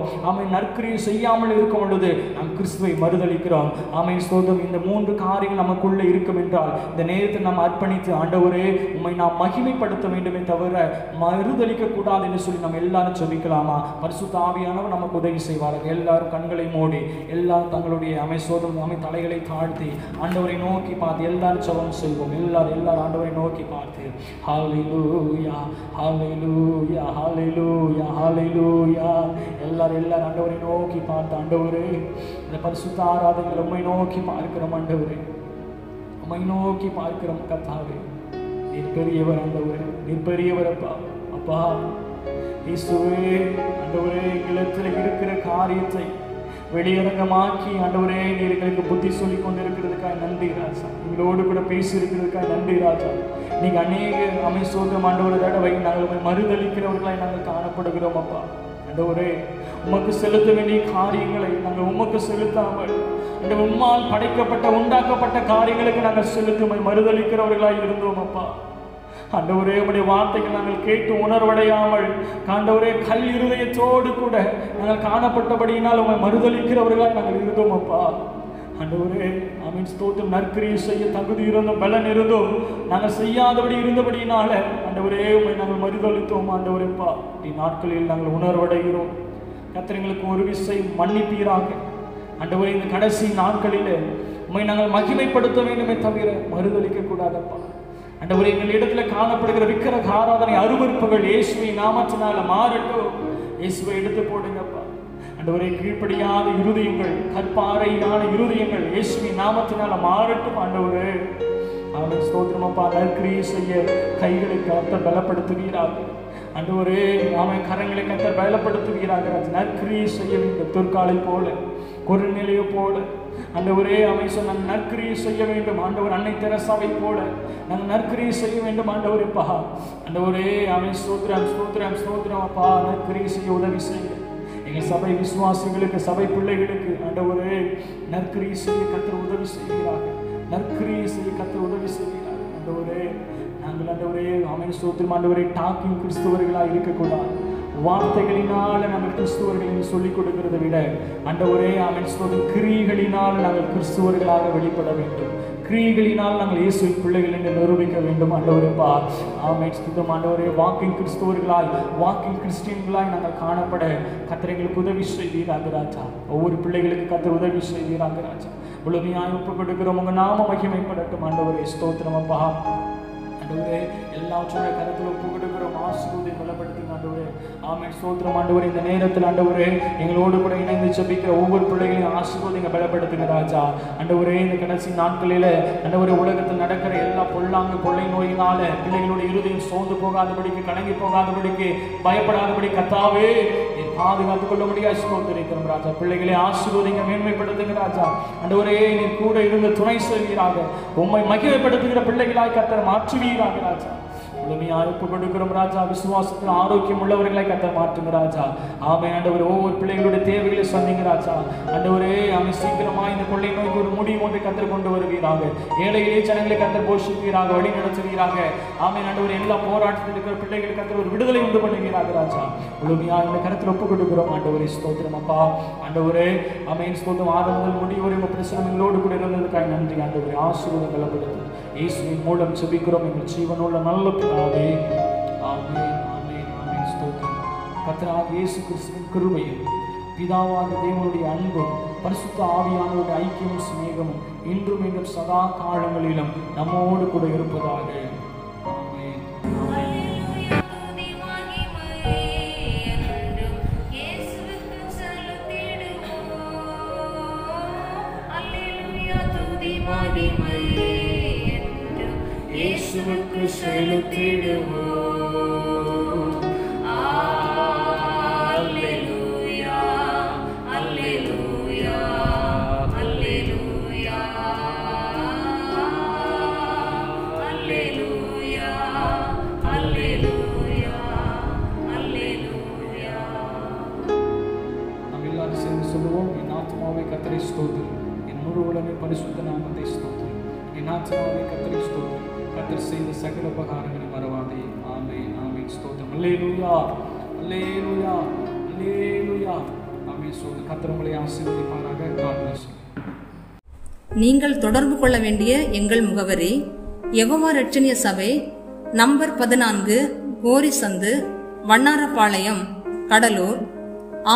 நற்கிரியை செய்யாமல் இருக்கும் பொழுது நாம் கிறிஸ்துவை மறுதளிக்கிறோம். ஸ்தோத்திரம். இந்த 3 காரியங்கள் நமக்குள்ளே இருக்கும் என்றால் இந்த நேரத்தை நாம் அர்ப்பணித்து, ஆண்டவரே உம்மை நாம் மகிமைப்படுத்த வேண்டுமே தவிர மறுதளிக்க கூடாது என்று சொல்லி நம்ம எல்லாரும் ஜெபிக்கலாமா? பரிசுத்த ஆவியானவர் நமக்கு உதவி செய்வார்கள். எல்லாரும் கண்களை மூடி எல்லாரும் தங்களுடைய சோதரம் தலைகளை தாழ்த்தி ஆண்டவரை நோக்கி பார்த்து எல்லாரும் ஜெபம் செய்வோம். எல்லாரும் ஆண்டவரை நோக்கி பார்த்து ஹல்லேலூயா ஹல்லேலூயா ஹல்லேலூயா ஹல்லேலூயா எல்லாரும் ஆண்டவரை நோக்கி பார்த்து, ஆண்டவரே இந்த பரிசுத்த ஆராதனைகளை உம்மை நோக்கி பார்க்கிறோம். ஆண்டவரே உம்மை நோக்கி பார்க்கிறோம். கர்த்தாவே நீர் பெரியவர். ஆண்டவரே நீர் பெரியவர். அப்பா இயேசுவே, ஆண்டவரே எங்களிடத்தில் இருக்கிற காரியத்தை வெளியரங்கமாக்கி ஆண்டவரே நீர் எங்களுக்கு புத்தி சொல்லி கொண்டிருக்கிறதுக்காக நன்றி ராஜா. எங்களோடு கூட பேசி இருக்கிறதுக்காக நன்றி ராஜா. நீங்க அநேக சோதரம் ஆண்டவரை தடவை நாங்கள் மறுதளிக்கிறவர்களாய் நாங்கள் காணப்படுகிறோம். அப்பா ஆண்டவரே உமக்கு செலுத்த வேண்டிய காரியங்களை நாங்கள் உமக்கு செலுத்தாமல் இந்த உம்மால் படைக்கப்பட்ட உண்டாக்கப்பட்ட காரியங்களுக்கு நாங்கள் செலுத்தும் மறுதளிக்கிறவர்களாய் இருந்தோம். அப்பா ஆண்டவரே உம்முடைய வார்த்தைகள் நாங்கள் கேட்டு உணர்வடையாமல் ஆண்டவரே கல் இருதயத்தோடு கூட நாங்கள் காணப்பட்டபடியினால் உம்மை மறுதளிக்கிறவர்களாக நாங்கள் இருந்தோம். அப்பா ஆண்டவரே ஸ்தோத்திரம். நற்கிரியை செய்ய தகுதி இருந்தோம், பலன் இருந்தோம், நாங்கள் செய்யாதபடி இருந்தபடியினால ஆண்டவரே உம்மை நாங்கள் மறுதளித்தோம். ஆண்டவரேப்பா நாட்களில் நாங்கள் உணர்வடைகிறோம். கர்த்தர்களுக்கு ஒரு விசை மன்னிப்பீராக. ஆண்டவரே இந்த கடைசி நாட்களில் உம்மை நாங்கள் மகிமைப்படுத்த வேண்டுமே தவிர மறுதளிக்க கூடாதப்பா. ஆண்டவரே எங்கள் இடத்துல காணப்படுகிற விக்கிரக ஆராதனை அருவருப்புகள் இயேசுவை நாமத்தினால மாறட்டும். இயேசுவை எடுத்து போடுங்கப்பா. ஆண்டவரே கீழ்ப்படியாத இருதயங்கள், கற்பாறையான இருதயங்கள் இயேசுவை நாமத்தினால மாறட்டும். ஆண்டவரே ஸ்தோத்திரமப்பா. நற்கிரியை செய்ய கைகளை கர்த்தர் பலப்படுத்துவீராக. ஆண்டவரே கரங்களை கர்த்தர் பலப்படுத்துவீராக. நற்கிரியை செய்ய வேண்டும். தொற்காலை போல கொர்நேலியை போல ஆண்டவரே சொன்ன நற்கிரியை செய்ய வேண்டும். ஆண்டவர் அன்னை தெரசாவை போல நாங்கள் நற்கிரியை செய்ய வேண்டும். ஆண்டவரேப்பா ஆண்டவரே ஸ்தோத்திரம் ஸ்தோத்திரம் ஸ்தோத்திரம். அப்பா நற்கிரியை செய்ய உதவி செய்ய எங்கள் சபை விசுவாசிகளுக்கு, சபை பிள்ளைகளுக்கு ஆண்டவரே நற்கிரியை செய்ய கர்த்தர் உதவி செய்கிறாங்க. நற்கிரியை செய்ய கர்த்தர் உதவி செய்கிறாங்க. ஆண்டவரே நாங்கள் ஆண்டவரே ஸ்தோத்திரம். ஆண்டவரே டாக்கிங் கிறிஸ்துவர்களாக இருக்கக்கூடாது. வார்த்தைகளினால நாங்கள் கிறிஸ்துவர்களை சொல்லிக் கொடுக்கிறத விட ஆண்டவரே ஸ்தோத்திரம் கிரியைகளினால் நாங்கள் கிறிஸ்துவர்களாக வெளிப்பட வேண்டும். கிரியைகளினால் நாங்கள் இயேசுவின் பிள்ளைகள் என்று நிரூபிக்க வேண்டும். ஆண்டவரேப்பா ஸ்தோத்திரம். ஆண்டவரே வாக்கிங் கிறிஸ்துவர்களாய், வாக்கிங் கிறிஸ்டியன்களாய் நாங்கள் காணப்பட கர்த்தர் எங்களுக்கு உதவி செய்வீராக ராஜா. ஒவ்வொரு பிள்ளைகளுக்கு கர்த்தர் உதவி செய்வீராக ராஜா. முழுமையாய் ஒப்புக் கொடுக்கிறோம். உங்க நாம மகிமைப்படட்டும். ஆண்டவரே ஸ்தோத்திரம். அப்பா ஆண்டவரே எல்லாவற்றையும் கருத்தில் ஒப்பு கொடுக்கிறோம். ஆசீர்வாதத்தை பலப்படுத்துங்க ஆண்டவரே. ஸ்தோத்திரம். ஆண்டவரே இந்த நேரத்தில் ஆண்டவரே எங்களோடு கூட இணைந்து ஜெபிக்கிற ஒவ்வொரு பிள்ளைகளையும் ஆசீர்வாதத்தை பலப்படுத்துங்க ராஜா. ஆண்டவரே இந்த கடைசி நாட்களில் ஆண்டவரே உலகத்தில் நடக்கிற எல்லா பொல்லாங்கு கொள்ளை நோயினால பிள்ளைகளுடைய இருதயம் சோர்ந்து போகாதபடிக்கு, கலங்கி போகாதபடிக்கு, பயப்படாதபடி கர்த்தாவே பாதுகாத்துக் கொள்ள முடியாது ஸ்தோத்திரிக்கிறோம் ராஜா. பிள்ளைகளை ஆசீர்வதிங்க, மேன்மைப்படுத்துங்க ராஜா. ஆண்டவரே நீ கூட இருந்து துணை செய்வீராக. உம்மை மகிமைப்படுத்துகிற பிள்ளைகளாய் கர்த்தர் மாற்றுவீராக ராஜா. முழுமையாக ஒப்புக் கொடுக்கிறோம் ராஜா. விசுவாசத்தில் ஆரோக்கியம் உள்ளவர்களை கர்த்தர் மாற்றுங்க ராஜா. ஆண்டவரே ஒவ்வொரு பிள்ளைகளுடைய தேவைகளை சந்திங்க ராஜா. ஆண்டவரே சீக்கிரமா இந்த கொள்ளை நோய்க்கு ஒரு முடிவு ஒன்றை கர்த்தர் கொண்டு வருவீராக. ஏழை எளிய ஜனங்களை கர்த்தர் போஷிப்பீராக, வழி நடத்துவீராக. ஆண்டவரே எல்லா போராட்டத்தில் இருக்கிற பிள்ளைகள் கர்த்தர் ஒரு விடுதலை உண்டு பண்ணுவீராக ராஜா. முழுமையாக இந்த கருத்தில் ஒப்புக் கொடுக்கிறோம் ஆண்டவரே ஸ்தோத்திரம். அப்பா ஆண்டவரே ஸ்தோத்திரம். ஆறு முதல் முடிவரை உங்கள் பிரச்சனைகளோடு கூட இருந்ததுக்காக நன்றி ஆண்டவரே. ஆசீர்வாதம் பலப்படுத்தும் இயேசுவின் மூலம் ஜெபிக்கிறோம் எங்கள் ஜீவனுள்ள நல்ல பிதாவே. ஆமென் ஆமென் ஆமென். ஸ்தோத்திரம். கர்த்தராகிய இயேசு கிறிஸ்துவின் கிருபையும், பிதாவாகிய தேவனுடைய அன்பும், பரிசுத்த ஆவியானவருடைய ஐக்கியமும் சிநேகமும் இன்றும் இன்றும் சதா காலங்களிலும் நம்மோடு கூட இருப்பதாக. ஆமென். மகிமை கர்த்தாவே கர்த்தரை ஸ்தோத்திரம். கர்த்தர் செய்த சகல உபகாரங்களை மறவாதே. ஆமென் ஆமென் ஸ்தோத்திரம். அல்லேலூயா அல்லேலூயா அல்லேலூயா. ஆமென் ஸ்தோத்திரம். கர்த்தர் உங்களை ஆசீர்வதிப்பாராக. God bless you. நீங்கள் தொடர்பு கொள்ள வேண்டிய எங்கள் முகவரி யெகோவா இரட்சணிய சபை, நம்பர் 14, கோரி சந்து, வண்ணாரப்பாளையம், கடலூர்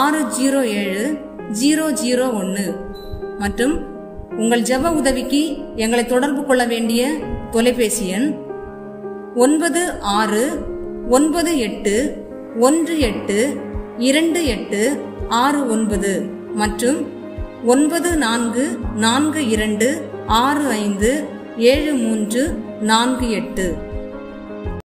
607001. மற்றும் உங்கள் ஜெப உதவிக்கு எங்களை தொடர்பு கொள்ள வேண்டிய தொலைபேசி எண் 9618182869 மற்றும் 9442657348.